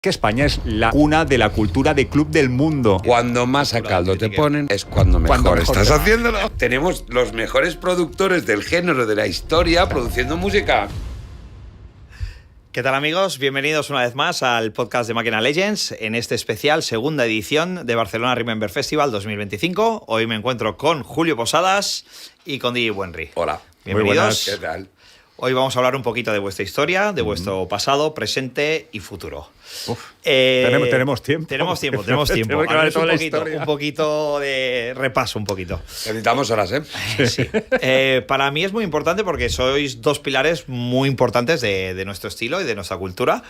Que España es la cuna de la cultura de club del mundo. Cuando más a caldo te ponen es cuando mejor estás haciéndolo. Tenemos los mejores productores del género de la historia produciendo música. ¿Qué tal, amigos? Bienvenidos una vez más al podcast de Máquina Legends, en este especial segunda edición de Barcelona Remember Festival 2025. Hoy me encuentro con Julio Posadas y con DJ Buenri. Hola. Bienvenidos. ¿Qué tal? Hoy vamos a hablar un poquito de vuestra historia, de vuestro pasado, presente y futuro. Tenemos tiempo. Tenemos tiempo. Un poquito de repaso, un poquito. Necesitamos horas, ¿eh? Sí. Para mí es muy importante porque sois dos pilares muy importantes de nuestro estilo y de nuestra cultura.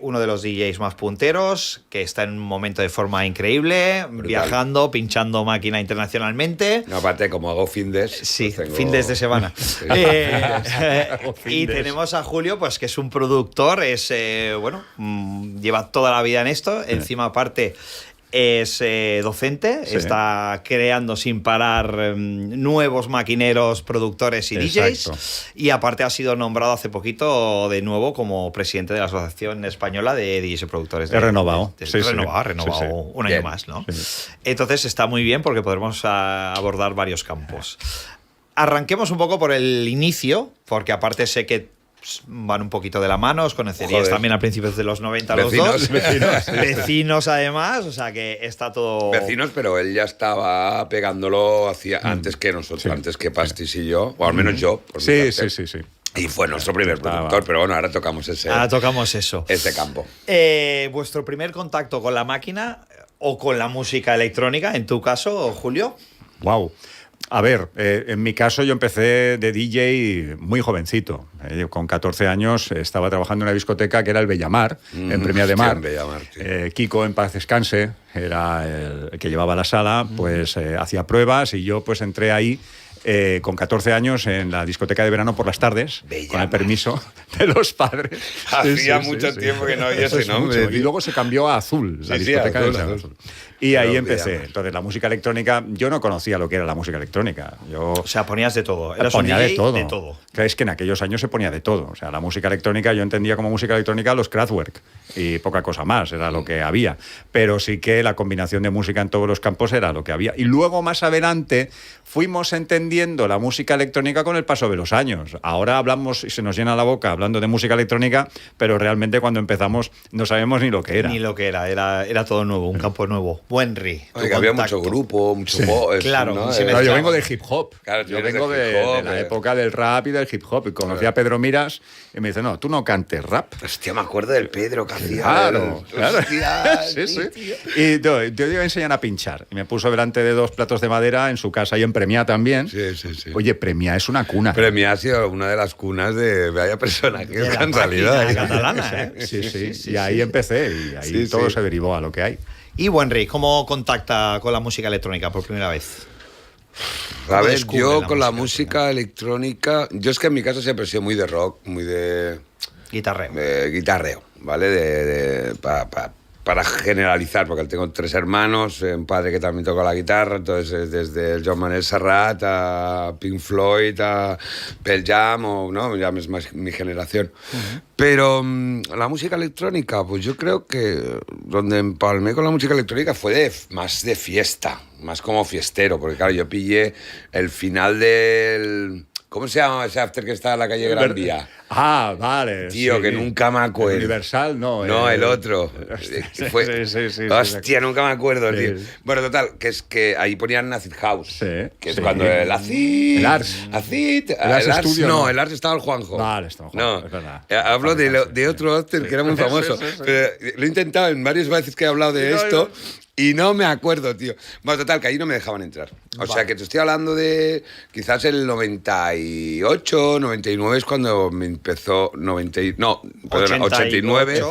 Uno de los DJs más punteros, que está en un momento de forma increíble, brutal, viajando, pinchando máquina internacionalmente. No, aparte, como hago findes. Sí, pues tengo... findes de semana. Sí. Y tenemos a Julio, pues que es un productor, lleva toda la vida en esto. Encima, aparte, es docente, sí, está creando sin parar nuevos maquineros, productores y exacto, DJs. Y aparte ha sido nombrado hace poquito de nuevo como presidente de la Asociación Española de DJs y Productores. He renovado. Renovado un año más, ¿no? Sí. Entonces está muy bien porque podremos abordar varios campos. Arranquemos un poco por el inicio, porque aparte sé que van un poquito de la mano, os conoceríais también a principios de los 90 los dos. Vecinos además, o sea que está todo... Vecinos, pero él ya estaba pegándolo antes que nosotros, antes que Pastis y yo, o al menos yo. Por mi parte. Sí. Y fue nuestro primer productor, pero bueno, ahora tocamos ese campo. ¿Vuestro primer contacto con la máquina o con la música electrónica, en tu caso, Julio? Wow. A ver, en mi caso yo empecé de DJ muy jovencito. Con 14 años estaba trabajando en una discoteca que era el Bellamar, en Premià de Mar. Bellamar, sí. Kiko, en paz descanse, era el que llevaba la sala, pues hacía pruebas y yo pues entré ahí con 14 años en la discoteca de verano por las tardes, Bellamar, con el permiso de los padres. Hacía mucho tiempo que no había ese nombre. Y luego se cambió a Azul, la discoteca de Azul. Y ahí empecé. Entonces, la música electrónica, yo no conocía lo que era la música electrónica. O sea, ponías de todo. Eras ponía un DJ de todo. todo. Es que en aquellos años se ponía de todo. O sea, la música electrónica, yo entendía como música electrónica los Kraftwerk y poca cosa más, era lo que había. Pero sí que la combinación de música en todos los campos era lo que había. Y luego, más adelante, fuimos entendiendo la música electrónica con el paso de los años. Ahora hablamos y se nos llena la boca hablando de música electrónica, pero realmente cuando empezamos no sabemos ni lo que era. Ni lo que era todo nuevo, un campo nuevo. Buenri. Oye, había mucho grupo, mucho voz. Claro, ¿no? No, yo vengo de hip hop. Claro, yo vengo de la época del rap y del hip hop. Y conocí a Pedro Miras y me dice, no, tú no cantes rap. Hostia, me acuerdo del Pedro que hacía. Claro. Hostia, sí. Y yo iba a enseñar a pinchar. Y me puso delante de 2 platos de madera en su casa y en Premià también. Sí. Oye, Premià es una cuna. Premià ha sido una de las cunas de vaya persona que es en realidad. Catalana, ¿eh? Sí. Y ahí empecé y ahí todo se derivó a lo que hay. Y Buenri, ¿cómo contacta con la música electrónica por primera vez? A ver, yo con la música electrónica, yo es que en mi caso siempre he sido muy de rock, muy de... Guitarreo. ¿Vale? Para generalizar, porque tengo 3 hermanos, un padre que también toca la guitarra, entonces desde el Joan Manuel Serrat a Pink Floyd a Pearl Jam, ¿no? Ya es más mi generación. Uh-huh. Pero la música electrónica, pues yo creo que donde empalmé con la música electrónica fue más de fiesta, más como fiestero, porque claro, yo pillé el final del... ¿Cómo se llama ese after que está en la calle Gran Vía? Ah, vale. Tío, sí, que nunca me acuerdo. Universal, no. No, el otro. Sí, hostia, nunca me acuerdo, tío. Sí. Bueno, total, que es que ahí ponían Acid House. Que es cuando el Acid... El Ars. Acid... El Ars Studio, no, el Ars estaba el Juanjo. Vale, estaba el Juanjo, no, es verdad. Hablo de otro after que era muy famoso. Pero lo he intentado en varias veces que he hablado de esto... Y no me acuerdo, tío. Bueno, total, que ahí no me dejaban entrar. O sea, que te estoy hablando de quizás el 98, 99 es cuando me empezó... 89,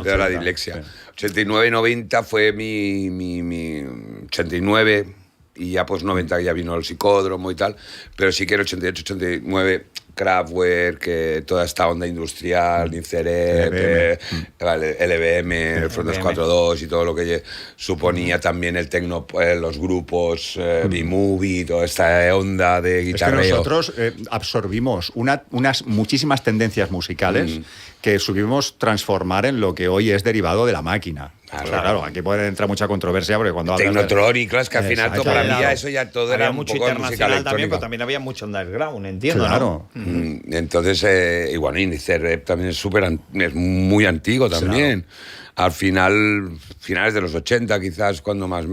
de la dislexia. Sí. 89 y 90 fue mi 89, y ya pues 90 ya vino el psicódromo y tal, pero sí que en 88, 89 Kraftwerk, que toda esta onda industrial, Nincerep, LBM, el Front 242 y todo lo que suponía también el tecno, los grupos, B-Movie, toda esta onda de guitarreo. Es que nosotros absorbimos unas muchísimas tendencias musicales que supimos transformar en lo que hoy es derivado de la máquina. Claro, aquí puede entrar mucha controversia porque cuando hablas Technotronic, claro, es que al final para mí ya eso ya todo había era un mucho poco internacional también, pero también había mucho underground, entiendo, claro. ¿no? Entonces, y bueno, Nincerep también es muy antiguo también. Claro. Al final, finales de los 80 quizás, cuando más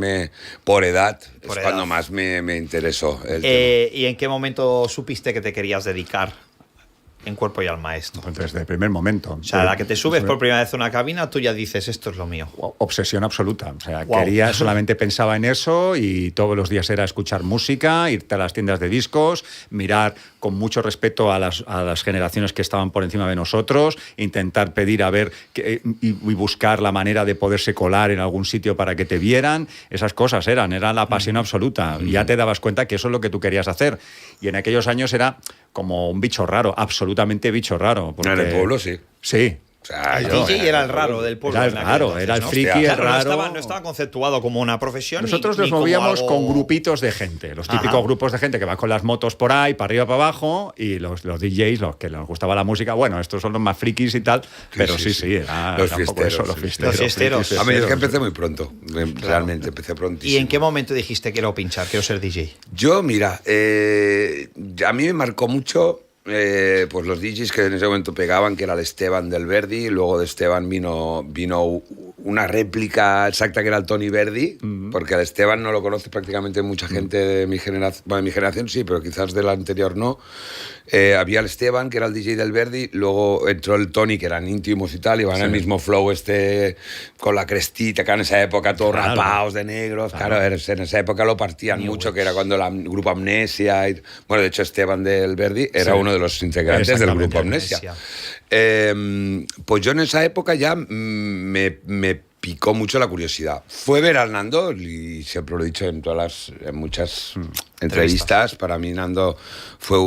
por edad, cuando más me interesó el tema. ¿Y en qué momento supiste que te querías dedicar en cuerpo y alma a esto? Desde el primer momento. O sea, la que te subes por primera vez a una cabina, tú ya dices, esto es lo mío. Obsesión absoluta. O sea, solamente pensaba en eso y todos los días era escuchar música, irte a las tiendas de discos, mirar con mucho respeto a las generaciones que estaban por encima de nosotros, intentar pedir a ver y buscar la manera de poderse colar en algún sitio para que te vieran. Esas cosas era la pasión absoluta. Y ya te dabas cuenta que eso es lo que tú querías hacer. Y en aquellos años era como un bicho raro, absolutamente bicho raro. Porque, en el pueblo sí. Sí. O sea, el DJ era el raro del pueblo. Era el raro, entonces, era el friki, el raro. No estaba conceptuado como una profesión. Nosotros nos movíamos con grupitos de gente, los típicos grupos de gente que va con las motos por ahí, para arriba, para abajo, y los DJs, los que les gustaba la música, bueno, estos son los más frikis y tal, pero sí, era los un poco eso, los fiesteros. A mí es que empecé muy pronto, realmente, empecé prontísimo. ¿Y en qué momento dijiste quiero pinchar, quiero ser DJ? Yo, mira, a mí me marcó mucho... pues los DJs que en ese momento pegaban, que era el Esteban del Verdi, y luego de Esteban vino una réplica exacta que era el Tony Verdi, porque al Esteban no lo conoce prácticamente mucha gente de mi generación, bueno, de mi generación sí, pero quizás de la anterior no. Había el Esteban, que era el DJ del Verdi, luego entró el Tony, que eran íntimos y tal, iban en el mismo flow con la crestita, que en esa época todos rapados de negros, claro, en esa época lo partían mucho, que era cuando el grupo Amnesia, bueno, de hecho Esteban del Verdi era uno de los integrantes del grupo Amnesia. Pues yo en esa época ya me picó mucho la curiosidad. Fue ver al Nando, y siempre lo he dicho en muchas entrevistas, para mí Nando fue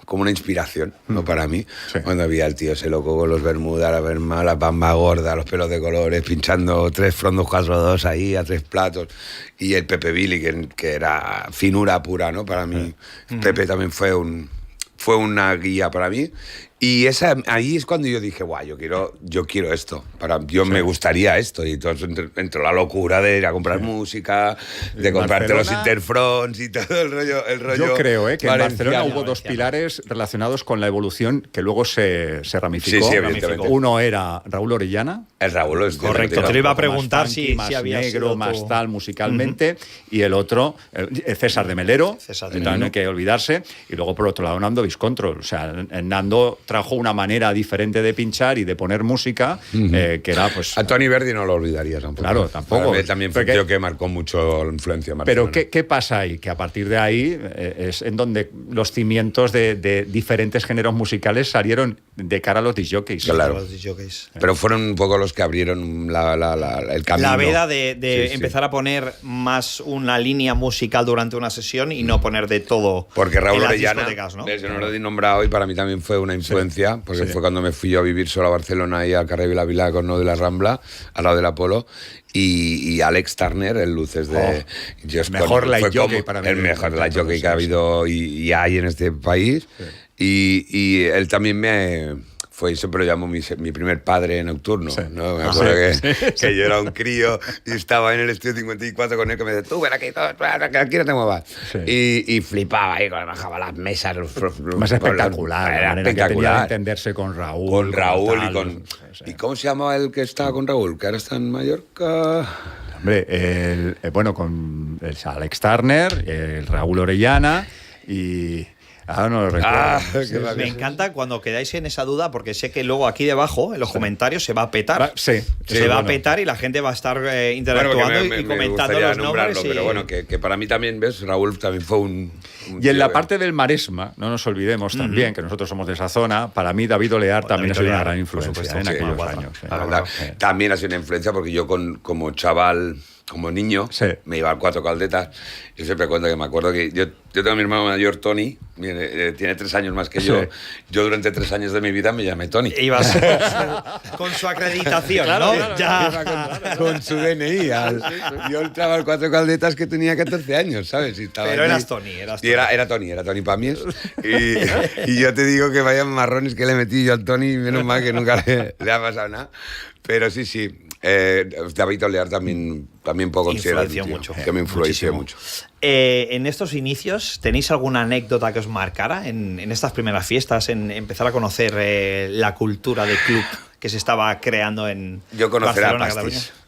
como una inspiración, ¿no? Para mí, cuando vi al tío ese loco con los bermudas, la bamba gorda, los pelos de colores, pinchando 3 Front 242 ahí a 3 platos, y el Pepe Billy, que era finura pura, ¿no? Para mí, Pepe también fue una guía para mí. Y ahí es cuando yo dije, guau, yo quiero esto, me gustaría esto. Y entonces entró la locura de ir a comprar música, de comprarte los Interfronts y todo el rollo. Yo creo que en Barcelona hubo 2 pilares relacionados con la evolución que luego se ramificó. Sí, evidentemente. Uno era Raúl Orellana. El Raúl es correcto. Te lo iba a preguntar si había negro, más tal musicalmente. Y el otro, César de Melero, también no hay que olvidarse. Y luego, por otro lado, Nando Discontrol. O sea, Nando trajo una manera diferente de pinchar y de poner música que era pues... A Tony Verdi no lo olvidaría tampoco. Claro, tampoco. También fue un tío que marcó mucho la influencia en Barcelona. Pero ¿qué pasa ahí? Que a partir de ahí es en donde los cimientos de diferentes géneros musicales salieron de cara a los discjockeys. Claro. Pero fueron un poco los que abrieron el camino. La veda de empezar a poner más una línea musical durante una sesión y no poner de todo. Porque Raúl Orellana, ¿no? yo no lo he nombrado hoy, para mí también fue una influencia, porque fue cuando me fui yo a vivir solo a Barcelona y al carrer Vila con no de la Rambla, al lado del Apolo, y Alex Turner, el Luces de... el mejor light jockey para mí. El mejor light jockey que ha habido y hay en este país. Y él también siempre lo llamo mi primer padre nocturno, ¿no? Me acuerdo que yo era un crío y estaba en el estudio 54 con él, que me decía, tú ven aquí, aquí no te muevas. Y flipaba ahí, bajaba las mesas. Más espectacular, la manera que tenía de entenderse con Raúl. Con Raúl ¿Y cómo se llamaba el que estaba con Raúl? Que ahora está en Mallorca... Hombre, con el Alex Turner, el Raúl Orellana y... no lo recuerdo. Me encanta cuando quedáis en esa duda, porque sé que luego aquí debajo, en los comentarios, se va a petar. Se va a petar y la gente va a estar interactuando y comentando los nombres. Pero bueno, que para mí también, ¿ves? Raúl también fue un y en la parte del Maresma, no nos olvidemos también que nosotros somos de esa zona, para mí David Olear también ha sido una gran influencia en aquellos años. También ha sido una influencia porque yo como chaval... como niño, Sí. me iba al Cuatro Caldetas. Yo siempre cuento que me acuerdo que yo tengo a mi hermano mayor, Tony, tiene 3 años más que yo. Sí. Yo durante 3 años de mi vida me llamé Tony. Ibas con su acreditación, Claro, ¿no? claro, Ya. Con su DNI. Yo entraba al Cuatro Caldetas que tenía 14 años, ¿sabes? Y estaba Pero allí. eras Tony, eras Y era Tony Pamies. Y yo te digo que vayan marrones que le metí yo al Tony, menos mal que nunca le ha pasado nada. Pero sí. David Olear también puedo considerar Influenció un tío mucho. que me influenció Muchísimo. mucho. En estos inicios, ¿tenéis alguna anécdota que os marcara en estas primeras fiestas, en empezar a conocer la cultura de club que se estaba creando en Yo conocer Barcelona, a Cataluña? Pastis.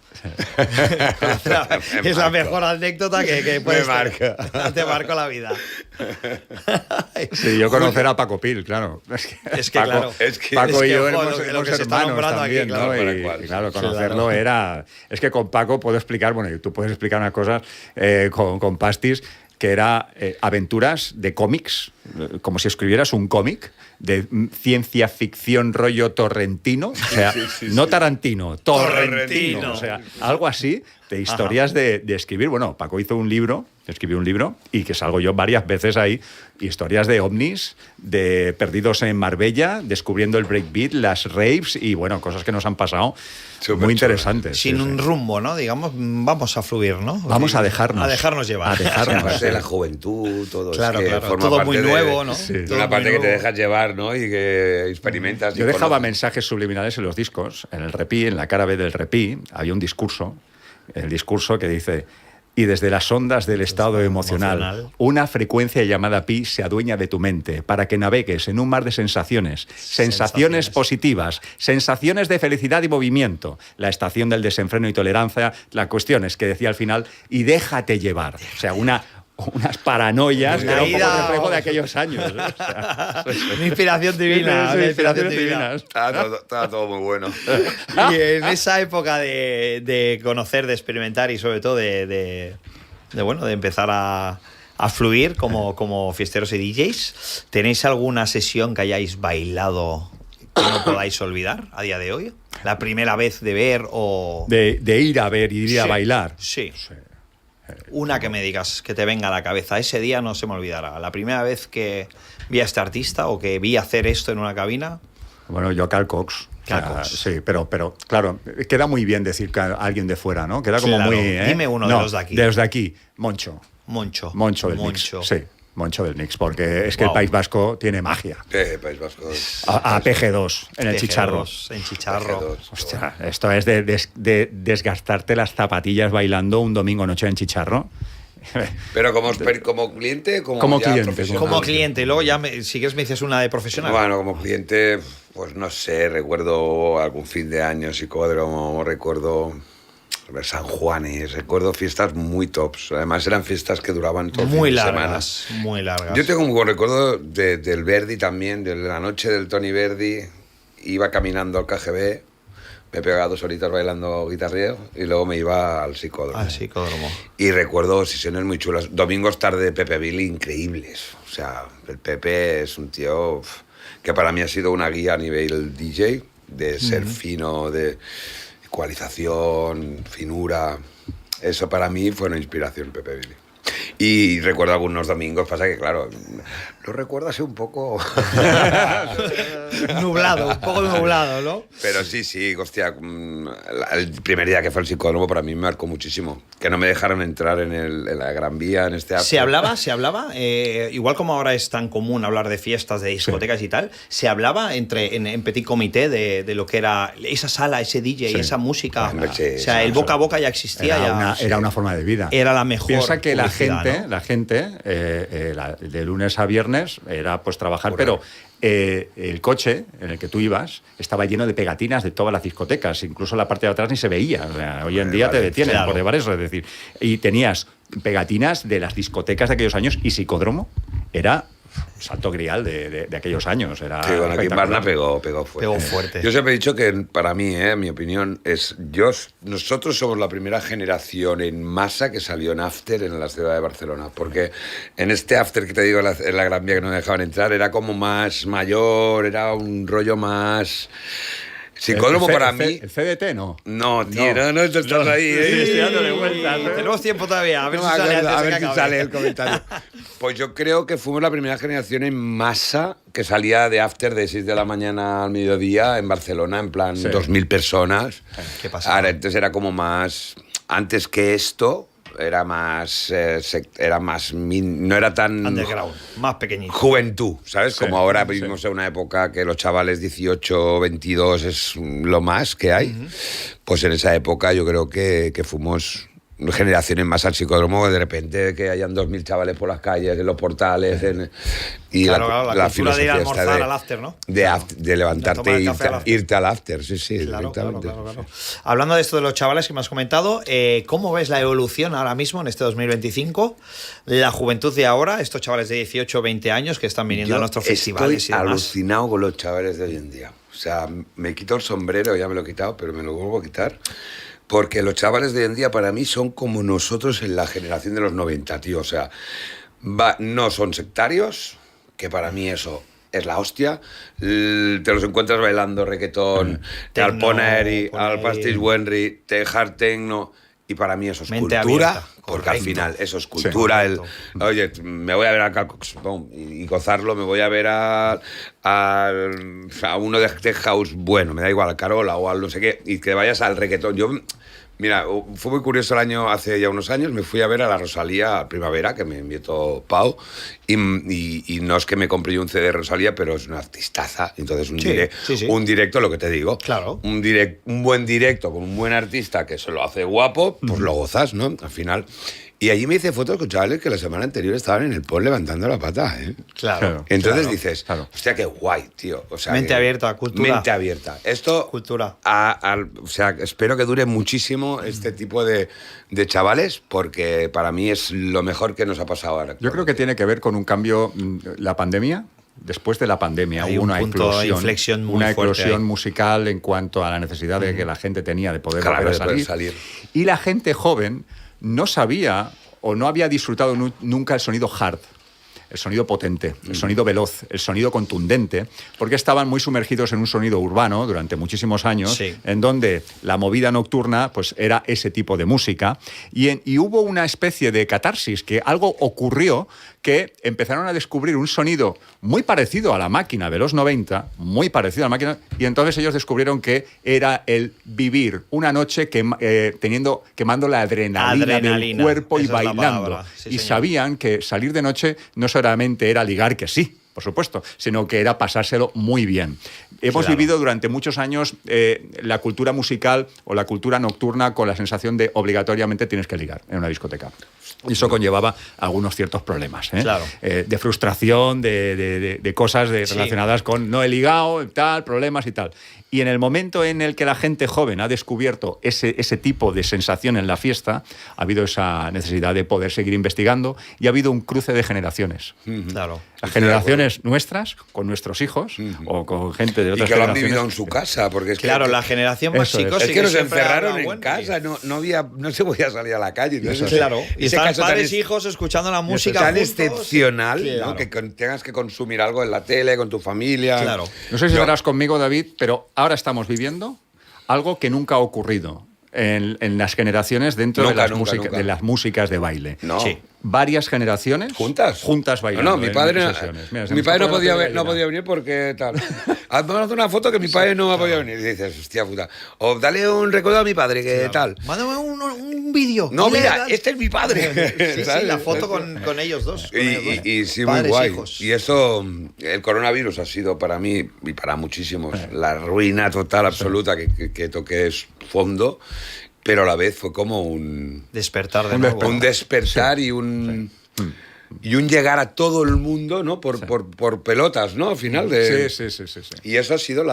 Es la mejor anécdota que puedes marca. Te marcó la vida. Sí, yo conocer a Paco Pil, claro. Es que, claro. Paco y yo ojo, éramos lo que se está hermanos nombrando aquí, también, claro, ¿no? para Y, cual. y claro, Sí, conocerlo claro. era... Es que con Paco puedo explicar, bueno, y tú puedes explicar unas cosas con Pastis, que era aventuras de cómics, como si escribieras un cómic de ciencia ficción rollo torrentino, o sea, no Tarantino, torrentino, Torrentino. o sea, algo así, de historias de escribir. Bueno, Paco escribió un libro y que salgo yo varias veces ahí, historias de ovnis, de perdidos en Marbella, descubriendo el breakbeat, las raves y bueno, cosas que nos han pasado Súper muy chulo. interesantes. Sin sí, un sí. rumbo, ¿no? Digamos, vamos a fluir, ¿no? Vamos a dejarnos. A dejarnos llevar. A dejarnos. Aparte de la juventud, todo. Claro, es que claro. forma Todo parte muy de- nuevo, ¿no? Sí. de Todo una muy parte que te nuevo. dejas llevar, ¿no? Y que experimentas. Yo y dejaba conoces. mensajes subliminales en los discos. En el repí, en la cara B del repí, había un discurso. El discurso que dice: y desde las ondas del estado emocional, una frecuencia llamada pi se adueña de tu mente para que navegues en un mar de sensaciones, sensaciones positivas, sensaciones de felicidad y movimiento. La estación del desenfreno y tolerancia, la cuestión es que decía al final, y déjate llevar. O sea, unas paranoias que era un poco Ida, reflejo de vamos. aquellos años. ¿eh? O sea, Una inspiración divina. sí, una inspiraciones divinas. Estaba todo muy bueno. Y en esa época de conocer, de experimentar y sobre todo de empezar a fluir como fiesteros y DJs, ¿tenéis alguna sesión que hayáis bailado que no podáis olvidar a día de hoy? ¿La primera vez de ver o...? De ir a ver y ir a Sí, bailar. Sí. Una que me digas, que te venga a la cabeza. Ese día no se me olvidará. La primera vez que vi a este artista o que vi hacer esto en una cabina... Bueno, yo a Carl Cox. Carl O sea, Cox. sí, pero claro, queda muy bien decir que a alguien de fuera, ¿no? Queda como Claro, muy... dime uno de los de aquí. De los de aquí, Moncho. Moncho. Moncho del Mix. Sí, Moncho del Mix, porque es que el Wow. País Vasco tiene magia. País Vasco. A PG2, en el PG2, Chicharro. En Chicharro. PG2. Hostia, esto es de desgastarte las zapatillas bailando un domingo noche en Chicharro. Pero como cliente, Como ya cliente, profesional. Como cliente. Luego ya, si quieres, me dices una de profesional. Bueno, como cliente, pues no sé, recuerdo algún fin de año, psicódromo, recuerdo San Juanes, recuerdo fiestas muy tops. Además eran fiestas que duraban todo el muy fin de largas, semana. muy largas. Yo tengo un buen recuerdo del Verdi también, de la noche del Tony Verdi. Iba caminando al KGB, me pegaba 2 horitas bailando guitarreo y luego me iba al psicódromo. Al psicódromo. Y recuerdo sesiones muy chulas. Domingos tarde de Pepe Billy increíbles. O sea, el Pepe es un tío que para mí ha sido una guía a nivel DJ, de ser fino, de ecualización, finura. Eso para mí fue una inspiración, Pepe Billy. Y recuerdo algunos domingos, pasa que claro, lo recuerdo así un poco... Nublado, un poco nublado, ¿no? Pero sí, hostia, el primer día que fue al psicódromo para mí me marcó muchísimo. Que no me dejaron entrar en la Gran Vía, en este after. Se hablaba, igual como ahora es tan común hablar de fiestas, de discotecas y tal, se hablaba en petit comité de lo que era esa sala, ese DJ, Sí. esa música. Hombre, sí, o sea, sí, el boca a boca ya existía. Era una forma de vida. Era la mejor Piensa que publicidad, ¿no? la gente de lunes a viernes era pues trabajar, Correcto. pero el coche en el que tú ibas estaba lleno de pegatinas de todas las discotecas, incluso la parte de atrás ni se veía. O sea, hoy en día te detienen claro. por llevar eso, es decir, y tenías pegatinas de las discotecas de aquellos años y Psicódromo era salto grial de aquellos años. Era Sí, bueno, aquí en espectacular. Barna pegó fuerte. Pegó fuerte. Yo siempre he dicho que para mí, mi opinión, nosotros somos la primera generación en masa que salió en after en la ciudad de Barcelona. Porque en este after que te digo en la Gran Vía que no me dejaban entrar, era como más mayor, era un rollo más... Psicódromo para mí... El CDT no. No, tío, no estás ahí. Sí, estoy dándole vueltas. Tenemos tiempo todavía, a ver No si me sale acuerdo, antes a de ver que si acabe. sale el comentario. Pues yo creo que fuimos la primera generación en masa que salía de after de 6 de la mañana al mediodía en Barcelona, en plan Sí. 2.000 personas. ¿Qué pasa? Ahora, entonces era como más... Antes que esto, era más... no era tan... Underground, más pequeñito. Juventud, ¿sabes? Sí, Como ahora sí. vivimos en una época que los chavales 18, 22 es lo más que hay. Pues en esa época yo creo que fuimos generaciones más al psicódromo, de repente que hayan 2.000 chavales por las calles, en los portales, y Claro, la cultura de ir a filosofía esta almorzar al after, ¿no? de levantarte tomar e el café al after. irte al after, sí, Claro. directamente. Hablando de esto de los chavales que me has comentado, ¿cómo ves la evolución ahora mismo en este 2025? La juventud de ahora, estos chavales de 18 o 20 años que están viniendo a nuestros festivales Estoy y demás. alucinado con los chavales de hoy en día. O sea, me quito el sombrero, ya me lo he quitado, pero me lo vuelvo a quitar. Porque los chavales de hoy en día para mí son como nosotros en la generación de los 90, tío. O sea, no son sectarios, que para mí eso es la hostia. Te los encuentras bailando reggaetón, al Tecno, Poneri, Poneri. al Pastis Wenry, hard techno. Y para mí eso es Mente cultura, abierta, porque al correcto. final eso es cultura. correcto. Oye, me voy a ver a Calcox y gozarlo, me voy a ver a uno de Tech House bueno, me da igual, a Carola o al no sé qué, y que vayas al reggaetón. Mira, fue muy curioso hace ya unos años, me fui a ver a la Rosalía a Primavera, que me invitó Pau, y no es que me compré yo un CD de Rosalía, pero es una artistaza. Entonces Sí. un directo, lo que te digo, Claro. un buen directo con un buen artista que se lo hace guapo, pues lo gozas, ¿no? Al final. Y allí me hice fotos con chavales que la semana anterior estaban en el pol levantando la pata, ¿eh? Claro. Entonces claro. dices, claro. hostia, qué guay, tío. O sea, Mente abierta, cultura. Mente abierta. Esto, Cultura. o sea, espero que dure muchísimo este tipo de chavales, porque para mí es lo mejor que nos ha pasado ahora. Yo creo que tiene que ver con un cambio, la pandemia. Después de la pandemia Hay hubo un una punto de inflexión muy una fuerte eclosión ahí. musical en cuanto a la necesidad de que la gente tenía de poder Claro, volver a de poder salir. salir. Y la gente joven no sabía o no había disfrutado nunca el sonido hard, el sonido potente, el sonido veloz, el sonido contundente, porque estaban muy sumergidos en un sonido urbano durante muchísimos años, Sí. en donde la movida nocturna pues era ese tipo de música, y hubo una especie de catarsis, que algo ocurrió, que empezaron a descubrir un sonido muy parecido a la máquina de los 90, muy parecido a la máquina, y entonces ellos descubrieron que era el vivir una noche quemando la adrenalina del cuerpo y esa es la bailando. palabra. Sí, Y señor. sabían que salir de noche no solamente era ligar, que sí, por supuesto, sino que era pasárselo muy bien. Hemos Claro. vivido durante muchos años la cultura musical o la cultura nocturna con la sensación de obligatoriamente tienes que ligar en una discoteca. Y eso conllevaba algunos ciertos problemas, ¿eh? Claro. De frustración, de cosas Sí. relacionadas con no he ligado, tal, problemas y tal. Y en el momento en el que la gente joven ha descubierto ese tipo de sensación en la fiesta, ha habido esa necesidad de poder seguir investigando y ha habido un cruce de generaciones. Claro. Las generaciones nuestras, con nuestros hijos o con gente de Y otras que lo han generaciones. vivido en su casa, porque es Claro, que... la generación más Eso es. chicos Es sí que nos siempre encerraron habla en bueno. casa, no se podía salir a la calle. Entonces, Claro, y ese están caso tan padres e hijos escuchando la música tan juntos. excepcional, Claro. ¿no? Que tengas que consumir algo en la tele, con tu familia. Claro. No sé si estarás conmigo, David, pero ahora estamos viviendo algo que nunca ha ocurrido en las generaciones dentro Nunca. de las músicas de baile. No. Sí. Varias generaciones ¿Juntas? bailando. No, mi en padre, sesiones. Mira, se mi nos padre no ocurre podía, la no podía venir porque tal. Vamos a hacer una foto que mi padre no ha podido venir. Y dices, hostia puta. O dale un recuerdo a mi padre, que tal. Mándame un vídeo. No, Dile, mira, dale. este es mi padre. Sí, ¿sabes? la foto con ellos dos. con ellos dos. Y sí, muy Padres, guay. hijos. Y eso, el coronavirus ha sido para mí y para muchísimos la ruina total, absoluta, que toqué fondo, pero a la vez fue como un Despertar de Un nuevo. un despertar y un llegar a todo el mundo, ¿no? Por pelotas, ¿no? Al final de... Sí. Y eso ha sido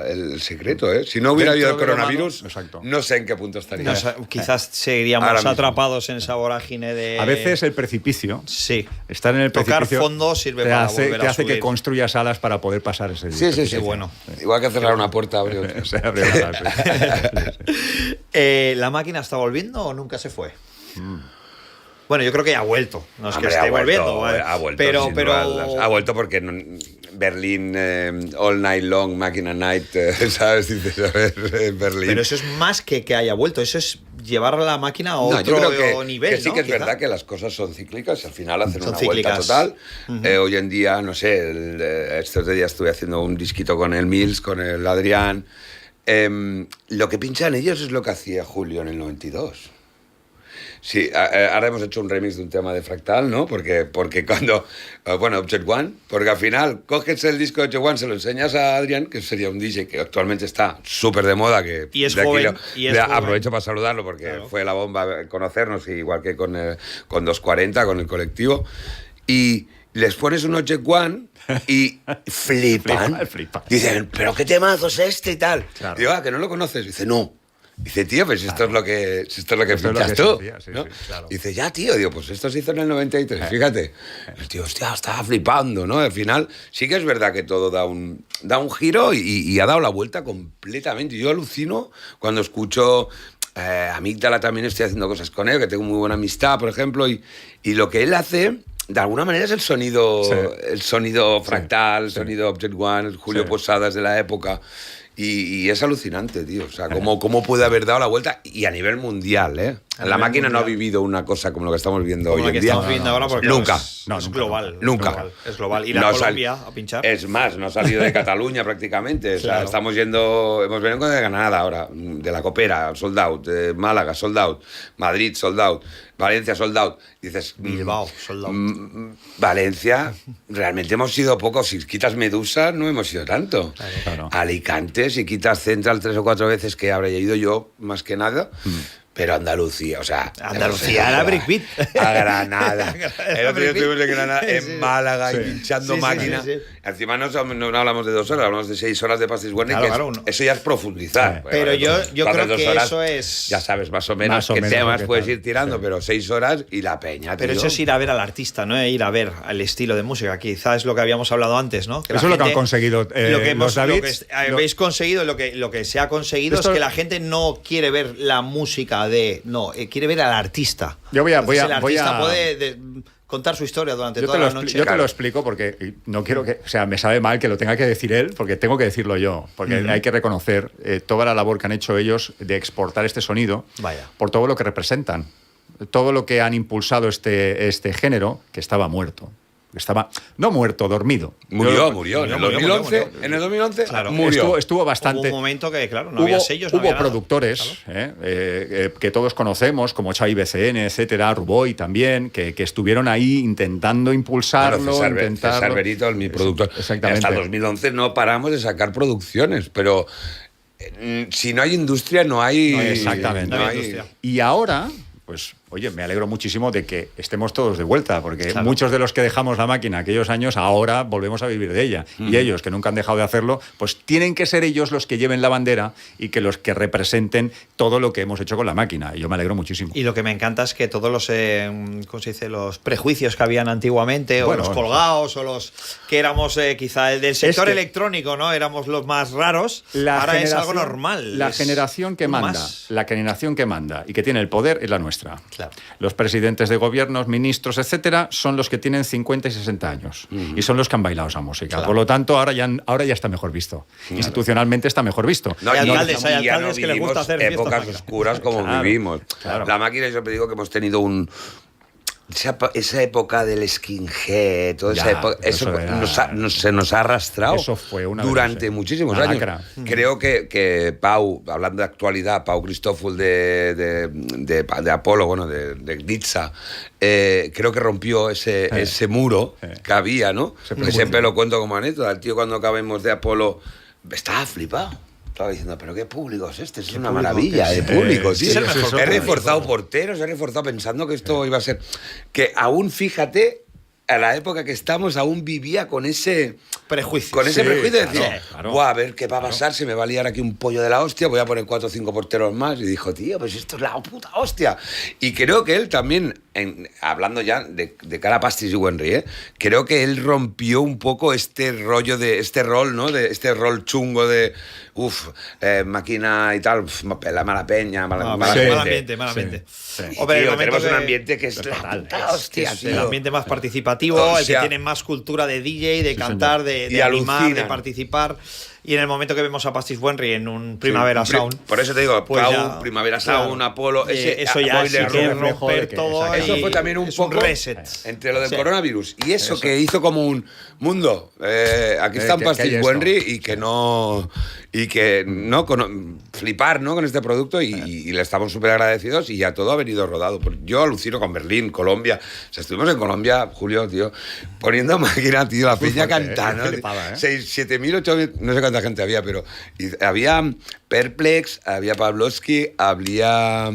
el secreto, ¿eh? Si no hubiera habido el Dentro de lo coronavirus, malo, exacto. no sé en qué punto estaría. Quizás seguiríamos Ahora mismo. atrapados en esa vorágine de... A veces el precipicio, Sí. estar en el Tocar precipicio, fondo sirve te para hace, volver te a hace que subir. construyas alas para poder pasar ese día. Sí. bueno. Igual que cerrar una puerta, abre otra. Se abre alas, sí. ¿La máquina está volviendo o nunca se fue? Bueno, yo creo que ya ha vuelto. No es que Hombre, esté volviendo. ¿vale? ha vuelto, Pero, sin pero... duda, ha vuelto porque Berlín, All Night Long, Máquina Night, ¿sabes? Dices, a ver, Berlín. Pero eso es más que haya vuelto, eso es llevar la máquina a No, otro yo creo nivel, que sí ¿no? que es Quizá. verdad que las cosas son cíclicas y al final hacen Son una cíclicas. vuelta total. Hoy en día, no sé, estos días estuve haciendo un disquito con el Mills, con el Adrián. Lo que pinchan ellos es lo que hacía Julio en el 92. Sí, ahora hemos hecho un remix de un tema de Fractal, ¿no? Porque cuando, bueno, Object One, porque al final coges el disco de Object One, se lo enseñas a Adrián, que sería un DJ que actualmente está súper de moda, que Y es de aquí joven, y es joven. aprovecho para saludarlo porque Claro. fue la bomba conocernos, igual que con 240, con el colectivo, y les pones un Object One y flipan. Flipan. Dicen, ¿pero qué temazo es este y tal? Claro. Digo, ¿que no lo conoces? Dice, no. Dice, tío, pues esto es lo que, esto es lo que Esto es lo pinchas que tú. se hacía, sí, ¿no? sí, claro. Dice, ya, tío. Digo, pues esto se hizo en el 93, fíjate. El tío, hostia, estaba flipando, ¿no? Al final, sí que es verdad que todo da un giro y ha dado la vuelta completamente. Yo alucino cuando escucho... Amígdala también estoy haciendo cosas con él, que tengo muy buena amistad, por ejemplo, y lo que él hace... De alguna manera es el sonido, Sí. el sonido fractal, el sí. sonido Object One, el Julio Sí. Posadas de la época. Y es alucinante, tío. O sea, cómo puede haber dado la vuelta y a nivel mundial, ¿eh? A La nivel máquina no ha mundial. viviendo una cosa como lo que estamos viviendo Como hoy la que en día. estamos viendo ahora, porque claro, Nunca. es nunca. global. Nunca. Es global. Y la No sal- Colombia a pinchar. Es más, no ha salido de Cataluña prácticamente. O sea, Claro. estamos hemos venido de Granada ahora, de la Copera, sold out, de Málaga, sold out, Madrid, sold out, Valencia, sold out. Dices, Bilbao, sold out. Valencia, realmente hemos sido pocos. Si quitas Medusa, no hemos sido tanto. Claro. Alicante, si quitas Central 3 o 4 veces, que habré ido yo más que nada. Pero Andalucía, o sea... Andalucía era Breakbeat. A Granada. Era El otro día Breakbeat. estuvimos en Granada, Sí. en Málaga, y Sí. pinchando Sí, sí, máquina. sí, sí. Encima no hablamos de 2 horas, hablamos de 6 horas de Pastis Warning, Claro, que claro, uno. eso ya es profundizar. Sí. Porque, Pero yo tú haces creo 2 que horas, eso es... Ya sabes más o menos Más o qué menos temas lo que puedes tal. ir tirando, Sí. pero 6 horas y la peña, Pero tío. eso es ir a ver al artista, no ir a ver al estilo de música. Quizás es lo que habíamos hablado antes, ¿no? Que la Eso es lo que han gente- conseguido lo que los Davids. habéis conseguido, lo que se ha conseguido Esto- es que la gente no quiere ver la música quiere ver al artista. Yo voy a- Entonces el voy artista a- puede contar su historia durante Yo toda la noche. yo te lo explico porque no quiero que, o sea, me sabe mal que lo tenga que decir él, porque tengo que decirlo yo, porque hay que reconocer toda la labor que han hecho ellos de exportar este sonido Vaya. por todo lo que representan, todo lo que han impulsado este género que estaba muerto. Estaba, no muerto, dormido. Murió. En el Murió, 2011, murió. En el 2011 Claro. murió. Estuvo bastante. Hubo un momento que, claro, no había sellos, no hubo había nada. productores que todos conocemos, como Xavi BCN, etcétera, Ruboy también, que estuvieron ahí intentando impulsarlo, Claro, César Benito, mi productor. Exactamente. Hasta 2011 no paramos de sacar producciones, pero si no hay industria, no hay... No hay- exactamente. No hay industria. Y ahora, pues, oye, me alegro muchísimo de que estemos todos de vuelta, porque Claro. muchos de los que dejamos la máquina aquellos años, ahora volvemos a vivir de ella. Y ellos, que nunca han dejado de hacerlo, pues tienen que ser ellos los que lleven la bandera y que los que representen todo lo que hemos hecho con la máquina. Y yo me alegro muchísimo. Y lo que me encanta es que todos los, ¿cómo se dice? Los prejuicios que habían antiguamente, Bueno, o los colgados, o los que éramos quizá del sector que- electrónico, ¿no? Éramos los más raros. La Ahora es algo generación- normal. La es generación que un manda, más. la generación que manda y que tiene el poder es la nuestra. Claro. Los presidentes de gobiernos, ministros, etcétera, son los que tienen 50 y 60 años y son los que han bailado esa música. Claro. Por lo tanto, ahora ya está mejor visto. Institucionalmente está mejor visto. No, Hay y alcaldes, hay ya alcaldes que les vivimos gusta hacer fiestas épocas máquinas. oscuras como Claro, vivimos. claro. La máquina, yo siempre digo que hemos tenido esa época del skinhead, toda Ya, esa época, eso eso era- se nos ha arrastrado Eso fue una durante vez, muchísimos una años. lacra. Creo que Pau, hablando de actualidad, Pau Cristófol de Apolo, bueno, de Nizza, creo que rompió ese muro que había, ¿no? Porque siempre lo cuento como anécdota. El tío, cuando acabemos de Apolo, estaba flipado. Estaba diciendo, pero qué público es este, es una público, maravilla de público, sí, tío. es el mejor He público. reforzado porteros, he reforzado pensando que esto iba a ser... Que aún, fíjate, a la época que estamos, aún vivía con ese... Prejuicios. Con ese Sí, prejuicio de claro, decir, claro. "Buah, a ver qué va a pasar, se me va a liar aquí un pollo de la hostia, voy a poner 4 o 5 porteros más". Y dijo, tío, pues esto es la puta hostia. Y creo que él también, hablando ya de cara a Pastis y Wenry, creo que él rompió un poco este rollo de, este rol, ¿no? De este rol chungo de, máquina y tal, la mala peña, mala Mal gente. ambiente, mal ambiente. Sí. Hombre, el Tío, momento tenemos un que- ambiente que es la Total, puta hostia, es tío. el ambiente más participativo, O el que sea, tiene más cultura de DJ, de cantar, de Y animar, de alucinan. participar. Y en el momento que vemos a Pastis Buenry en un Primavera Sí, Sound, Por eso te digo, pues Pau, ya, Primavera claro, Sound, Apolo, eso ya sí Boiler que Room. reflejo de romper que, todo. exacto. Eso y fue también un es poco reset. entre lo del Sí. coronavirus y eso que hizo como un mundo. Aquí están que Pastis hay esto. Buenry y que no flipar, ¿no? Con este producto y le estamos súper agradecidos y ya todo ha venido rodado. Yo alucino con Berlín, Colombia. O sea, estuvimos en Colombia, Julio, tío, poniendo máquina, tío, la peña fuerte, cantando. qué flipada, 6, 7.000, 8.000, no sé cuánta gente había, pero había Perplex, había Pavlovsky, había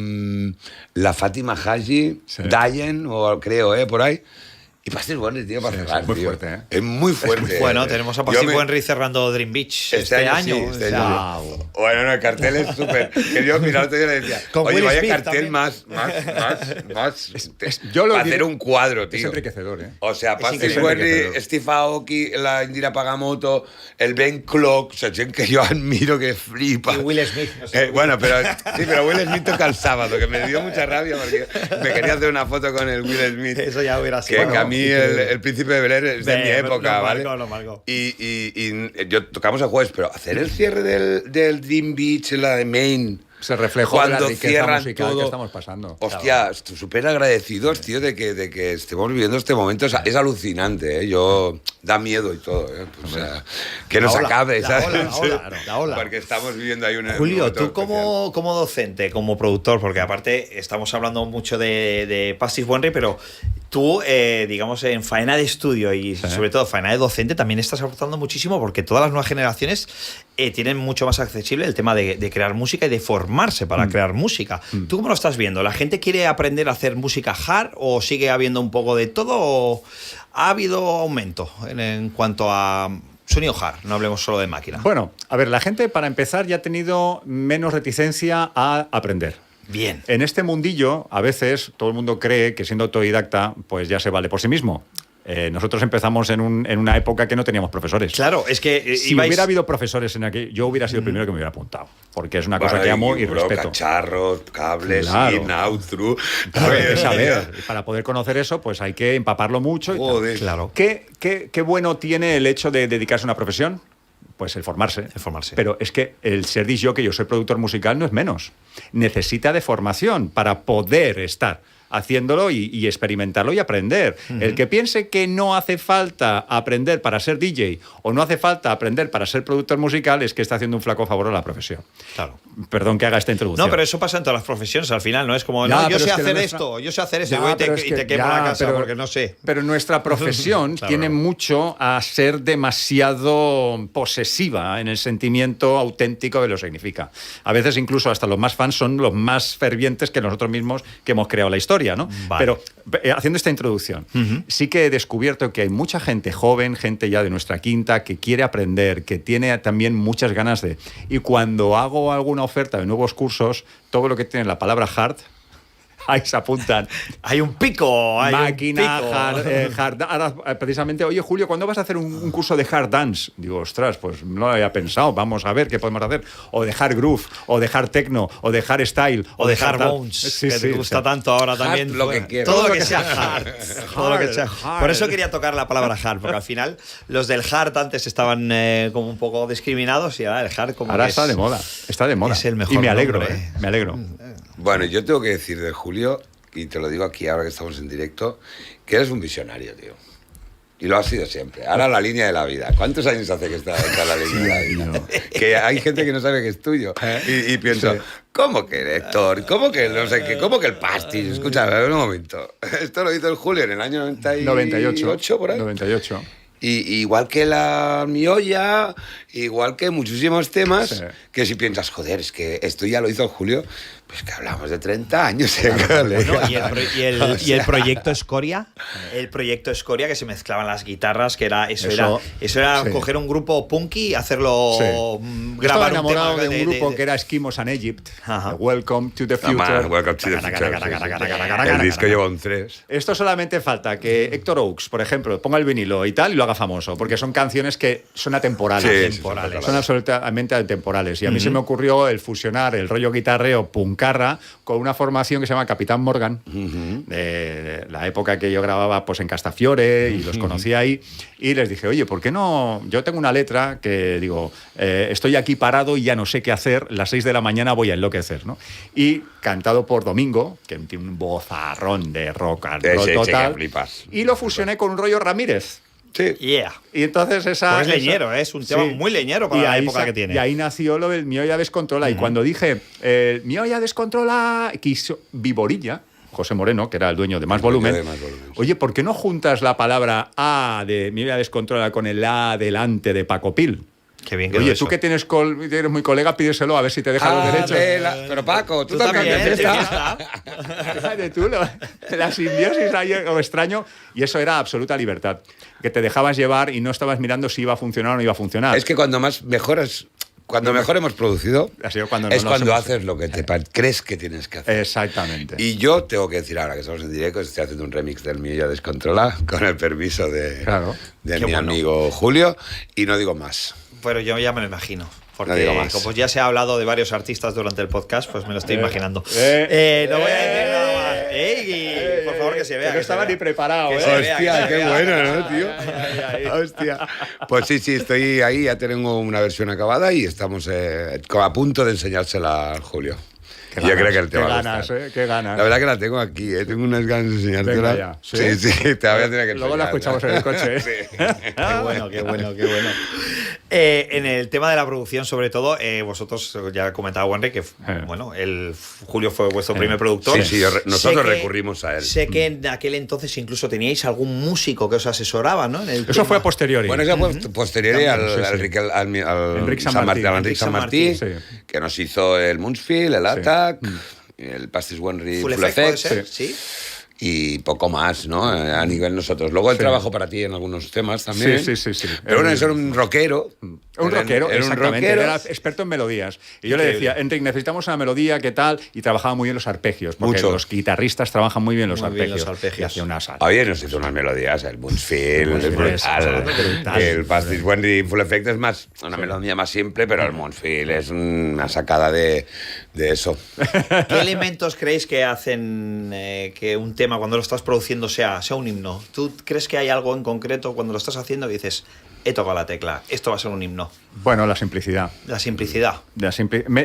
la Fátima Haji, Sí. Dayen, o creo, por ahí. Y Pastis Buenry, tío, para Sí, cerrar, es muy tío. fuerte, ¿eh? Es muy fuerte. Bueno, tenemos a Pastis Yo me- Buenry cerrando Dream Beach este año. sí, o este sea, año. Bueno, no, el cartel es súper. Que yo, mira, el otro día le decía, Con oye, Will vaya Smith cartel también. más. yo lo para diré- hacer un cuadro, tío. Es enriquecedor, ¿eh? O sea, Pastis increíble. Buenry, enriquecedor. Steve Aoki, la Indira Pagamoto, el Ben Clock, o sea, gente que yo admiro que flipa. Y Will Smith, no sé. Bueno, pero Will Smith toca el sábado, que me dio mucha rabia porque me quería hacer una foto con el Will Smith. Eso ya hubiera Que, sido. que a mí el Príncipe de Bel-Air es de mi época, lo ¿vale? marcó, lo marcó. Y yo tocamos el jueves, pero hacer el cierre del Dream Beach, la de Maine, Se reflejó de la cuando riqueza cierran musical todo. que estamos pasando. Hostia, súper agradecidos, tío, de que estemos viviendo este momento. Es alucinante, ¿eh? Da miedo y todo, ¿eh? O sea, que nos La ola, acabe, la ¿sabes? ola, la ola. Porque estamos viviendo ahí una. Julio, tú como docente, como productor, porque aparte estamos hablando mucho de Pastis Buenry, pero tú, digamos, en faena de estudio y sobre todo faena de docente también estás aportando muchísimo porque todas las nuevas generaciones tienen mucho más accesible el tema de crear música y de formarse para crear música. ¿Tú cómo lo estás viendo? ¿La gente quiere aprender a hacer música hard o sigue habiendo un poco de todo o ha habido aumento en cuanto a sonido hard? No hablemos solo de máquina. Bueno, a ver, la gente para empezar ya ha tenido menos reticencia a aprender. Bien. En este mundillo, a veces todo el mundo cree que siendo autodidacta, pues ya se vale por sí mismo. Nosotros empezamos en una época que no teníamos profesores. Claro, es que Si hubiera habido profesores en aquel, yo hubiera sido el primero que me hubiera apuntado, porque es una cosa que amo y respeto. Cacharros, cables, Claro. in, out, through. Claro, hay que saber. Y para poder conocer eso, pues hay que empaparlo mucho. Y tal. Joder. Claro. ¿Qué bueno tiene el hecho de dedicarse a una profesión? Pues el formarse. El formarse. Pero es que el ser disc jockey, yo soy productor musical, no es menos. Necesita de formación para poder estar haciéndolo y experimentarlo y aprender. El que piense que no hace falta aprender para ser DJ o no hace falta aprender para ser productor musical es que está haciendo un flaco favor a la profesión. Claro. Perdón que haga esta introducción. No, pero eso pasa en todas las profesiones al final, ¿no? Es como, Ya, no, yo pero sé es que hacer la nuestra- esto, yo sé hacer eso, Ya, y voy y pero te, es y que- te quemo ya, la casa pero- porque no sé. Pero nuestra profesión Claro, tiene claro. mucho a ser demasiado posesiva en el sentimiento auténtico de lo que significa. A veces incluso hasta los más fans son los más fervientes que nosotros mismos que hemos creado la historia, ¿no? Vale. Pero haciendo esta introducción, sí que he descubierto que hay mucha gente joven, gente ya de nuestra quinta, que quiere aprender, que tiene también muchas ganas de... Y cuando hago alguna oferta de nuevos cursos, todo lo que tiene la palabra hard, ahí se apuntan. Hay un pico, hay Máquina, un pico. hard ahora, precisamente, oye Julio, ¿cuándo vas a hacer un curso de hard dance? Digo, ostras, pues no lo había pensado, vamos a ver qué podemos hacer. O de hard groove, o de hard techno, o de hard style, O de hard tal. bones, Sí, que sí, te o gusta sea, tanto ahora hard, también. lo que quieras. Todo lo que sea hard. Todo lo que sea hard. Por eso quería tocar la palabra hard, porque al final los del hard antes estaban como un poco discriminados y ahora el hard como Ahora que está es- de moda, está de moda. es el mejor y me alegro, nombre. me alegro. Bueno, yo tengo que decir de Julio, y te lo digo aquí ahora que estamos en directo, que eres un visionario, tío. Y lo has sido siempre. Ahora la línea de la vida. ¿Cuántos años hace que está en la línea de la vida? Que hay gente que no sabe que es tuyo. Y pienso, ¿cómo que Héctor? ¿Cómo que no sé qué? ¿Cómo que el pastis? Escucha, a ver un momento. Esto lo hizo el Julio en el año 98, por ahí. 98. Y igual que la miolla, igual que muchísimos temas, Sí. que si piensas, joder, es que esto ya lo hizo el Julio, pues que hablamos de 30 años. Bueno, y el proyecto Escoria, que se mezclaban las guitarras, que era eso era sí. coger un grupo punky y hacerlo Sí. grabar Estaba enamorado un tema de un grupo que era Eskimos and Egypt. Ajá. Welcome to the Future. Welcome to the Future. El disco lleva un 3. Esto solamente falta que Héctor Oaks, por ejemplo, ponga el vinilo y tal y lo haga haga famoso, porque son canciones que son atemporales. Sí, Temporales. Son absolutamente atemporales. Y a mí se me ocurrió el fusionar el rollo guitarreo puncarra con una formación que se llama Capitán Morgan, de la época que yo grababa pues en Castafiore y los conocí ahí. Y les dije, oye, ¿por qué no? Yo tengo una letra que digo, estoy aquí parado y ya no sé qué hacer, las 6 de la mañana voy a enloquecer, ¿no? Y cantado por Domingo, que tiene un vozarrón de rock and roll Sí, total. que flipas. Y lo fusioné con un rollo Ramírez. Sí. Yeah. Y entonces esa... Pues es leñero, es un tema sí. muy leñero para Y la ahí época que tiene. Y ahí nació lo del Mi olla descontrola. Y cuando dije, Mi olla descontrola, quiso Viborilla, José Moreno, que era el dueño de Más Volumen, de Más Volumen, sí. oye, ¿por qué no juntas la palabra A de Mi olla descontrola con el A delante de Paco Pil? Qué bien quedó Oye, eso. tú que tienes eres muy colega, pídeselo a ver si te dejan los derechos. Pero Paco, tú Tú también también, de de fiesta. fiesta. Fíjate tú, la simbiosis ahí, lo extraño, y eso era absoluta libertad. Que te dejabas llevar y no estabas mirando si iba a funcionar o no iba a funcionar. Es que cuando mejor hemos producido, Ha sido cuando es nos cuando hemos- haces lo que crees que tienes que hacer. Exactamente. Y yo tengo que decir ahora que estamos en directo, estoy haciendo un remix del mío ya descontrola, con el permiso de Qué mi bueno. amigo Julio, y no digo más. Pero yo ya me lo imagino. Porque No digo más. como ya se ha hablado de varios artistas durante el podcast, pues me lo estoy imaginando. No voy a decir nada más. ¡Ey! Por favor, que se vea. Que no estaba ni preparado, Que ¿eh? se vea, que Hostia, se qué vea. bueno, ¿no, tío? Hostia. Pues sí, estoy ahí, ya tengo una versión acabada y estamos a punto de enseñársela al Julio. Qué Yo ganas, creo que él te qué va a ganas, gustar. qué ganas. La verdad que la tengo aquí, tengo unas ganas de enseñártela. Venga ya. Sí, sí, te la voy a tener que Luego la enseñar. escuchamos en el coche. ¿eh? Qué bueno, qué bueno, qué bueno. En el tema de la producción, sobre todo, vosotros ya comentaba Henry que bueno, Julio fue vuestro primer productor. Sí, sí, nosotros Sé que- recurrimos a él. Sé que en aquel entonces incluso teníais algún músico que os asesoraba, ¿no? En el Eso tema. fue a posteriori. Bueno, eso fue posterior También, al, sí, sí. al Enric San Martí. al Enric San Martí, Sí. que nos hizo el Munchfield, el Attack, el Pastis One Full Full Effect, ¿puede Effect, ser? Sí. y poco más, ¿no? A nivel nosotros. Luego el trabajo para ti en algunos temas también. Sí. Pero bueno, eso era un rockero. Un Era rockero, un exactamente. rockero. Era experto en melodías. Y yo le decía, Enric, necesitamos una melodía, ¿qué tal? Y trabajaba muy bien los arpegios, porque Mucho. los guitarristas trabajan muy bien los Muy bien arpegios. los arpegios. Y hacía unas Oye, nos hizo unas melodías, el Munchfield, el brutal. brutal. El Pastis One Full Effect es más, una melodía más simple, pero el Munchfield es una sacada de eso. ¿Qué elementos creéis que hacen que un tema, cuando lo estás produciendo, sea un himno? ¿Tú crees que hay algo en concreto cuando lo estás haciendo que dices, he tocado la tecla, esto va a ser un himno? Bueno, la simplicidad. La simplicidad.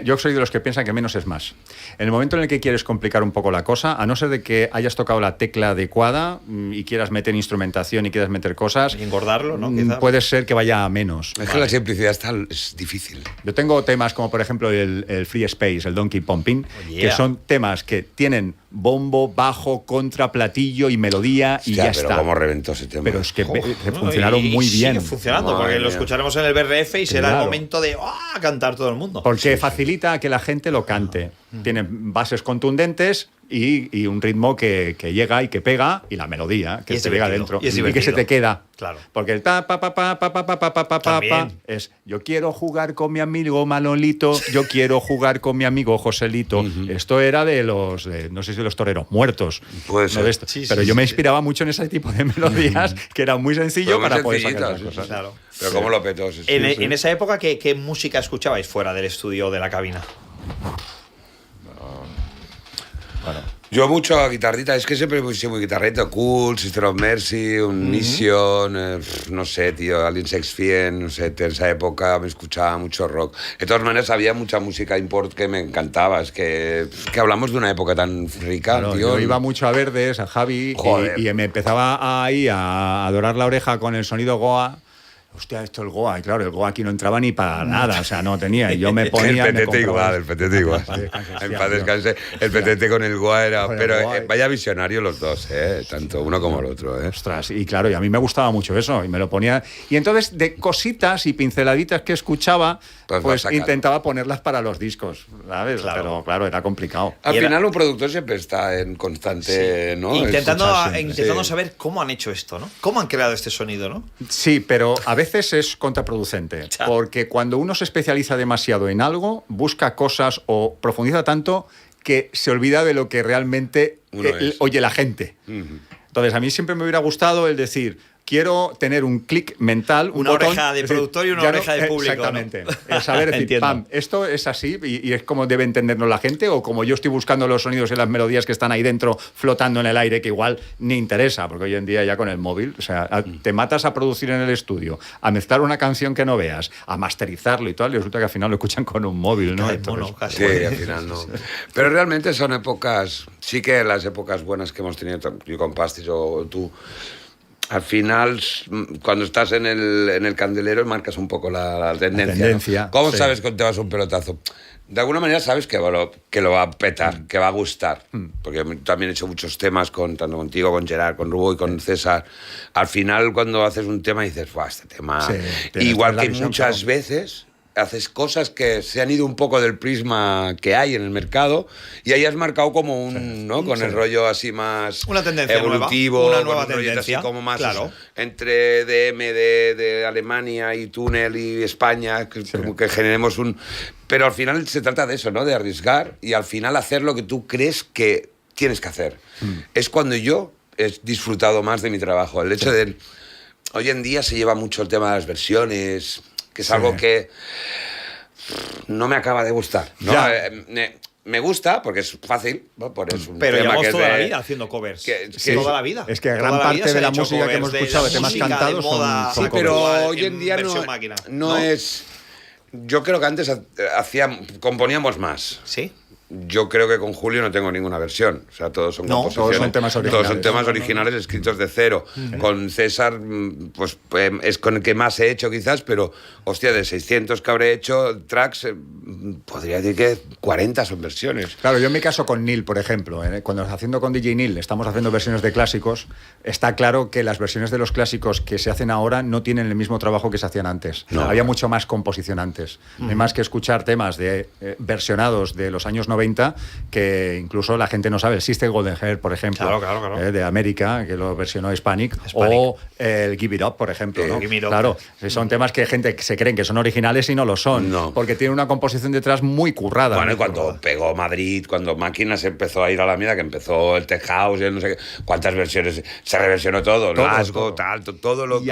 Yo soy de los que piensan que menos es más. En el momento en el que quieres complicar un poco la cosa, a no ser de que hayas tocado la tecla adecuada y quieras meter instrumentación y quieras meter cosas, Y engordarlo, ¿no? Quizá. puede ser que vaya a menos. Es que la simplicidad es difícil. Yo tengo temas como, por ejemplo, el Free Space, el Donkey Pumping, Oh, yeah. que son temas que tienen bombo, bajo, contra, platillo y melodía y Hostia, ya pero está. cómo reventó ese tema. Pero es que Joder, funcionaron y muy sigue bien. funcionando, Madre porque lo mía. escucharemos en el BRF y será el Claro. momento de cantar todo el mundo. Porque facilita que la gente lo cante. Tiene bases contundentes y un ritmo que llega y que pega, y la melodía que Y es te llega divertido, dentro y es que se divertido. te queda. Claro. Porque el ta pa pa pa pa pa pa pa pa pa pa También. es yo quiero jugar con mi amigo Manolito, yo quiero jugar con mi amigo Joselito. Esto era de los no sé si de los toreros muertos. Puede no ser. de esto. Sí, Pero sí, yo me sí. inspiraba mucho en ese tipo de melodías que era muy sencillo Pero muy para poder sacar sencillitas, las cosas. Claro. Pero cómo lo petó. Sí, sí. En esa época, ¿qué música escuchabais fuera del estudio o de la cabina? Yo mucho a guitarrita, es que siempre he sido muy guitarrita, Cool, Sister of Mercy, un Mission, no sé, tío, Alien Sex Fiend, no sé, en esa época me escuchaba mucho rock. De todas maneras, había mucha música import que me encantaba, es que hablamos de una época tan rica, Claro, tío. yo iba mucho a Verdes, a Javi, Joder. y me empezaba ahí a adorar la oreja con el sonido Goa. Hostia, esto el Goa, y claro, el Goa aquí no entraba ni para nada, o sea, no tenía. Y yo me ponía. El me petete compraba- igual, el petete igual. En paz descanse, En hostia, paz tío. descanse. El petete con el Goa era. Con el Pero Goa, vaya visionario los dos, tanto uno como el otro, Ostras, y claro, y a mí me gustaba mucho eso, y me lo ponía. Y entonces, de cositas y pinceladitas que escuchaba, Pues vas pues sacando. intentaba ponerlas para los discos, ¿sabes? Claro. Pero claro, era complicado. Al Y era- final un productor siempre está en constante, ¿no? Intentando Escuchar siempre. intentando Sí. saber cómo han hecho esto, ¿no? ¿Cómo han creado este sonido, no? Sí, pero a veces es contraproducente, Ya. porque cuando uno se especializa demasiado en algo, busca cosas o profundiza tanto que se olvida de lo que realmente Uno es. oye la gente. Ujú. Entonces, a mí siempre me hubiera gustado el decir, quiero tener un clic mental, un una botón, oreja de productor y una oreja de público. Exactamente. ¿No? El saber decir, Entiendo. pam, esto es así y es como debe entenderlo la gente, o como yo estoy buscando los sonidos y las melodías que están ahí dentro flotando en el aire, que igual ni interesa, porque hoy en día ya con el móvil, o sea, te matas a producir en el estudio, a mezclar una canción que no veas, a masterizarlo y tal, y resulta que al final lo escuchan con un móvil, ¿no? Ay, Entonces, mono, casi. Sí, al final no. Pero realmente son épocas, sí que las épocas buenas que hemos tenido, yo con Pastis o tú, al final, cuando estás en el candelero, marcas un poco la tendencia. ¿No? ¿Cómo sabes cuando te vas a un pelotazo? De alguna manera sabes que lo va a petar, que va a gustar. Porque también he hecho muchos temas, tanto contigo, con Gerard, con Rubo y con César. Al final, cuando haces un tema, dices, ¡buah, este tema! Sí, igual que muchas veces haces cosas que se han ido un poco del prisma que hay en el mercado y ahí has marcado como un, ¿no? Con el rollo así más una tendencia evolutivo, nueva, una nueva con un rollito tendencia, así como más claro. entre DM de Alemania y Túnel y España, como que generemos un... Pero al final se trata de eso, ¿no? De arriesgar y al final hacer lo que tú crees que tienes que hacer. Es cuando yo he disfrutado más de mi trabajo. El hecho de... Hoy en día se lleva mucho el tema de las versiones, que es algo que no me acaba de gustar, ¿no? Me gusta porque es fácil, ¿no? Es un pero tema llevamos que toda la vida haciendo covers. Toda la vida. Es que gran parte de la música que hemos escuchado, de temas cantados, son sí, pero hoy en día no es... Yo creo que antes componíamos más. ¿Sí? Yo creo que con Julio no tengo ninguna versión. O sea, todos son composiciones. Todos son temas originales. Todos son temas originales escritos de cero. Con César, pues es con el que más he hecho quizás, pero, hostia, de 600 que habré hecho tracks, podría decir que 40 son versiones. Claro, yo en mi caso con Neil, por ejemplo, cuando haciendo con DJ Neil estamos haciendo versiones de clásicos, está claro que las versiones de los clásicos que se hacen ahora no tienen el mismo trabajo que se hacían antes. No. Había mucho más composición antes. No hay más que escuchar temas versionados de los años 90 que incluso la gente no sabe. El Sister Golden Hair, por ejemplo, claro. De América, que lo versionó Hispanic. O el Give It Up, por ejemplo. ¿no? Claro, son temas que gente se creen que son originales y no lo son, porque tiene una composición detrás muy currada. Bueno, y cuando pegó Madrid, cuando Máquinas empezó a ir a la mierda, que empezó el Tech House, no sé qué, cuántas versiones, se reversionó todo, Glasgow, todo lo que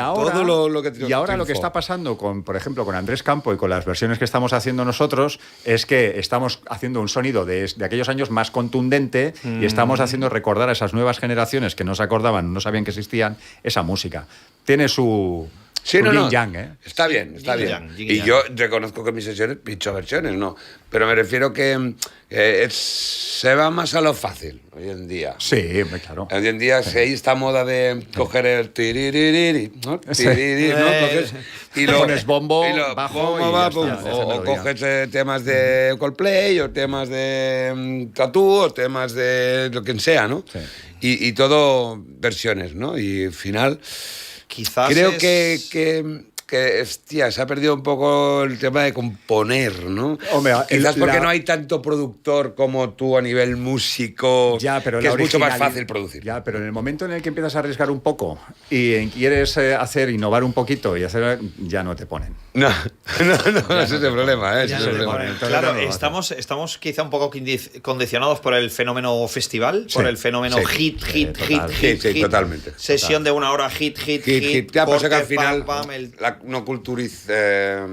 Y ahora lo que está pasando por ejemplo, con Andrés Campo y con las versiones que estamos haciendo nosotros, es que estamos haciendo un sonido de aquellos años más contundente y estamos haciendo recordar a esas nuevas generaciones que no se acordaban, no sabían que existían, esa música. Tiene su... Sí, yin-yang, ¿eh? Está bien. Y yo reconozco que en mis sesiones he hecho versiones, ¿no? Pero me refiero que se va más a lo fácil hoy en día. Sí, claro. Hoy en día hay esta moda de coger el tiririri, ¿no? Tiririri, ¿no? Coges y lo pones bombo, bajo o coges temas de Coldplay o temas de Tattoo o temas de lo que sea, ¿no? Sí. Y todo versiones, ¿no? Y al final... Quizás creo que hostia, se ha perdido un poco el tema de componer, ¿no? Hombre, quizás porque no hay tanto productor como tú a nivel músico, que es mucho más fácil producir. Ya, pero en el momento en el que empiezas a arriesgar un poco y quieres innovar un poquito y ya no te ponen. No, ese es el problema, ¿eh? Claro, estamos quizá un poco condicionados por el fenómeno festival, por el fenómeno hit. Sí, totalmente. Sesión de una hora, hit. Ya, pues que al final no culturiza.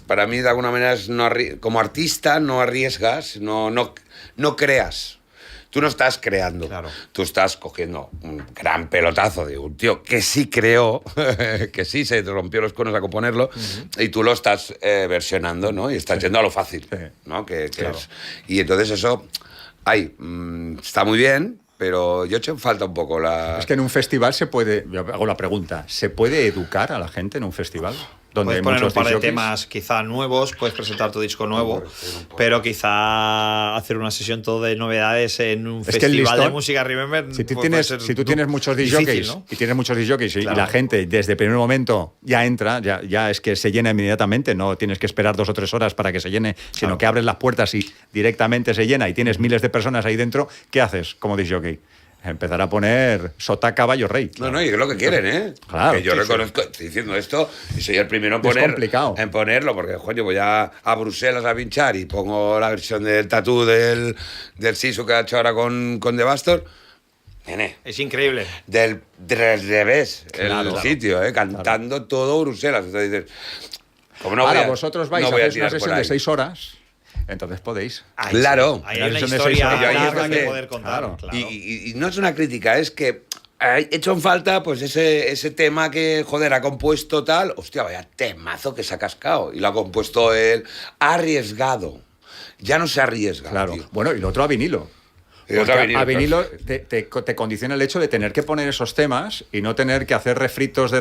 Para mí, de alguna manera, como artista, no arriesgas, no creas. Tú no estás creando, tú estás cogiendo un gran pelotazo de un tío que sí creó, que sí se rompió los cuernos a componerlo, y tú lo estás versionando, ¿no? Y estás yendo a lo fácil, ¿no? Y entonces eso, está muy bien, pero yo echo en falta un poco la... Es que en un festival yo hago la pregunta, ¿se puede educar a la gente en un festival? Puedes poner un par de temas quizá nuevos, puedes presentar tu disco nuevo, pero quizá hacer una sesión todo de novedades en un festival de música Remember. Si tú tienes muchos discjockeys, ¿no? Y tienes muchos discjockeys y la gente desde el primer momento ya entra, ya es que se llena inmediatamente, no tienes que esperar 2 o 3 horas para que se llene, sino que abres las puertas y directamente se llena y tienes miles de personas ahí dentro, ¿qué haces como discjockey? Empezar a poner sota, caballo, rey. No, y es lo que quieren, ¿eh? Claro. Que yo reconozco, estoy diciendo esto y soy el primero en ponerlo, porque, coño, voy a Bruselas a pinchar y pongo la versión del Tattoo del Sisu que ha hecho ahora con Devastor. Nene. Es increíble. Del revés, Claro, el sitio, cantando todo Bruselas. Entonces dices, como no Ahora voy a, vosotros vais no a voy a hacer una tirar por sesión de ahí. 6 horas, entonces podéis. Ahí Claro. Ahí hay una Versión de 6 historia horas. Yo ahí larga que empecé. poder contar. Claro. Claro. Y no es una crítica, es que ha hecho en falta pues ese tema que, joder, ha compuesto tal. Hostia, vaya temazo que se ha cascado. Y lo ha compuesto él. Arriesgado. Ya no se arriesga. Claro. Tío. Bueno, y lo otro a vinilo. Y lo otro Porque a a vinilo, vinilo te condiciona el hecho de tener que poner esos temas y no tener que hacer refritos de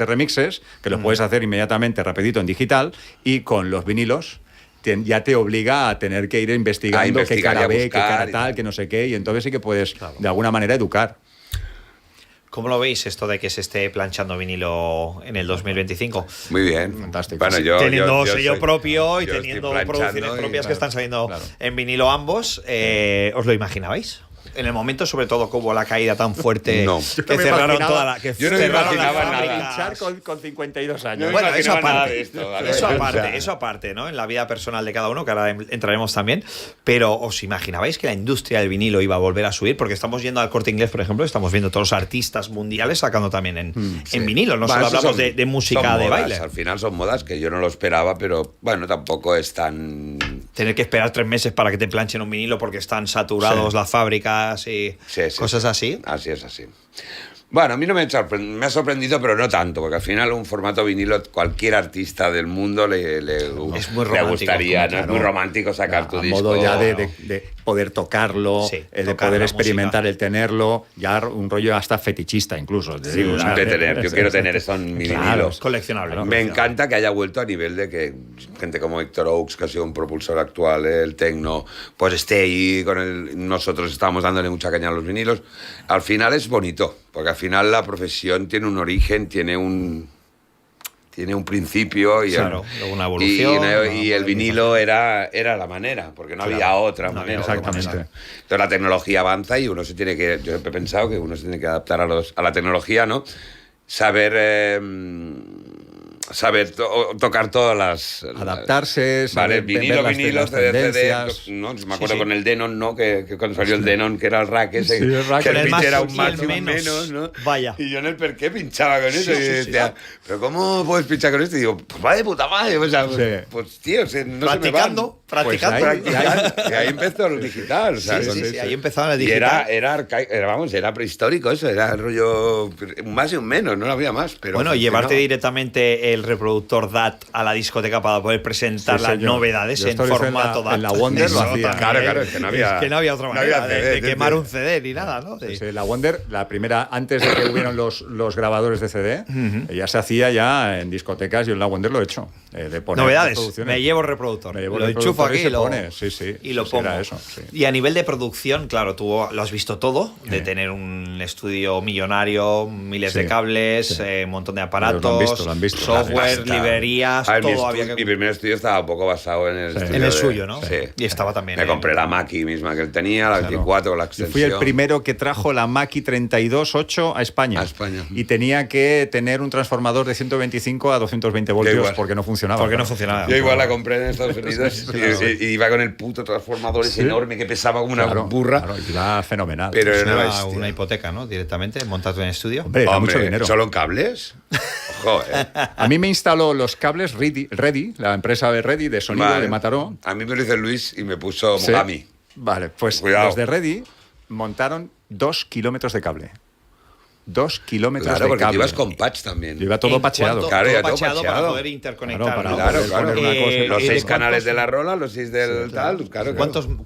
remixes, que los puedes hacer inmediatamente, rapidito, en digital, y con los vinilos ya te obliga a tener que ir investigando qué investigar y cara a ve, qué buscar cara y tal, tal. que no sé qué, y entonces sí que puedes, de alguna manera, educar. ¿Cómo lo veis esto de que se esté planchando vinilo en el 2025? Muy bien. Fantástico. Bueno, Sí, Teniendo yo sello soy- propio y yo estoy teniendo planchando producciones y- propias que están saliendo claro. en vinilo ambos, ¿os lo imaginabais? En el momento, sobre todo, como hubo la caída tan fuerte No. Yo que no me cerraron imaginaba- toda la que yo no me cerraron las imaginaba nada. fábricas. Pinchar con 52 años. No me Bueno, eso imaginaba nada aparte, de esto, ¿vale? eso O sea, aparte, eso aparte, ¿no? En la vida personal de cada uno, que ahora entraremos también. Pero ¿os imaginabais que la industria del vinilo iba a volver a subir? Porque estamos yendo al Corte Inglés, por ejemplo, estamos viendo todos los artistas mundiales sacando también en vinilo. No Bueno, solo eso hablamos son- de música son de modas, baile. Al final son modas que yo no lo esperaba, pero bueno, tampoco es tan... Tener que esperar 3 meses para que te planchen un vinilo porque están saturados Sí. las fábricas y Sí, sí, cosas sí. así. Así es, así. Bueno, a mí no me ha sorprendido, pero no tanto, porque al final un formato vinilo, cualquier artista del mundo le muy le romántico, gustaría, ¿no? claro. Es muy romántico sacar tu a disco. modo ya de poder tocarlo, Sí, de tocar poder la experimentar música. el tenerlo, ya un rollo hasta fetichista incluso. Te digo, o sea, Yo quiero tener eso en mi Claro, vinilo. es coleccionable. Me encanta que haya vuelto a nivel de que gente como Héctor Oaks, que ha sido un propulsor actual del techno, pues esté ahí con nosotros estamos dándole mucha caña a los vinilos. Al final es bonito, porque al final la profesión tiene un origen, tiene un principio y, Claro, una evolución, y el vinilo era la manera, porque no había otra no había manera. otra Exactamente. Entonces la tecnología avanza y uno se tiene que, yo siempre he pensado que uno se tiene que adaptar a la tecnología, ¿no? Saber tocar todas las... Adaptarse, Vale, saber ver vinilo, las vinilo, CD, tendencias. ¿no? Me acuerdo sí. con el Denon, ¿no? Que cuando salió el Denon, que era el rack ese, Sí, el rack. que Con el el pitch más era y un el más y un menos. menos, ¿no? Vaya. Y yo en el per qué pinchaba con eso. Sí, y sí, decía, ¿pero cómo puedes pinchar con esto? Y digo, pues va de puta madre. O sea, Sí. tío, no se me van. Practicando. Pues ahí- Y ahí empezó el digital. O sea, Sí, con- sí, ahí empezaba el Y digital. era prehistórico eso, era el rollo un más y un menos, no había más. Pero Bueno, funcionaba. llevarte directamente el reproductor DAT a la discoteca para poder presentar Sí, las señor. novedades Yo en esto lo hice formato DAT. en la Wonder lo Eso hacía. también. Claro, es que no había otra no manera había de CD, quemar un CD ni nada, ¿no? Pues, la Wonder, la primera, antes de que hubieran los grabadores de CD, ya se hacía ya en discotecas. Yo en la Wonder lo he hecho. De poner Novedades. reproducciones. Me llevo el reproductor. Me llevo lo el enchufo reproductor y aquí se lo, pone. Sí, sí. y lo Sí, pongo. era eso, sí. Y a nivel de producción, claro, tú lo has visto todo, de tener un estudio millonario, miles de Sí, cables, sí. un montón de Lo aparatos, han visto. software, Pasta. librerías, A ver, todo había que... mi primer estudio estaba un poco basado en el Sí. estudio En el de- suyo, ¿no? Sí. Y estaba también Me en- compré la Mackie misma que él tenía, la Claro. 24, la Yo extensión. fui el primero que trajo la Mackie 32.8 a España. A España. Y tenía que tener un transformador de 125 a 220 voltios igual. porque no funcionaba. Porque no claro. funcionaba. Yo igual la compré en Estados Unidos y iba con el puto transformador ese enorme que pesaba como una Claro, burra. claro, y iba fenomenal. Pero Pues era una era bestia. una hipoteca, ¿no? Directamente, montado en estudio. Hombre, era Hombre, mucho dinero. ¿solo en cables? Ojo, A mí me instaló los cables Ready, la empresa de Ready de sonido Vale. de Mataró. A mí me lo hizo Luis y me puso Sí. Mogami. Vale, pues Cuidado. los de Ready montaron 2 kilómetros de cable. 2 kilómetros Claro, de porque cable. tú ibas con patch también. Yo iba todo ¿En pacheado. cuanto- Claro, todo ya todo pacheado para pacheado. poder interconectar. Claro, para ¿no? Claro, poder claro. poner una cosa y Los ¿y de 6 canales cuántos- de la rola, los 6 del tal, claro.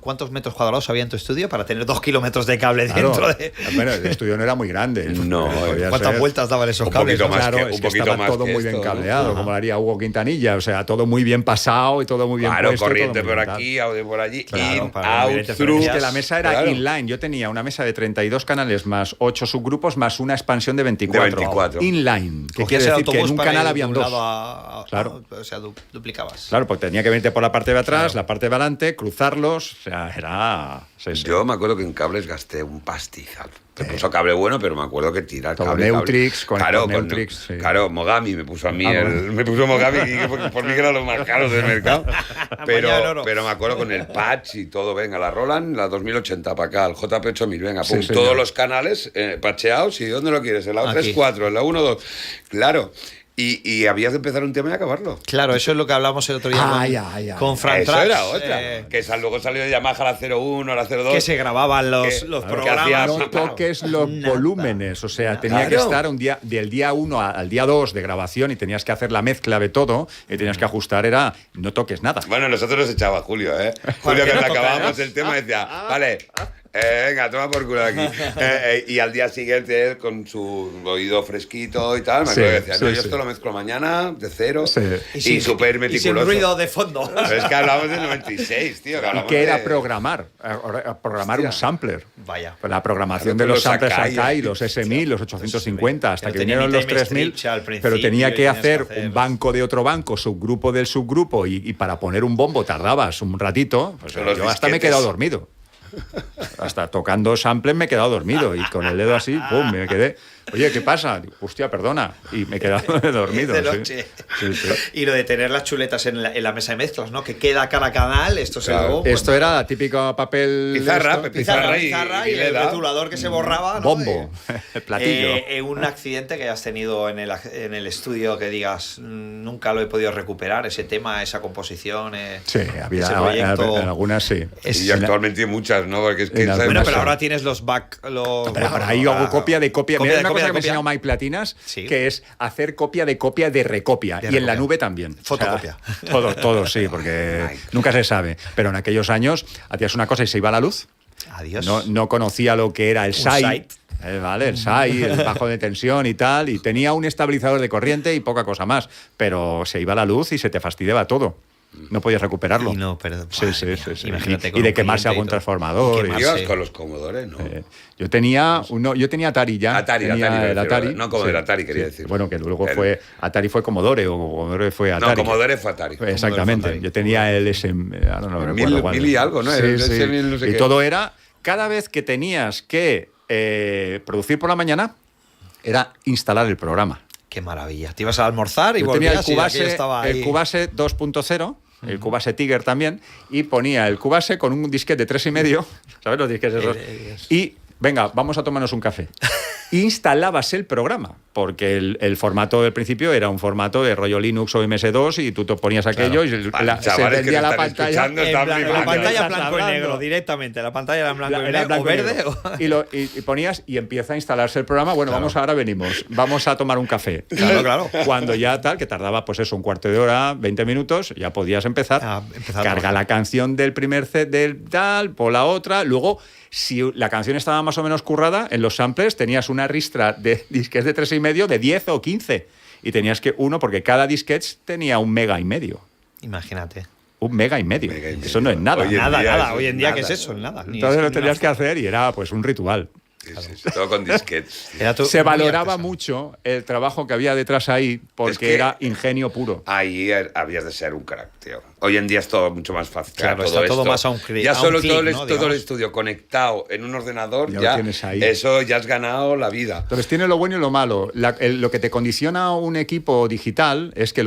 ¿Cuántos metros cuadrados había en tu estudio para tener 2 kilómetros de cable Claro. dentro de...? Bueno, el estudio no era muy grande. No, Podía ¿Cuántas ser- vueltas daban esos Un cables? poquito no? más Claro, que- es un que poquito estaba más todo que muy bien esto, ¿no? cableado, Ajá. como lo haría Hugo Quintanilla. O sea, todo muy bien pasado y todo muy bien Claro, puesto. y todo corriente muy por bien tal. aquí, audio por allí, Claro, in, para out, evidente through. Es que la mesa era Claro. inline. Yo tenía una mesa de 32 canales más 8 subgrupos más una expansión de 24. De 24. Inline. ¿Qué Cogías quiere el decir? Que en autobús un para canal ir de habían un dos. lado a- Claro. o sea, duplicabas. Claro, porque tenía que venirte por la parte de atrás, la parte de adelante, cruzarlos. O sea, era. Sí, sí. Yo me acuerdo que en cables gasté un pastizal. Te puso cable bueno, pero me acuerdo que tirar Todo cable. Neutrix, con claro, Neutrix, sí. Claro, Mogami me puso a mí, bueno. me puso Mogami, que por mí que eran los más caros del mercado. Bañado en oro. Pero me acuerdo con el patch y todo, venga, la Roland, la 2080 para acá, el JP8000, venga, Sí, pum, señor. todos los canales patcheados, ¿y dónde lo quieres? En la Aquí. 3.4, en la 1.2. Claro. Y habías de empezar un tema y acabarlo. Claro, eso es lo que hablamos el otro día con Fran Eso Trax, era otra. Que luego salió de Yamaha la 01, la 02. que se grababan los que programas. hacía- No toques los volúmenes, o sea, tenía que Claro. estar del día 1 al día 2 de grabación y tenías que hacer la mezcla de todo y tenías que ajustar, no toques nada. Bueno, nosotros nos echaba Julio, ¿eh? Julio, que nos acabábamos el tema, decía, vale, venga, toma por culo de aquí. Y al día siguiente, él, con su oído fresquito y tal, me acuerdo que decía, no, yo esto lo mezclo mañana, de cero, Sí. y súper Y sin meticuloso. ruido de fondo. Pero es que hablamos del 96, tío. Que ¿Y hablamos qué era de- programar? Programar un Hostia. sampler. Vaya. La programación Claro, de los con los samplers Akai, Akai, los S1000, los 850, hasta Que que no tenía vinieron ni los time 3000, strips al principio, pero tenía y que tenías hacer que hacer- un banco de otro banco, subgrupo del subgrupo, y para poner un bombo tardabas un ratito. Pues Con los yo hasta me he disquetes. quedado dormido. Hasta tocando samples me he quedado dormido y con el dedo así, ¡pum!, me quedé. Oye, ¿qué pasa? Digo, hostia, perdona. Y me he quedado dormido. De sí. noche. Sí, sí. Y lo de tener las chuletas en la mesa de mezclas, ¿no? Que queda cada canal, esto se Claro. luego... Esto era la típica papel... Pizarra, esto, pizarra y el leda. rotulador que se borraba, ¿no? bombo, platillo. Un accidente que hayas tenido en el estudio que digas, nunca lo he podido recuperar, ese tema, esa composición. Sí, había ese proyecto. algunas sí. Y actualmente hay muchas, ¿no? Porque es que... En ¿sabes? Bueno, algunas pero sí. ahora tienes los back. Pero ahora ahí hago copia de copia. Mira, una cosa que me enseñó Mike Platinas, Sí. que es hacer copia de recopia. De Y en la recopia. nube también. Fotocopia. O sea, todo, sí, porque nunca se sabe. Pero en aquellos años hacías una cosa y se iba la luz. Adiós. No conocía lo que era el SAI. SAI. Vale, el SAI, el bajo de tensión y tal. Y tenía un estabilizador de corriente y poca cosa más. Pero se iba la luz y se te fastidiaba todo. No podías recuperarlo. Y no, perdón. Sí, Madre sí, mía, sí, sí. imagínate Y con de un quemarse cliente algún y todo. transformador. Y y- quemarse. Ibas con los Commodore, ¿no? Yo tenía yo tenía Atari ya. Atari, tenía Atari, me el refiero, Atari. no Commodore, Atari quería decir. Bueno, que luego El- Atari fue Commodore o Commodore fue Atari. No, Commodore fue Atari. Exactamente. Atari. Yo tenía el S, ahora no lo recuerdo cuál. Mil y algo, ¿no? Sí, El sí. S1000 no sé Y qué. todo era, cada vez que tenías que producir por la mañana, era instalar el programa. Qué maravilla. Te ibas a almorzar y Yo tenía volvías el y aquello Cubase, estaba ahí. el Cubase 2.0, el Cubase Tiger también, y ponía el Cubase con un disquete de 3,5, ¿sabes los disquetes esos? Y venga, vamos a tomarnos un café. Instalabas el programa, porque el formato del principio era un formato de rollo Linux o MS2 y tú te ponías aquello y se Chavales que vendía nos la están pantalla. escuchando, están La flipando. pantalla Estás blanco y hablando. negro, directamente. La pantalla era en blanco y Era negro. blanco O y verde. negro. o- Y empieza y empieza a instalarse el programa. Bueno, ahora venimos, vamos a tomar un café. Claro, claro. Cuando ya tal, que tardaba pues eso, un cuarto de hora, 20 minutos, ya podías empezar. Empezar a Carga trabajar. la canción del primer set del tal, por la otra. Luego, si la canción estaba más o menos currada, en los samplers tenías una ristra de disquets de 3,5 de 10 o 15. Y tenías que porque cada disquete tenía 1,5 megas. Imagínate. 1,5 megas. Mega y medio. Eso no es nada. Oye, Nada, día nada. eso Hoy es en día, nada. ¿qué es eso? Nada. Ni Entonces es lo ni tenías una- que hacer y era pues un ritual. Sí, sí, todo con disquetes. tío. Era Se muy valoraba artesano. mucho el trabajo que había detrás ahí porque Es que- era ingenio puro. Ahí habías de ser un crack, tío. Hoy en día es todo mucho más fácil. Claro, está todo esto. más a un clic, Ya a un solo clic, todo, ¿no? todo el Digamos. estudio conectado en un ordenador, Ya lo ya tienes ahí. eso ya has ganado la vida. Entonces tiene lo bueno y lo malo. Lo que te condiciona un equipo digital es que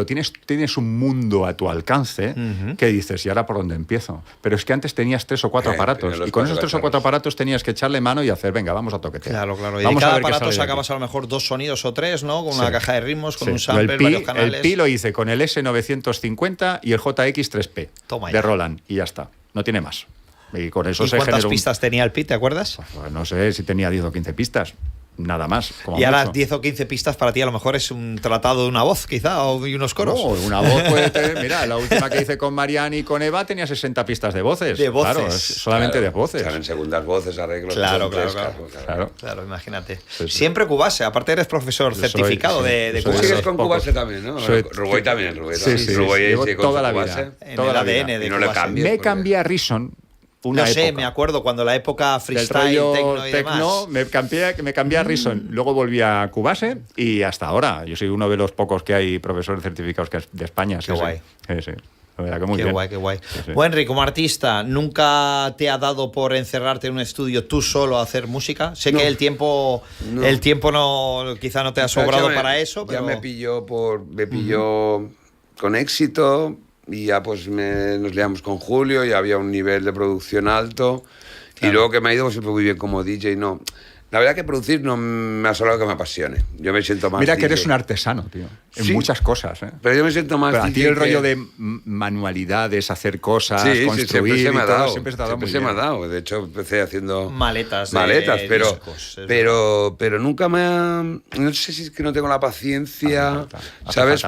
tienes un mundo a tu alcance que dices, ¿y ahora por dónde empiezo? Pero es que antes tenías 3 o 4 aparatos tenías los y con 4 esos 3 o 4 cacharros. aparatos tenías que echarle mano y hacer, venga, vamos a toquetear. Claro, claro. Y Vamos de a cada ver qué aparato sale de aquí. sacabas a lo mejor 2 sonidos o 3, ¿no? Con una Sí. caja de ritmos, con Sí. un Yo sample, varios canales. el Pi lo hice con el S950 y el JX3P Toma de ya. Roland y ya está. No tiene más. Y con eso ¿Y se cuántas generó pistas tenía el Pi, te acuerdas? Pues no sé si tenía 10 o 15 pistas. Nada más. Como Y ahora mucho. 10 o 15 pistas para ti a lo mejor es un tratado de una voz, quizá, o y unos coros. No, una voz puede tener. Mira, la última que hice con Mariana y con Eva tenía 60 pistas de voces. De voces. Claro, solamente de voces. Salen segundas voces, arreglos. Claro, tres, claro. Claro. Claro, imagínate. Sí, sí. Siempre Cubase, aparte eres profesor Yo soy, certificado sí, de yo soy Tú Cubase. sigues con Pocos. Cubase también, ¿no? Soy- Rubén también. Rubén Sí, también. sí, Rubén llevo sigue con toda su la Cubase. vida. En Toda el la ADN vida. de Y no le Cubase. cambies. Me porque- cambié a Reason una No sé, época. me acuerdo cuando la época Del freestyle, rollo techno y techno, demás. me cambié a Reason. Luego volví a Cubase y hasta ahora. Yo soy uno de los pocos que hay profesores certificados de España. Sí, Qué sí. guay. Sí, sí. La verdad que muy Qué bien. guay, qué guay. Sí. Bueno, Henry, como artista, ¿nunca te ha dado por encerrarte en un estudio tú solo a hacer música? Sé que el tiempo no, quizá no te ha sobrado para eso, pero... Ya me pilló con éxito y ya pues nos liamos con Julio y había un nivel de producción alto. Claro. Y luego que me ha ido siempre muy bien como DJ, no... La verdad que producir no me ha solado que me apasione. Yo me siento más Mira DJ. que eres un artesano, tío. En muchas cosas, ¿eh? Pero yo me siento más Pero a DJ ti el rollo de manualidades, hacer cosas, construir siempre se me ha dado. siempre se te ha dado muy Siempre se me ha bien. dado. De hecho, empecé haciendo... Maletas, discos, pero nunca me ha... No sé si es que no tengo la paciencia, ¿sabes?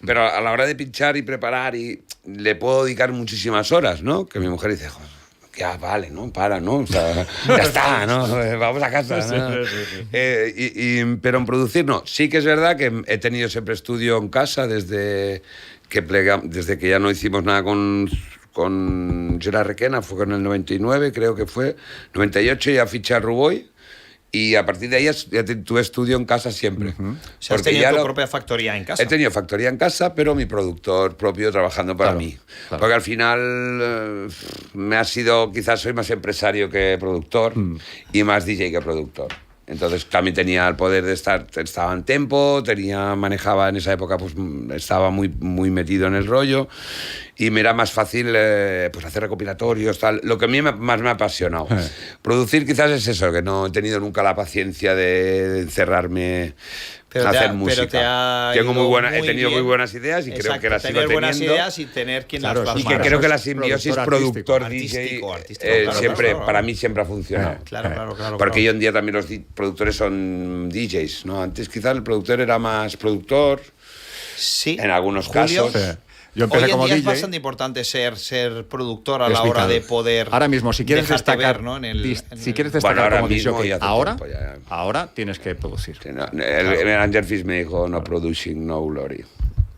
Pero a la hora de pinchar y preparar, le puedo dedicar muchísimas horas, ¿no? Que mi mujer dice, joder, ya vale, ¿no? Para, ¿no? O sea, ya está, ¿no? Vamos a casa, ¿no? Pero en producir, no. Sí que es verdad que he tenido siempre estudio en casa desde que ya no hicimos nada con Gerard Requena, fue con el 99, creo que fue. 98 ya fiché a Ruboy. Y a partir de ahí ya tuve estudio en casa siempre. O sea, has tenido tu propia factoría en casa. He tenido factoría en casa, pero mi productor propio trabajando para mí. Claro. Porque al final quizás soy más empresario que productor y más DJ que productor. Entonces también tenía el poder de estaba en tempo, manejaba en esa época, pues estaba muy, muy metido en el rollo y me era más fácil pues hacer recopilatorios, tal, lo que a mí más me ha apasionado. Producir quizás es eso, que no he tenido nunca la paciencia de encerrarme a hacer música. He tenido muy buenas ideas y creo que las sigo teniendo. Tener buenas ideas y tener quien las plasma. Y que creo que la simbiosis productor-DJ para mí siempre ha funcionado. Claro. Porque hoy en día también los productores son DJs, ¿no? Antes quizás el productor era más productor, sí, en algunos casos. Sí. Yo empecé hoy en como día DJ. es bastante importante ser productor a la hora de poder. Ahora mismo, si quieres destacar, ver, ¿no? si quieres desticar como DJ, ahora tienes que producir. Sí, no, el Angel Fist me dijo no producing, no glory.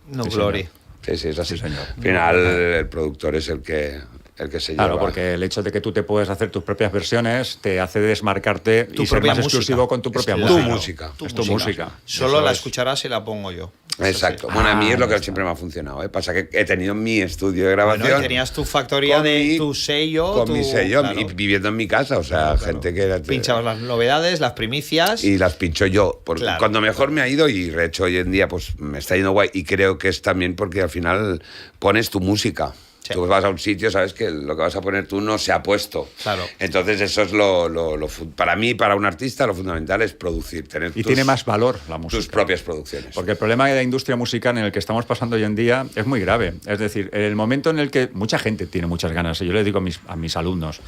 No glory. Sí, es así. Sí, señor. Al final el productor es el que se lleva. Claro, porque el hecho de que tú te puedes hacer tus propias versiones te hace desmarcarte y ser más exclusivo con tu propia música. Tu música. Solo la escucharás si la pongo yo. Exacto. Bueno, a mí es lo que siempre me ha funcionado. Pasa que he tenido mi estudio de grabación. Bueno, y tenías tu factoría tu sello. Con mi sello y viviendo en mi casa. O sea, gente que... Pinchabas las novedades, las primicias. Y las pincho yo. Porque cuando mejor me ha ido, y de hecho hoy en día pues me está yendo guay. Y creo que es también porque al final pones tu música. Sí. Tú vas a un sitio, sabes que lo que vas a poner tú no se ha puesto. Claro. Entonces eso es para mí, para un artista, lo fundamental es producir, tener tiene más valor la música. Tus propias producciones. Porque el problema de la industria musical en el que estamos pasando hoy en día es muy grave. Es decir, en el momento en el que mucha gente tiene muchas ganas, y yo le digo a mis alumnos,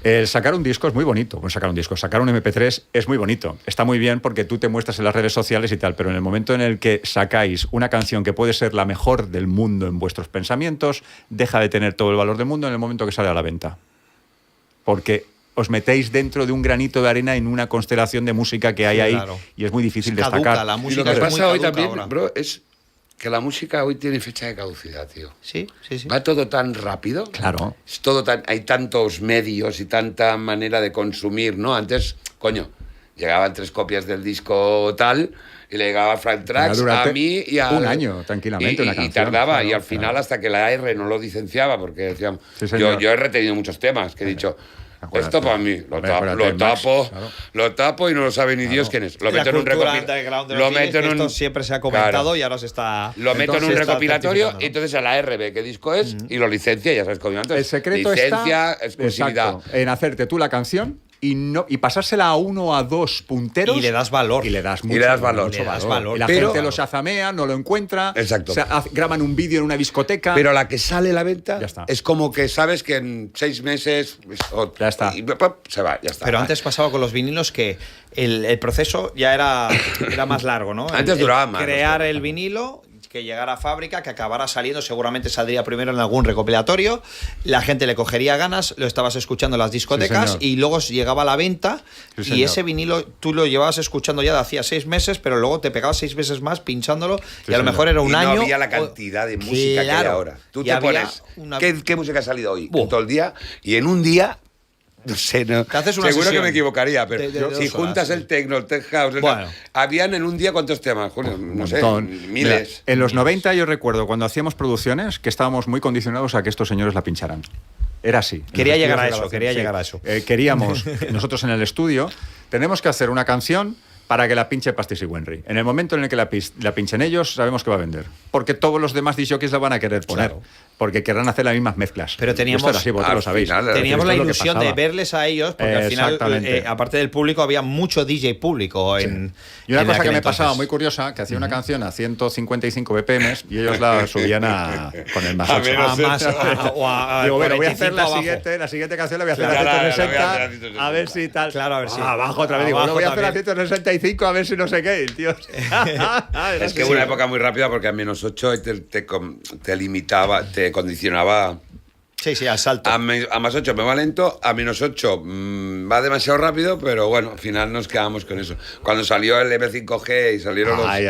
el sacar un disco es muy bonito. Pues sacar un MP3 es muy bonito. Está muy bien porque tú te muestras en las redes sociales y tal, pero en el momento en el que sacáis una canción que puede ser la mejor del mundo en vuestros pensamientos, deja de tener todo el valor del mundo en el momento que sale a la venta. Porque os metéis dentro de un granito de arena en una constelación de música que hay ahí y es muy difícil destacar. La música y lo que es pasa muy hoy también, ahora. bro, es que la música hoy tiene fecha de caducidad, tío. Sí. Va todo tan rápido. Claro. Es todo hay tantos medios y tanta manera de consumir, ¿no? Antes, llegaban 3 copias del disco tal y le llegaba Frank Tracks a mí y a... un año, tranquilamente, una canción. Y tardaba, claro, y al final hasta que la R no lo licenciaba, porque decíamos... Sí, yo he retenido muchos temas que he dicho... Esto para mí, lo tapo y no lo sabe ni Dios quién es. Lo meto en un recopilatorio. Esto siempre se ha comentado y ahora se está... Lo meto en un recopilatorio y entonces a la R ve qué disco es y lo licencia, ya sabes cómo. El secreto licencia, está, exclusividad. Exacto, en hacerte tú la canción y pasársela a 1 o a 2 punteros. Y le das valor. Y le das valor. Y la gente lo shazamea, no lo encuentra. Exacto. Graban un vídeo en una discoteca. Pero la que sale a la venta ya está. Es como que sabes que en 6 meses ya está. Y se va, ya está. Pero antes pasaba con los vinilos que el proceso ya era más largo, ¿no? Antes duraba más. Crear el vinilo, que llegara a fábrica, que acabara saliendo, seguramente saldría primero en algún recopilatorio, la gente le cogería ganas, lo estabas escuchando en las discotecas y luego llegaba a la venta y ese vinilo tú lo llevabas escuchando ya de hacía 6 meses, pero luego te pegabas 6 meses más pinchándolo y a lo mejor era un año. No había la cantidad de música que hay ahora. Tú te pones, ¿qué música ha salido hoy? En todo el día, y en un día no sé, no. Te haces una Seguro que sesión me equivocaría, pero de 2 si horas, juntas sí. el techno, el tech house, Bueno. habían en un día ¿cuántos temas, Julio? No sé, Montón. miles. Mira, en los 90 yo recuerdo cuando hacíamos producciones que estábamos muy condicionados a que estos señores la pincharan. Era así. Quería En los llegar a estudios de eso, quería grabación, llegar a eso. Queríamos, nosotros en el estudio, tenemos que hacer una canción para que la pinche Pastis y Wenry. En el momento en el que la pinchen ellos, sabemos que va a vender. Porque todos los demás disjockeys la van a querer poner. Claro. Porque querrán hacer las mismas mezclas. Pero teníamos- Y esto era así, vosotros al lo sabéis. final, Teníamos Esto la es lo que ilusión de pasaba. verles a ellos, porque al final, Exactamente. aparte del público, había mucho DJ público en. Y una en cosa que aquel me pasaba entonces. muy curiosa, que hacía una canción a 155 BPM y ellos la subían con el más A 8. menos A más, o a Digo, bueno, voy a 45 hacer la abajo. siguiente canción, la voy a hacer Ya a la voy a 160, hacer a 160. a ver si tal. Claro, a ver si- Abajo otra vez, digo, abajo bueno, voy a hacer a también. 165, a ver si no sé qué, el tío. Es que hubo una época muy rápida porque a -8 te limitaba, te condicionaba. Sí, sí, al salto. A +8 me va lento, a -8 va demasiado rápido, pero bueno, al final nos quedamos con eso. Cuando salió el M5G y salieron los Ay.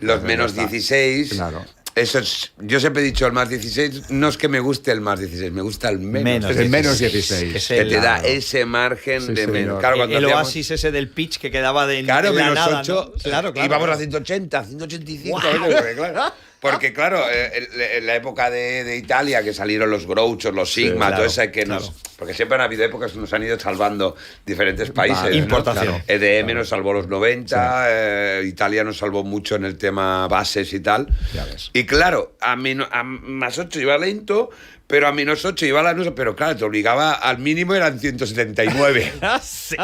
los Pues ya está. -16, Claro. eso es, yo siempre he dicho el +16, no es que me guste el +16, me gusta el menos. Es el menos 16. Es Que el- te da Claro. ese margen Sí, de señor. menos. Claro, cuando el hacíamos- oasis ese del pitch que quedaba de Claro, en la nada, -8, ¿no? Claro, claro. íbamos a 180, 185. Guau. Porque claro, en la época de Italia, que salieron los Grouchos, los Sigma, claro, todo eso que claro. nos... Porque siempre han habido épocas que nos han ido salvando diferentes países. Vale, ¿no? importación. Claro. EDM nos salvó los 90, Italia nos salvó mucho en el tema bases y tal. Ya ves. Y claro, a +8 iba lento, pero a -8 iba la noche, pero claro, te obligaba al mínimo eran 179. Sí.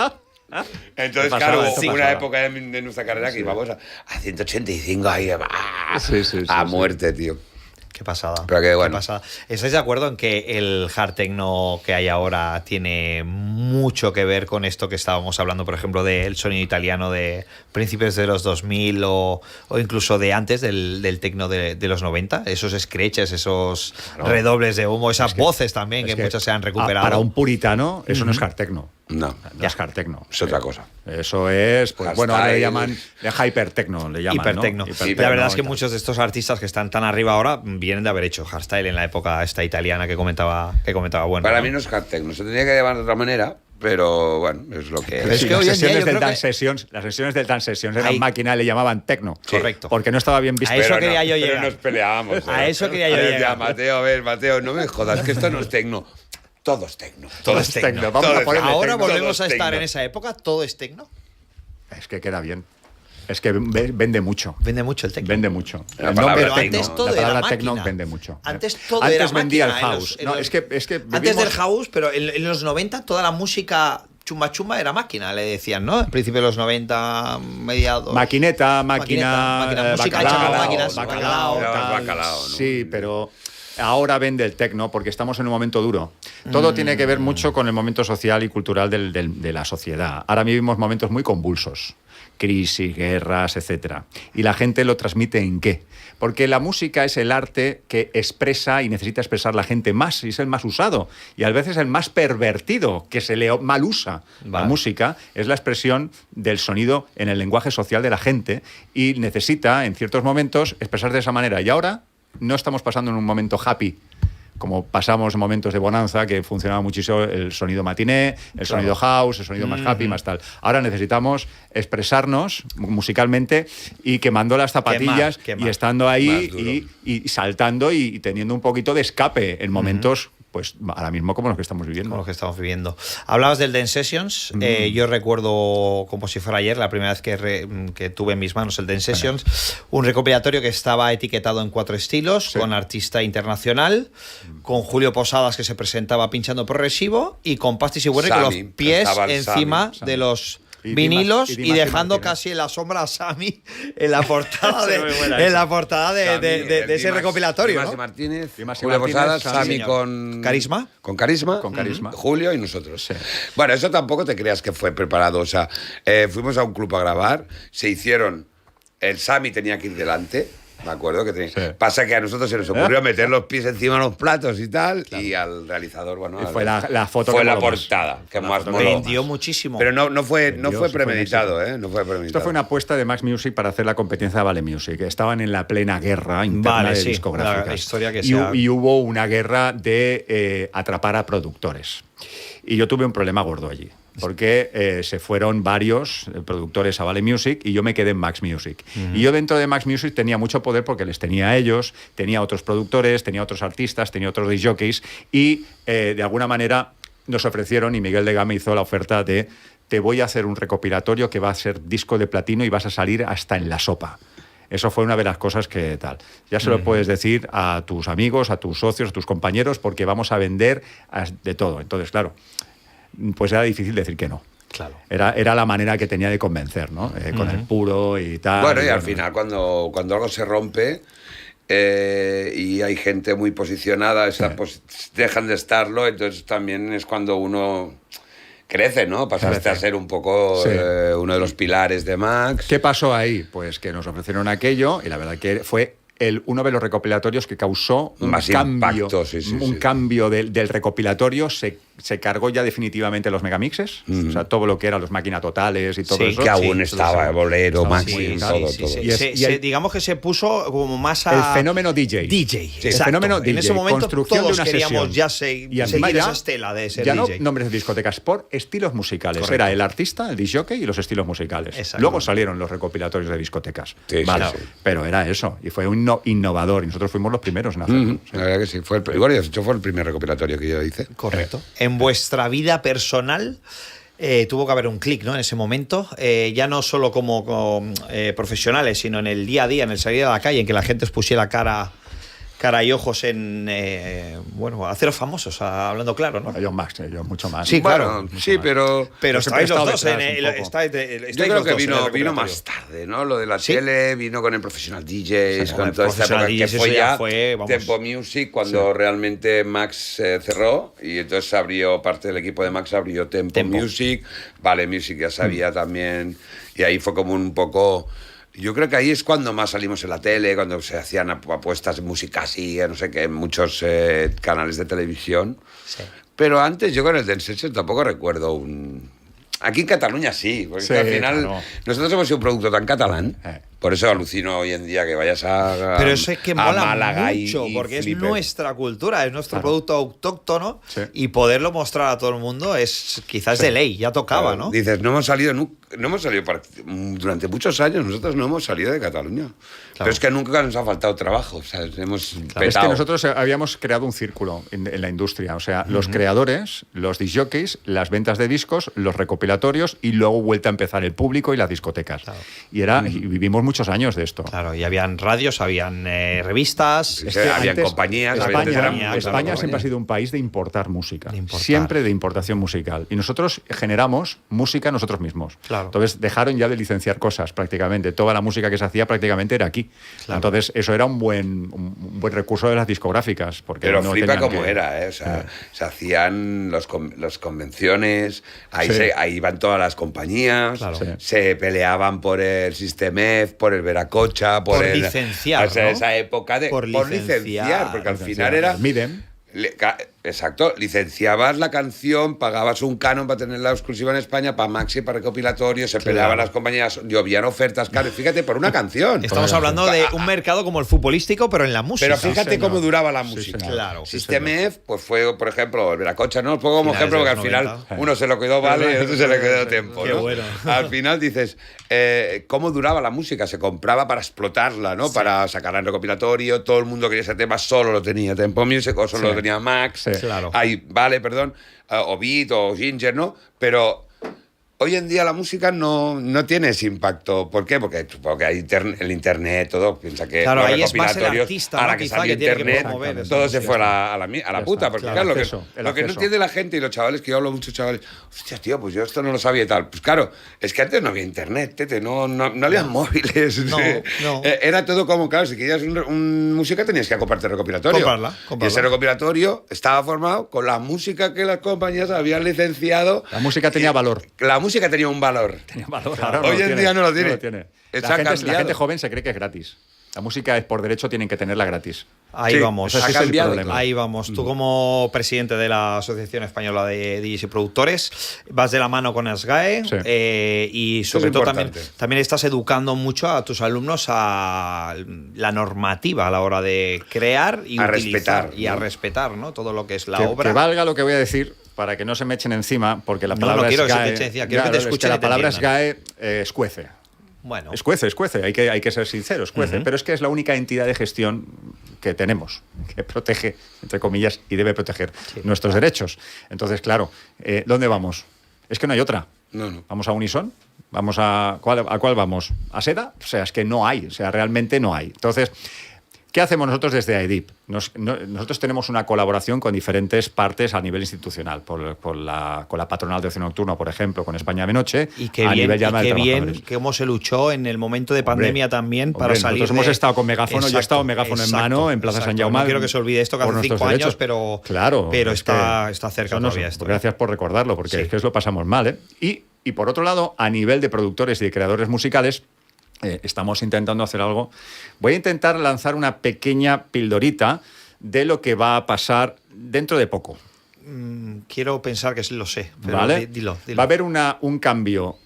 Entonces, Pasaba, claro, esto hubo una pasaba. época de nuestra carrera que íbamos a 185 ahí, Sí, sí, sí, a sí. muerte, tío. Qué pasada. Pero que bueno. Qué pasada. ¿Estáis de acuerdo en que el hard techno que hay ahora tiene mucho que ver con esto que estábamos hablando, por ejemplo, del sonido italiano de principios de los 2000 o incluso de antes del techno de los 90? Esos scratches, esos redobles de humo, esas voces también, que muchas se han recuperado. Para un puritano, eso no es hard techno. No, No es hard techno. es otra cosa. Eso es, pues Hardstyle. bueno, ahora le llaman hyper techno, le llaman, Hipertecno. ¿no? La verdad es que y tal. muchos de estos artistas que están tan arriba ahora vienen de haber hecho hardstyle en la época esta italiana que comentaba bueno. Para ¿no? mí no es hard techno, se tendría que llamar de otra manera, pero bueno, es lo que Pero es. es que hoy en día yo creo Dance que- Sessions, las sesiones del Dance Sessions eran Ahí- máquina, le llamaban techno. Correcto. Porque no estaba bien visto. A eso Pero quería yo pero llegar. nos peleábamos. A eso quería yo ver, llegar. ya, Mateo, a ver, Mateo, no me jodas, que esto no es techno. Todo es techno. Todo es techno. Vamos Todo a es ponerle techno. Ahora techno. volvemos Todo a es estar techno. en esa época, todo es techno. Es que queda bien. Es que vende mucho. Vende mucho el techno. Vende mucho. La El palabra nombre techno, antes todo la era palabra máquina. techno vende mucho. Antes todo Antes era vendía el máquina, house. en No, los- es que Antes vivimos- del house, pero en los 90 toda la música chumba chumba era máquina, le decían, ¿no? Al principio de los 90, mediados. Maquineta, Máquina, música bacalao, hecha con máquinas, bacalao, bacalao. tal. Bacalao, ¿no? Sí, pero ahora vende el tecno porque estamos en un momento duro. Todo tiene que ver mucho con el momento social y cultural de la sociedad. Ahora vivimos momentos muy convulsos. Crisis, guerras, etcétera. Y la gente lo transmite ¿en qué? Porque la música es el arte que expresa y necesita expresar la gente más, y es el más usado. Y a veces el más pervertido, que se le mal usa. La Vale. música es la expresión del sonido en el lenguaje social de la gente y necesita, en ciertos momentos, expresar de esa manera. Y ahora no estamos pasando en un momento happy, como pasamos en momentos de bonanza, que funcionaba muchísimo el sonido matiné, el sonido house, el sonido más happy, más tal. Ahora necesitamos expresarnos musicalmente y quemando las zapatillas Quemar. y estando ahí Más duro. y saltando y teniendo un poquito de escape en momentos, pues ahora mismo como los que estamos viviendo. Con lo que estamos viviendo. Hablabas del Dance Sessions. Yo recuerdo, como si fuera ayer, la primera vez que tuve en mis manos el Dance Sessions, un recopilatorio que estaba etiquetado en 4 estilos, Sí. con artista internacional, con Julio Posadas, que se presentaba pinchando progresivo, y con Pastis y Werry con los Sami, pies estaba el encima Sami. de los Y vinilos Dimas- y y, Dimas dejando Martínez. casi en la sombra a Sammy en la portada Es muy buena esa. en la portada de ese recopilatorio, Dimas y ¿no? Martínez, Dimas y Julio Martínez, Posadas, sí, Sami señor. con Carisma. Con carisma. Con carisma. Julio y nosotros. Sí. Bueno, eso tampoco te creas que fue preparado. O sea, fuimos a un club a grabar, se hicieron. El Sami tenía que ir delante. Me acuerdo que tenía. Sí. Pasa que a nosotros se nos ocurrió meter los pies encima de los platos y tal. Y al realizador, bueno. Y fue la foto fue que la moló más. portada que La más foto que moló. Vendió muchísimo. Pero no fue Vendió, sí, fue un premeditado, éxito. ¿eh? No fue premeditado. Esto fue una apuesta de Max Music para hacer la competencia de Vale Music. Estaban en la plena guerra interna Vale, de sí, discográficas. la historia que y, sea- y hubo una guerra de atrapar a productores. Y yo tuve un problema gordo allí, porque se fueron varios productores a Vale Music y yo me quedé en Max Music. Y yo dentro de Max Music tenía mucho poder porque les tenía a ellos, tenía otros productores, tenía otros artistas, tenía otros disc jockeys y de alguna manera nos ofrecieron, y Miguel Degá me hizo la oferta de: te voy a hacer un recopilatorio que va a ser disco de platino y vas a salir hasta en la sopa. Eso fue una de las cosas que tal. Ya se lo puedes decir a tus amigos, a tus socios, a tus compañeros, porque vamos a vender de todo. Entonces, claro, pues era difícil decir que no. Claro. Era la manera que tenía de convencer, ¿no? Con el puro y tal. Bueno, y al final cuando algo se rompe y hay gente muy posicionada, pues dejan de estarlo, entonces también es cuando uno crece, ¿no? Pasaste a ser un poco uno de los pilares de Max. ¿Qué pasó ahí? Pues que nos ofrecieron aquello y la verdad que fue uno de los recopilatorios que causó un más cambio, impacto, cambio del recopilatorio. Se cargó ya definitivamente los megamixes, o sea, todo lo que eran los máquinas totales y todo eso. Que aún estaba, Bolero, Maxi, todo. Digamos que se puso como más a... El fenómeno DJ. El fenómeno DJ. En ese momento construcción todos de una queríamos sesión. ya seguir esa estela de ser ya DJ. No nombres de discotecas, por estilos musicales. Correcto. Era el artista, el disc jockey y los estilos musicales. Exacto. Luego salieron los recopilatorios de discotecas. Pero era eso. Y fue un innovador. Y nosotros fuimos los primeros en hacerlo. La verdad que sí. Fue el primer recopilatorio que yo hice. Correcto. En vuestra vida personal tuvo que haber un clic, ¿no? En ese momento, ya no solo como profesionales, sino en el día a día, en el salir a la calle, en que la gente os pusiera cara y ojos en haceros famosos, hablando claro, ¿no? Ellos más, ellos mucho más. Sí, claro. Bueno, sí, pero estáis los dos yo creo que vino más tarde, ¿no? Lo de la tele vino con el Professional DJs, con toda esta época que fue Tempo Music, cuando realmente Max cerró, y entonces abrió parte del equipo de Max, abrió Tempo Music, Vale Music ya sabía también, y ahí fue como un poco... Yo creo que ahí es cuando más salimos en la tele, cuando se hacían apuestas de música así, no sé qué, en muchos canales de televisión. Sí. Pero antes yo con el Dance Session tampoco recuerdo un... Aquí en Cataluña sí, porque al final nosotros hemos sido un producto tan catalán, por eso alucino hoy en día que vayas a pero eso es que mola Málaga mucho, porque es nuestra cultura, es nuestro producto autóctono, y poderlo mostrar a todo el mundo es quizás de ley, ya tocaba, ¿no? Dices, no hemos salido durante muchos años, nosotros no hemos salido de Cataluña. Pero es que nunca nos ha faltado trabajo, ¿sabes? Hemos petado. Es que nosotros habíamos creado un círculo en la industria, o sea, los creadores, los disc jockeys, las ventas de discos, los recopilatorios y luego vuelta a empezar el público y las discotecas. Claro. Y vivimos muchos años de esto. Claro, y habían radios, habían revistas, habían compañías. España siempre ha sido un país de importar música, siempre de importación musical. Y nosotros generamos música nosotros mismos. Claro. Entonces dejaron ya de licenciar cosas prácticamente. Toda la música que se hacía prácticamente era aquí. Claro. Entonces eso era un buen recurso de las discográficas. Porque pero no flipa como era, ¿eh? O sea, se hacían las convenciones, ahí iban todas las compañías, se peleaban por el System F, por el Veracocha, por licenciar, o sea, esa época de por licenciar, porque al final era Midem. Exacto, licenciabas la canción, pagabas un canon para tener la exclusiva en España, para Maxi, para recopilatorio, se peleaban las compañías, llovían ofertas, claro, fíjate, por una canción. Estamos hablando de un mercado como el futbolístico, pero en la música. Pero fíjate cómo duraba la música. Claro. System F, pues fue, por ejemplo, el Veracocha, ¿no? Os pongo como ejemplo, porque al final uno se lo quedó Vale y otro se le quedó Tempo, ¿no? Bueno. Al final dices, ¿cómo duraba la música? Se compraba para explotarla, ¿no? Para sacarla en recopilatorio, todo el mundo quería ese tema, solo lo tenía Tempo Music o solo lo tenía Max. Claro. O Beat o Ginger, ¿no? Pero hoy en día la música no tiene ese impacto. ¿Por qué? Porque hay el internet, todo. Piensa que claro, los ahí es más el recopilatorios, artista, ahora ¿no? que salió internet, todo se fue a la puta. Porque claro, lo que no entiende la gente y los chavales, que yo hablo mucho chavales, hostia, tío, pues yo esto no lo sabía y tal. Pues claro, es que antes no había internet, tete, no había móviles. No. Era todo como, claro, si querías música tenías que comprarte el recopilatorio. Comprarla. Y ese recopilatorio estaba formado con la música que las compañías habían licenciado. La música tenía valor. La música tenía un valor. Tenía valor. Claro. Hoy en día no lo tiene. La gente joven se cree que es gratis. La música es por derecho, tienen que tenerla gratis. Ahí vamos. Ese es el problema. Ahí vamos. Tú como presidente de la Asociación Española de DJs y Productores vas de la mano con ASGAE y sobre todo también estás educando mucho a tus alumnos a la normativa a la hora de crear y a utilizar respetar, y a respetar, ¿no? Todo lo que es la obra. Que valga lo que voy a decir, para que no se me echen encima, porque la No, palabra no quiero que se te SGAE, echen encima, quiero que te es escuchen y la te palabra entiendan. SGAE escuece. Bueno, Escuece, hay que ser sincero, escuece. Pero es que es la única entidad de gestión que tenemos, que protege, entre comillas, y debe proteger nuestros derechos. Entonces, claro, ¿dónde vamos? Es que no hay otra. No. ¿Vamos a Unison? ¿Vamos a cuál vamos? ¿A Seda? O sea, es que no hay, o sea, realmente no hay. Entonces, ¿qué hacemos nosotros desde AEDIP? Nosotros tenemos una colaboración con diferentes partes a nivel institucional, con la patronal de ocio nocturno, por ejemplo, con España de Noche, y qué a bien, nivel ya de qué bien trabajadores. cómo se luchó en el momento de pandemia también para Hombre, salir. Nosotros hemos estado con megáfono, yo he Exacto, estado megáfono en mano en Plaza San exacto. Jaume. No quiero que se olvide esto, que por hace 5 nuestros años, derechos. pero, Claro, pero es está que cerca eso no todavía es- esto. Gracias por recordarlo, porque Sí. es que lo pasamos mal, ¿eh? Y por otro lado, a nivel de productores y de creadores musicales, estamos intentando hacer algo. Voy a intentar lanzar una pequeña pildorita de lo que va a pasar dentro de poco. Quiero pensar que lo sé, pero ¿Vale? dilo. Va a haber un cambio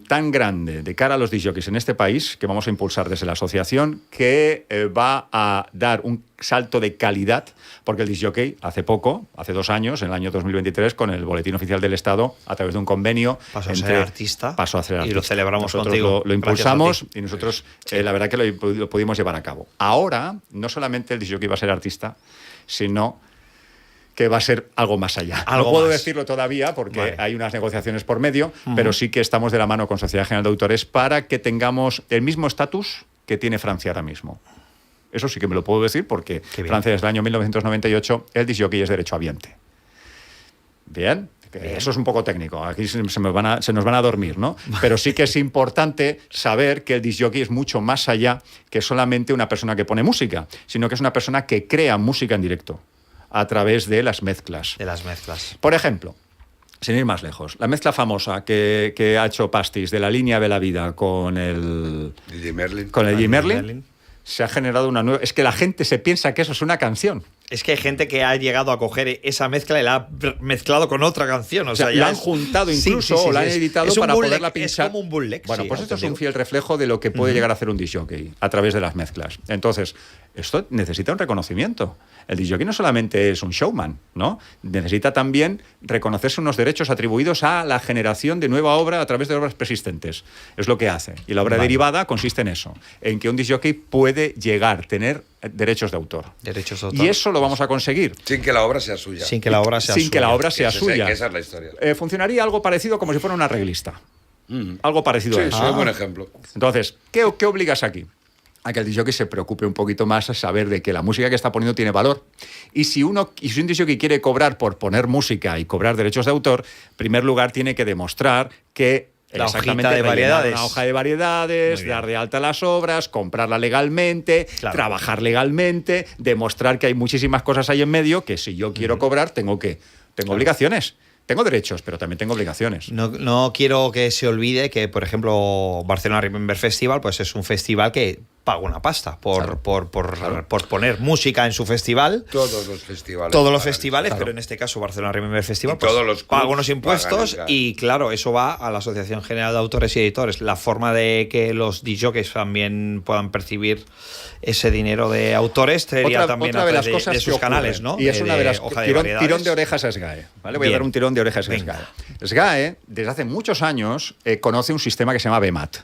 tan grande de cara a los discjockeys en este país que vamos a impulsar desde la asociación, que va a dar un salto de calidad, porque el discjockey hace 2 años, en el año 2023, con el Boletín Oficial del Estado, a través de un convenio, Pasó a ser artista. Pasó a ser artista. Y lo celebramos Nosotros contigo. Lo impulsamos Gracias a ti. y nosotros la verdad que lo pudimos llevar a cabo. Ahora, no solamente el discjockey va a ser artista, sino que va a ser algo más allá. Algo no puedo más. decirlo todavía porque Vale. hay unas negociaciones por medio, pero sí que estamos de la mano con Sociedad General de Autores para que tengamos el mismo estatus que tiene Francia ahora mismo. Eso sí que me lo puedo decir porque Qué bien. Francia desde el año 1998 el discjockey es derechohabiente. Bien. Eso es un poco técnico, aquí se nos van a dormir, ¿no? Pero sí que es importante saber que el discjockey es mucho más allá que solamente una persona que pone música, sino que es una persona que crea música en directo a través de las mezclas. De las mezclas. Por ejemplo, sin ir más lejos, la mezcla famosa que ha hecho Pastis de La Línea de la Vida con el DJ Merlin. Jim Merlin, Merlin. se ha generado una nueva... Es que la gente se piensa que eso es una canción. Es que hay gente que ha llegado a coger esa mezcla y la ha mezclado con otra canción. O sea, la ya han juntado incluso o la han editado es un para bootleg, poderla pinchar. Es como un bootleg. Bueno, sí, pues esto es un auténtico. fiel reflejo de lo que puede llegar a hacer un discjockey a través de las mezclas. Entonces, esto necesita un reconocimiento. El discjockey no solamente es un showman, ¿no? Necesita también reconocerse unos derechos atribuidos a la generación de nueva obra a través de obras persistentes. Es lo que hace. Y la obra derivada consiste en eso, en que un discjockey puede llegar a tener derechos de autor. Derechos de autor. Y eso lo vamos a conseguir. Sin que la obra sea suya. Sin que la obra sea Sin suya. que la obra sea Esa- suya. Esa es la historia. Funcionaría algo parecido como si fuera un arreglista. Algo parecido Sí, a eso. sí, es un buen ejemplo. Entonces, ¿qué obligas aquí? A que el discjockey se preocupe un poquito más a saber de que la música que está poniendo tiene valor. Y si un discjockey quiere cobrar por poner música y cobrar derechos de autor, en primer lugar tiene que demostrar que La exactamente hojita de rellenar variedades. una hoja de variedades, Muy bien. dar de alta las obras, comprarla legalmente, Claro. trabajar legalmente, demostrar que hay muchísimas cosas ahí en medio que si yo quiero cobrar tengo obligaciones. Tengo derechos, pero también tengo obligaciones. No quiero que se olvide que, por ejemplo, Barcelona Remember Festival pues es un festival que paga una pasta por poner música en su festival. Todos los festivales. Todos los pagan. festivales, Claro. pero en este caso Barcelona Remember Festival, Y todos los paga clubs unos impuestos pagan, y claro, eso va a la Asociación General de Autores y Editores. La forma de que los DJs también puedan percibir ese dinero de autores sería también a de través las cosas de que sus ocurren, canales, ¿no? Y es una de las hoja de tirón, variedades. tirón de orejas a SGAE. ¿Vale? Voy a Bien. dar un tirón de orejas a Venga. SGAE. SGAE, desde hace muchos años, conoce un sistema que se llama BMAT.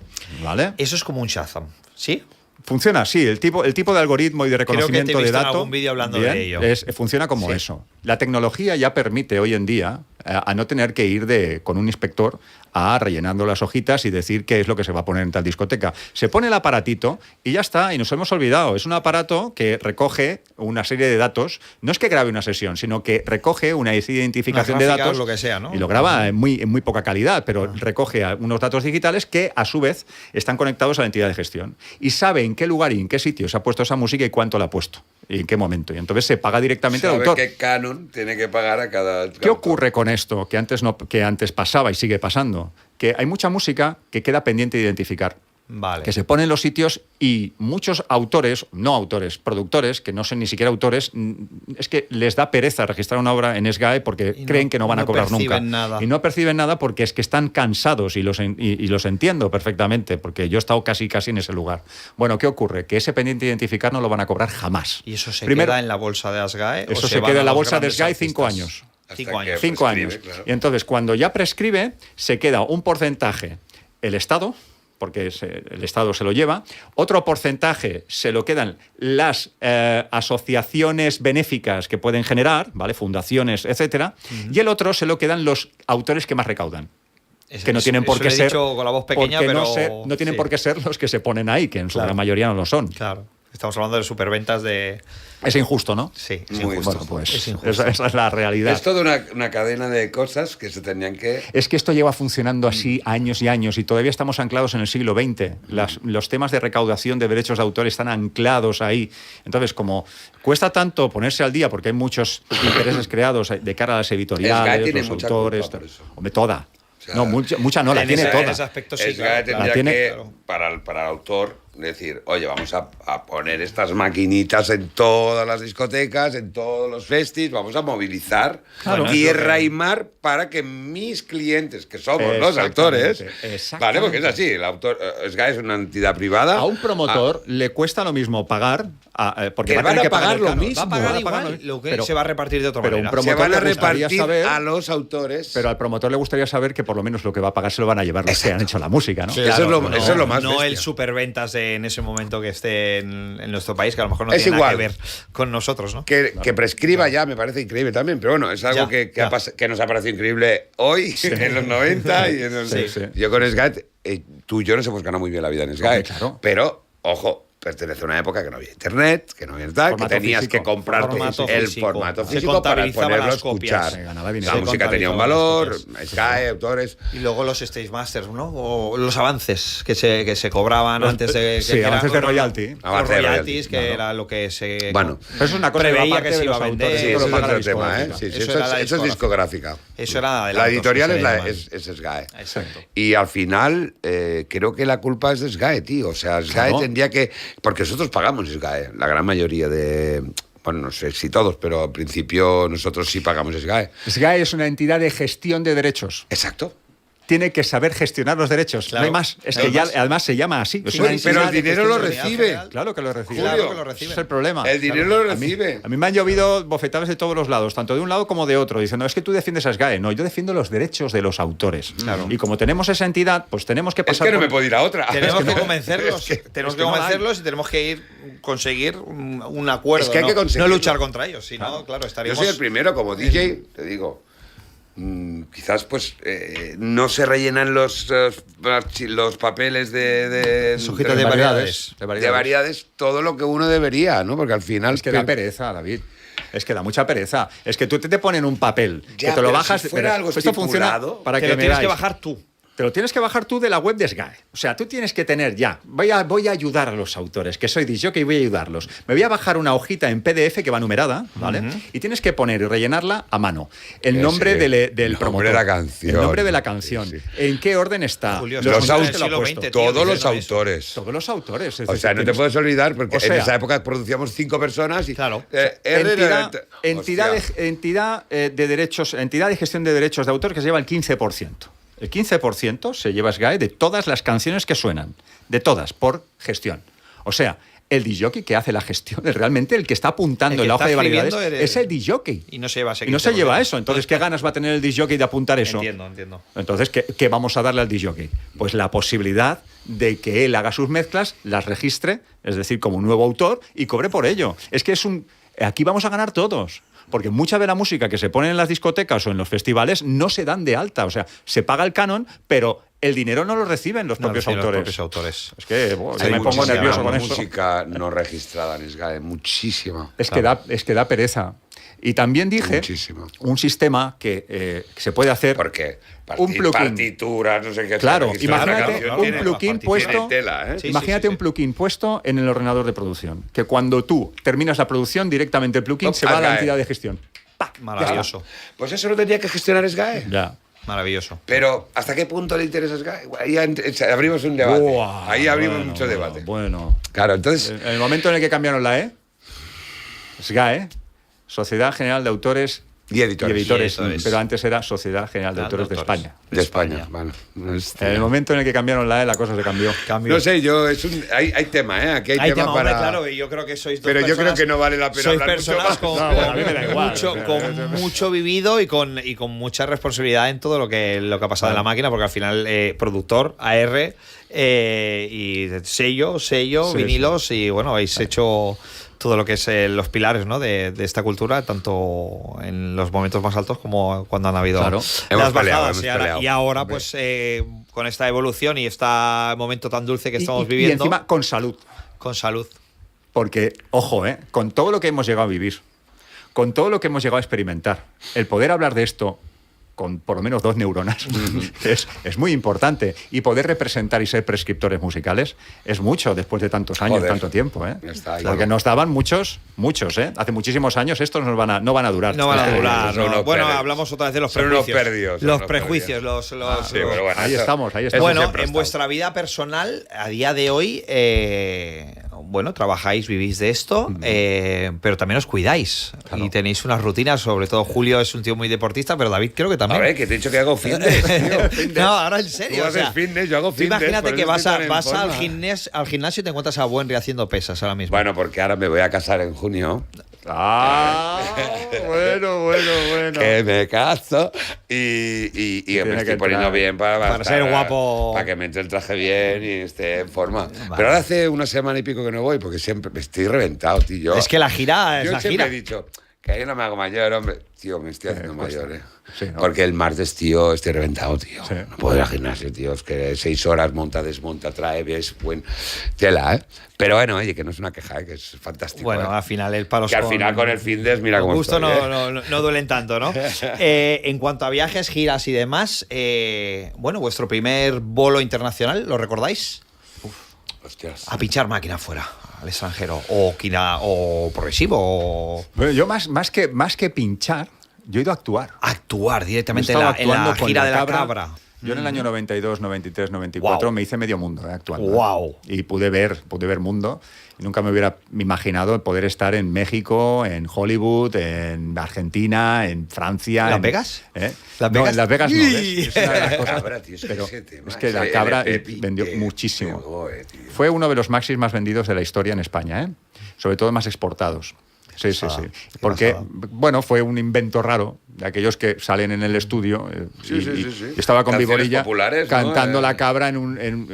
¿Vale? Eso es como un Shazam, ¿sí? Funciona así, el tipo de algoritmo y de Creo que te he reconocimiento de visto en datos. algún vídeo hablando de ello. Funciona como Sí. eso. La tecnología ya permite hoy en día a no tener que ir con un inspector a rellenando las hojitas y decir qué es lo que se va a poner en tal discoteca. Se pone el aparatito y ya está, y nos hemos olvidado. Es un aparato que recoge una serie de datos. No es que grabe una sesión, sino que recoge una identificación Una de gráfica, datos. lo que sea, ¿no? Y lo graba en muy poca calidad, pero recoge unos datos digitales que, a su vez, están conectados a la entidad de gestión. Y sabe en qué lugar y en qué sitio se ha puesto esa música y cuánto la ha puesto. Y en qué momento. Y entonces se paga directamente al Sabe autor. qué canon tiene que pagar a cada... ¿Qué ocurre con esto? Que antes pasaba y sigue pasando. Que hay mucha música que queda pendiente de identificar. Vale. Que se pone en los sitios y muchos autores, no autores, productores, que no son ni siquiera autores, es que les da pereza registrar una obra en SGAE porque Y no- creen que no van a no cobrar nunca. perciben nada. Y no perciben nada porque es que están cansados y los entiendo perfectamente, porque yo he estado casi en ese lugar. Bueno, ¿qué ocurre? Que ese pendiente de identificar no lo van a cobrar jamás. ¿Y eso se Primero, queda en la bolsa de ASGAE? o eso se se van queda a en la los bolsa de grandes SGAE 5 artistas? años. Hasta 5 que años. 5 prescribe, años. claro. Y entonces, cuando ya prescribe, se queda un porcentaje el Estado, porque el Estado se lo lleva, otro porcentaje se lo quedan las asociaciones benéficas que pueden generar, ¿vale? Fundaciones, etcétera, y el otro se lo quedan los autores que más recaudan. Que no tienen por qué Eso lo he ser. dicho con la voz pequeña, porque pero no tienen sí. por qué ser los que se ponen ahí, que en su Claro. gran mayoría no lo son. Claro. Estamos hablando de superventas de... Es injusto, ¿no? Sí, es Muy injusto. Bueno, pues Es injusto. esa es la realidad. Es toda una cadena de cosas que se tenían que... Es que esto lleva funcionando así años y años y todavía estamos anclados en el siglo XX. Los temas de recaudación de derechos de autor están anclados ahí. Entonces, como cuesta tanto ponerse al día porque hay muchos intereses creados de cara a las editoriales, tiene los mucha autores... culpa por eso. Hombre, toda. O sea, no, mucha no, la en tiene ese- toda. en ese aspecto sí, SGAE claro, tendría La tiene- que, claro. para el autor, decir, oye, vamos a poner estas maquinitas en todas las discotecas, en todos los festis, vamos a movilizar Claro. tierra y mar para que mis clientes, que somos los autores, Exactamente. ¿vale? Porque es así, el autor, SGAE es una entidad privada. A un promotor le cuesta lo mismo pagar, porque Que va a tener van a que pagar pagar el lo canon. mismo. Va a pagar Van a igual, pagar lo que pero- se va a repartir de otra pero un manera. se promotor van a le gustaría repartir saber- a los autores. Pero al promotor le gustaría saber que por lo menos lo que va a pagar se lo van a llevar los que han hecho la música, ¿no? Eso es lo más No bestia. el superventas en ese momento que esté en nuestro país, que a lo mejor no Es tiene nada que igual. ver con nosotros, ¿no? Que prescriba ya me parece increíble también, pero bueno, es algo Ya, que ya. que nos ha parecido increíble hoy, en los 90 y en los... Sí, sí. Yo con SGAE, tú y yo nos hemos ganado muy bien la vida en SGAE, Hombre, claro. pero, ojo, pertenece a una época que no había internet, que no había tal, que Formato tenías físico. que comprar Formato el físico. formato Se físico para contabilizaban ponerlo a las copias. escuchar. Se ganaba dinero. La Se música tenía un contabilizaban valor, las SGAE, autores... Y luego los Stage Masters, ¿no? O los avances que se cobraban antes de... sí, que avances eran de royalty. Los Avances de royalties, royalty, que claro. era lo que se... Bueno, Pero eso es una cosa que va preveía aparte que se de iba los a vender. autores. Sí, Esto eso lo es paga la otro tema, ¿eh? discográfica. Sí, sí, Eso eso, era la eso es discográfica. Eso era La adelantos, editorial que es, se la, llaman. es SGAE. Exacto. Y al final, creo que la culpa es de SGAE, tío. O sea, SGAE Claro. tendría que... Porque nosotros pagamos SGAE, la gran mayoría de... Bueno, no sé si todos, pero al principio nosotros sí pagamos SGAE. SGAE es una entidad de gestión de derechos. Exacto. Tiene que saber gestionar los derechos. Claro. No hay más. Es No que hay ya más. además se llama así. Es Sí, una sí, entidad pero el de dinero gestión lo de recibe. general. Claro que lo recibe. Claro Julio, que lo Ese reciben. es el problema. El dinero lo recibe. A mí me han llovido bofetadas de todos los lados, tanto de un lado como de otro, diciendo, es que tú defiendes a SGAE. No, yo defiendo los derechos de los autores. Claro. Y como tenemos esa entidad, pues tenemos que Es pasar que no por- me puedo ir a otra. Tenemos que convencerlos. Tenemos es que que no convencerlos y tenemos que conseguir un acuerdo. Es que hay que no conseguirlo. luchar contra ellos. Si no, claro, Yo estaríamos. soy el primero, como DJ, te digo. Quizás pues no se rellenan los papeles de Sujetos de variedades. de variedades todo lo que uno debería, ¿no? Porque al final Es que da pereza, David. Es que da mucha pereza. Es que tú te ponen un papel, Ya, que te lo pero bajas. si fuera pero algo esto funciona estipulado, para Te que lo me tienes que veáis. bajar tú. Te lo tienes que bajar tú de la web de SGAE. O sea, tú tienes que tener ya. Voy a ayudar a los autores, que soy disjockey y voy a ayudarlos. Me voy a bajar una hojita en PDF que va numerada, ¿vale? Y tienes que poner y rellenarla a mano. El nombre Sí. del El promotor. nombre de la canción. El nombre de la canción. Sí. ¿En qué orden está? Julio, los autores autores, del siglo XX, tío, todos los diciendo eso. autores. Todos los autores. es O sea, decir, no te tienes- puedes olvidar porque O sea, en esa época producíamos 5 personas y Claro. Entidad Hostia. de derechos, entidad de gestión de derechos de autor que se lleva el 15%. El 15% se lleva SGAE de todas las canciones que suenan, de todas, por gestión. O sea, el disjockey que hace la gestión es realmente el que está apuntando El que en la hoja está de variedades, escribiendo eres- es el disjockey. Y no se lleva ese Y no se lleva 15%. eso. Entonces, ¿qué ganas va a tener el disjockey de apuntar eso? Entiendo. Entonces, ¿qué vamos a darle al disjockey? Pues la posibilidad de que él haga sus mezclas, las registre, es decir, como un nuevo autor, y cobre por ello. Es que aquí vamos a ganar todos. Porque mucha de la música que se pone en las discotecas o en los festivales no se dan de alta. O sea, se paga el canon, pero el dinero no lo reciben los propios autores. Es que yo Hay me pongo muchísima nervioso con eso. música no registrada en SGAE, muchísima. Es que da pereza. Y también dije Muchísimo. un sistema que se puede hacer. Porque un plugin. partituras, no sé qué. Claro, registrar la imagínate canción un tiene- plugin tiene puesto. tela, ¿eh? Sí, Imagínate sí, sí. un plugin puesto en el ordenador de producción. Que cuando tú terminas la producción, directamente el plugin Top, se va a la SGAE. entidad de gestión. Maravilloso. Pues eso lo tendría que gestionar SGAE. Ya. Maravilloso. Pero, ¿hasta qué punto le interesa SGAE? Ahí abrimos un debate. Buah, Ahí abrimos bueno, mucho debate. Bueno. Claro, entonces, En el momento en el que cambiaron la E, SGAE, Sociedad General de Autores Y editores. Pero antes era Sociedad General de Autores de España. De España, bueno. En el momento en el que cambiaron la E, la cosa se cambió. No sé, hay tema, ¿eh? Aquí hay tema para... hombre, claro, y yo creo que sois dos Pero yo creo que no vale la pena sois hablar mucho personas más. con, a mí me da igual. con mucho vivido y con mucha responsabilidad en todo lo que ha pasado en la máquina, porque al final productor, AR y sello, vinilos, y bueno, habéis hecho todo lo que es los pilares, ¿no? de esta cultura, tanto en los momentos más altos como cuando han habido las bajadas. Y ahora, pues, con esta evolución y este momento tan dulce que estamos viviendo. Y encima con salud. Con salud. Porque, ojo, con todo lo que hemos llegado a vivir, con todo lo que hemos llegado a experimentar, el poder hablar de esto con por lo menos 2 neuronas es muy importante. Y poder representar y ser prescriptores musicales es mucho después de tantos años, tanto tiempo. Porque nos daban muchos, hace muchísimos años. Estos no van a durar. No van a durar. No. Bueno, hablamos otra vez de los prejuicios. Los prejuicios. Ahí estamos. Bueno, en vuestra vida personal, a día de hoy, bueno, trabajáis, vivís de esto, pero también os cuidáis. Claro. Y tenéis unas rutinas, sobre todo Julio es un tío muy deportista, pero David creo que también. A ver, que te he dicho que hago fitness, tío. No, ahora en serio. Tú haces fitness, yo hago fitness. Imagínate que vas al gimnasio y te encuentras a Buenri haciendo pesas ahora mismo. Bueno, porque ahora me voy a casar en junio. Bueno. Que me caso y me estoy poniendo bien para ser guapo. Para que me entre el traje bien y esté en forma. Vale. Pero ahora hace una semana y pico que no voy porque siempre estoy reventado, tío. Es que la gira es la gira. Yo siempre he dicho que yo no me hago mayor, hombre. Tío, me estoy haciendo mayor, Sí, ¿no? Porque el martes, tío, estoy reventado, tío. Sí. No puedo ir al gimnasio, tío. Es que 6 horas, monta, desmonta, trae, ves, buen tela, ¿eh? Pero bueno, oye, que no es una queja, que es fantástico. Bueno, al final el palo. Que al final con el Findes, mira cómo gusto estoy, no duelen tanto, ¿no? En cuanto a viajes, giras y demás, bueno, vuestro primer bolo internacional, ¿lo recordáis? Hostias. A pinchar máquina fuera, al extranjero. O progresivo. Bueno, yo más que pinchar, yo he ido a actuar. Actuar directamente en la gira de la cabra. Yo en el año 92, 93, 94 me hice medio mundo actuando. Wow. Y pude ver mundo. Y nunca me hubiera imaginado el poder estar en México, en Hollywood, en Argentina, en Francia. ¿Las Vegas? ¿Las Vegas? No, en Las Vegas no. ¿Ves? Es una de las cosas. Cabra, tío, pero es que la cabra vendió muchísimo. Fue uno de los maxis más vendidos de la historia en España, sobre todo más exportados. Sí. Porque, bueno, fue un invento raro de aquellos que salen en el estudio. Y estaba con Viborilla cantando La Cabra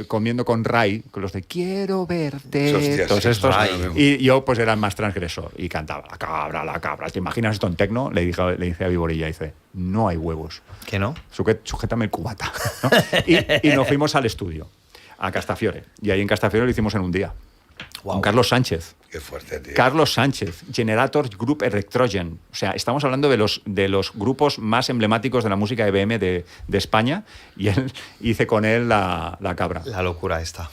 comiendo con Ray, con los de Quiero verte. Hostias, todos estos. Ray. Y yo, pues, era más transgresor y cantaba La Cabra. ¿Te imaginas esto en tecno? Le dije a Viborilla, dice, no hay huevos. ¿Qué no? Sujétame el cubata. ¿No? Y nos fuimos al estudio, a Castafiore. Y ahí en Castafiore lo hicimos en un día. Wow. Con Carlos Sánchez. Qué fuerte, tío. Carlos Sánchez, Generator Group Electrogen. O sea, estamos hablando de los grupos más emblemáticos de la música EBM de España. Y él hice con él la cabra. La locura esta,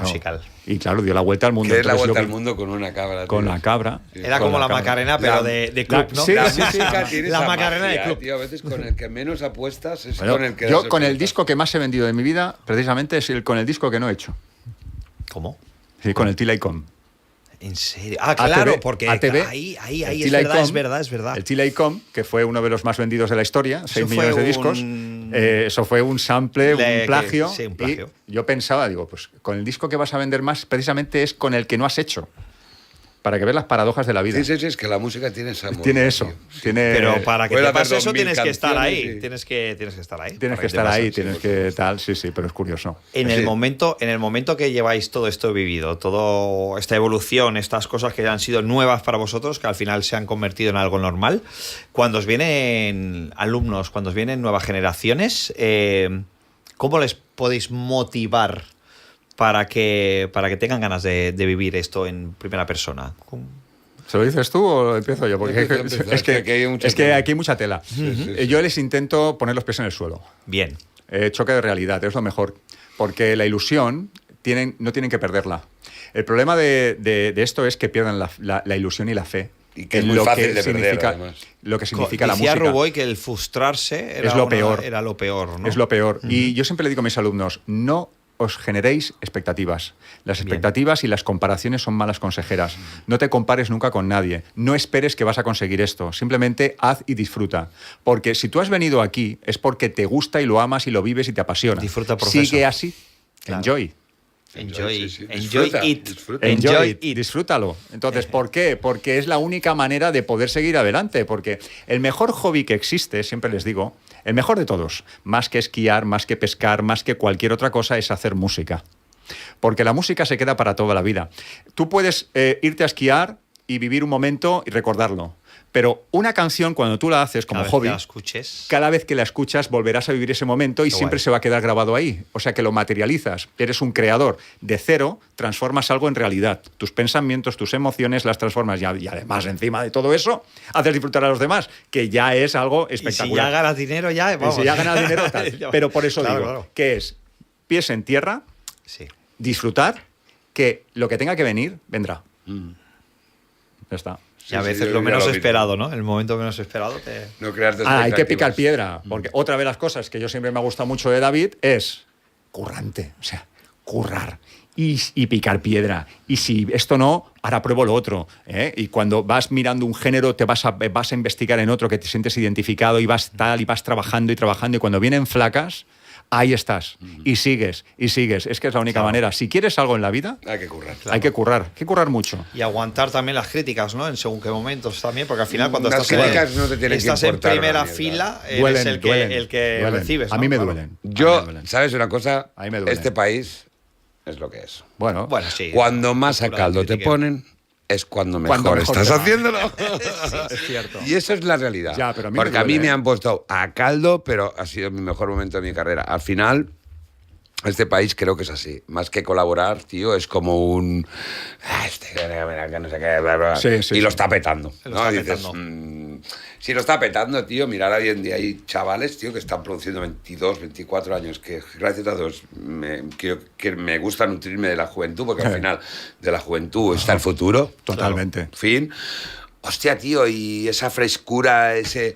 musical. Y claro, dio la vuelta al mundo. Que es la vuelta al mundo con una cabra. Con la cabra. Sí. Era como la Macarena, pero de club, ¿no? Sí, la música tiene la esa Macarena magia, de club. Tío, a veces con el que menos apuestas es bueno, con el que... Yo con el disco que más he vendido de mi vida, precisamente, es con el disco que no he hecho. ¿Cómo? Sí, con el Till I Come. ¿En serio? Ah, claro, ATV, porque ATV, ahí es verdad. El Till I Come, que fue uno de los más vendidos de la historia, 6 millones de discos. Eso fue un sample, un plagio. Sí, un plagio. Y yo pensaba, digo, pues con el disco que vas a vender más, precisamente es con el que no has hecho. Para que veas las paradojas de la vida. Sí, es que la música tiene esa moda, tiene eso. Pero para que te pase eso tienes que estar ahí. Sí. Tienes que estar ahí. Tienes que estar ahí, tienes que tal, sí, pero es curioso. En el momento que lleváis todo esto vivido, toda esta evolución, estas cosas que han sido nuevas para vosotros, que al final se han convertido en algo normal, cuando os vienen alumnos, cuando os vienen nuevas generaciones, ¿cómo les podéis motivar para que tengan ganas de vivir esto en primera persona? ¿Se lo dices tú o lo empiezo yo? Porque es que aquí hay mucha tela. Sí. Yo les intento poner los pies en el suelo. Bien. Choque de realidad, es lo mejor. Porque la ilusión no tienen que perderla. El problema de esto es que pierdan la ilusión y la fe. Y que es muy fácil de perder, además. Lo que significa la música. Decía Ruboy que el frustrarse era lo peor. Era lo peor, ¿no? Es lo peor. Y yo siempre le digo a mis alumnos, no os generéis expectativas. Las expectativas y las comparaciones son malas consejeras. No te compares nunca con nadie. No esperes que vas a conseguir esto. Simplemente haz y disfruta. Porque si tú has venido aquí es porque te gusta y lo amas y lo vives y te apasiona. Disfruta el proceso. Sigue así. Claro. Enjoy. Enjoy, Sí. enjoy Disfruta, it. disfruta. Enjoy it. Disfrútalo. Entonces, ¿por qué? Porque es la única manera de poder seguir adelante. Porque el mejor hobby que existe, siempre les digo, el mejor de todos, más que esquiar, más que pescar, más que cualquier otra cosa, es hacer música. Porque la música se queda para toda la vida. Tú puedes irte a esquiar y vivir un momento y recordarlo. Pero una canción, cuando tú la haces como Cada vez hobby, que la escuches. cada vez que la escuchas volverás a vivir ese momento y Qué siempre guay. se va a quedar grabado ahí. O sea que lo materializas. Eres un creador. De cero transformas algo en realidad. Tus pensamientos, tus emociones las transformas. Y además, encima de todo eso, haces disfrutar a los demás, que ya es algo Y si ya espectacular. ganas dinero, ya. Vamos. Y si ya ganas dinero, tal. Pero por eso Claro, digo claro. que es pies en tierra, Sí. disfrutar, que lo que tenga que venir, vendrá. Ya está. Y a Sí, veces yo lo ya menos lo vi. esperado, ¿no? El momento menos esperado te... No crearte Hay que picar expectativas. piedra, porque otra de las cosas que yo siempre me ha gustado mucho de David es currante, o sea, currar y picar piedra. Y si esto no, ahora pruebo lo otro. ¿Eh? Y cuando vas mirando un género, te vas a investigar en otro que te sientes identificado y vas tal, y vas trabajando y trabajando, y cuando vienen flacas, ahí estás. Y sigues, y sigues. Es que es la única manera. Si quieres algo en la vida, Hay que currar. hay que currar mucho. Y aguantar también las críticas, ¿no? En según qué momentos también, porque al final cuando Las estás, críticas no te tienen que estás en importar una primera mierda. fila, eres Duelen, el que, duelen, el que duelen. recibes. A ¿no? mí me Claro. duelen. A mí Yo, me duelen. ¿sabes una cosa? A mí me duele. Este país es lo que es. Bueno, Bueno, sí. Cuando más a cultura caldo te crítica. ponen, es cuando mejor, Cuando mejor estás te va. haciéndolo. es cierto. Y eso es la realidad. Ya, pero a mí me Porque a mí duele, me ¿eh? han puesto a caldo, pero ha sido mi mejor momento de mi carrera. Al final, este país creo que es así. Más que colaborar, tío, es como un... que no sé qué, bla, bla, Sí, sí, y lo sí. está petando. Lo ¿no? está Dices, petando. si lo está petando, tío, mirar hoy en día hay chavales, tío, que están produciendo 22, 24 años, que gracias a Dios que me gusta nutrirme de la juventud, porque al final de la juventud está el futuro. Totalmente. Fin. Hostia, tío, y esa frescura, ese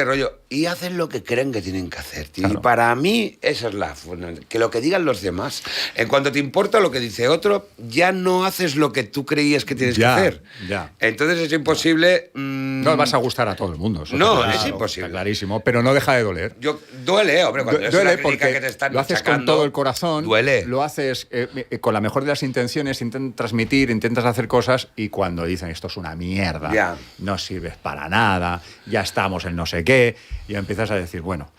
rollo. Y hacen lo que creen que tienen que hacer, tío. Claro. Y para mí, esa es la... Que lo que digan los demás. En cuanto te importa lo que dice otro, ya no haces lo que tú creías que tienes Ya, que hacer. ya. Entonces es imposible... No vas a gustar a todo el mundo. eso No, está es claro, imposible. Está clarísimo, pero no deja de doler. Duele, hombre, cuando es una Duele crítica porque que te están lo haces con machacando, todo el corazón, duele. lo haces con la mejor de las intenciones, intentas transmitir, intentas hacer cosas y cuando dicen esto es una mierda, Ya. no sirves para nada, ya estamos en no sé qué, y empiezas a decir, bueno...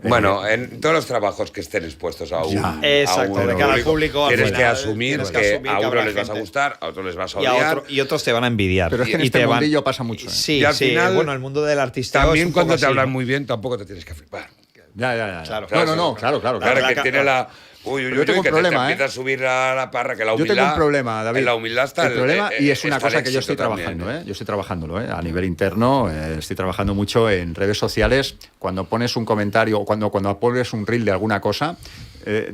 Bueno, en todos los trabajos que estén expuestos a un, Ya. Exacto, de cara al público, al tienes que final, asumir tienes que que asumir a que uno habrá les vas a gente. gustar, a otros les vas a Y, odiar. y otros te van a envidiar. Pero es que en Y este te van- mundillo pasa mucho. ¿eh? Sí, Y al sí. final, Bueno, el mundo del artista También cuando te hablan muy bien, tampoco te tienes que flipar. Ya. Claro. No, claro. Claro, Claro, que tiene la... Uy, Pero yo tengo un que problema, te ¿eh? empieza a subir a la parra, que la Yo humildad... tengo un problema, David. En la humildad está el problema, y es una está el cosa que yo éxito estoy también, trabajando, ¿eh? Yo estoy trabajándolo, a nivel interno, estoy trabajando mucho en redes sociales. Cuando pones un comentario o cuando pones un reel de alguna cosa,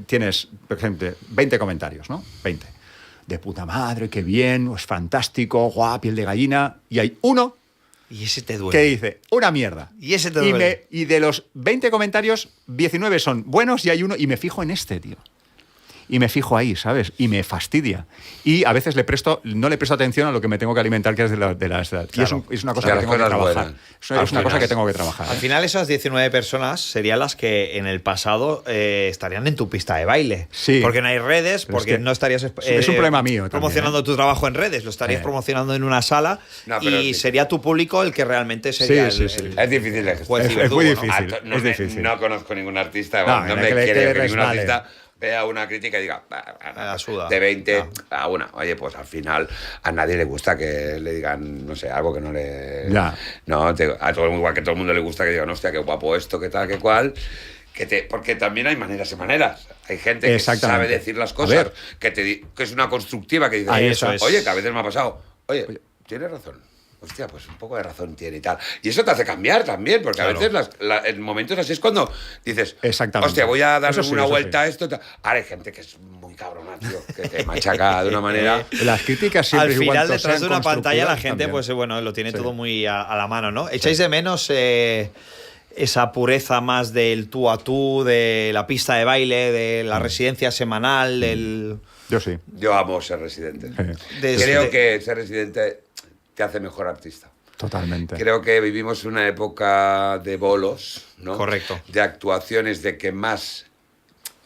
tienes, por ejemplo, 20 comentarios, ¿no? 20. De puta madre, qué bien, es fantástico, guau, piel de gallina. Y hay uno Y ese te duele. que dice, una mierda. Y ese te duele. Y de los 20 comentarios, 19 son buenos y hay uno, y me fijo en este, tío. Y me fijo ahí, ¿sabes? Y me fastidia. Y a veces no le presto atención a lo que me tengo que alimentar, que es de las... Y Claro. es una cosa De que las tengo que cosas trabajar. buenas. Es una cosa Buenas. que tengo que trabajar. Al final esas 19 personas serían las que en el pasado estarían en tu pista de baile. Sí. Porque no hay redes, Pero es porque que no estarías es un problema mío también, promocionando tu trabajo en redes, lo estarías promocionando en una sala No, pero y es sería tu público el que realmente sería Sí, el, sí, sí. el- Es difícil de juez Es ciberdugo, muy ¿no? difícil. No, es difícil. no conozco ningún artista, No, no que me le quiere que ningún resbale. artista vea una crítica y diga, La suda. de 20 Claro. a una. Oye, pues al final a nadie le gusta que le digan, no sé, algo que no le... Ya. No, a todo, igual que a todo el mundo le gusta que digan, hostia, qué guapo esto, qué tal, qué cual. Porque también hay maneras y maneras. Hay gente que Exactamente. sabe decir las A cosas, ver. que es una constructiva, que dice, Ahí Eso está. es. oye, que a veces me ha pasado, oye, tienes razón. Hostia, pues un poco de razón tiene y tal. Y eso te hace cambiar también, porque Claro. a veces en momentos así es cuando dices, Exactamente. hostia, voy a darle Eso sí, una eso vuelta sí. a esto. Ahora hay gente que es muy cabrona, tío, que te machaca de una manera... Las críticas Al siempre final, igual detrás sean de una pantalla, la constructivas gente, también. pues bueno, lo tiene Sí. todo muy a la mano, ¿no? ¿Echáis de menos esa pureza más del tú a tú, de la pista de baile, de la residencia semanal, del... Yo sí. Yo amo ser residente. de- Creo que ser residente te hace mejor artista. Totalmente. Creo que vivimos una época de bolos, ¿no? Correcto. De actuaciones, de que más...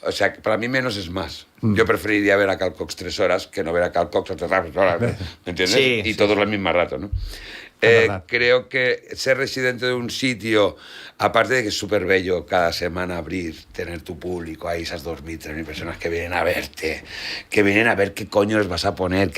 O sea, que para mí menos es más. Yo preferiría ver a Carl Cox 3 horas que no ver a Carl Cox 3 horas. ¿Me entiendes? Sí, Y sí, todos al mismo rato, ¿no? verdad. Creo que ser residente de un sitio, aparte de que es súper bello cada semana abrir, tener tu público ahí, esas 2.000, 3.000 personas que vienen a verte, que vienen a ver qué coño les vas a poner,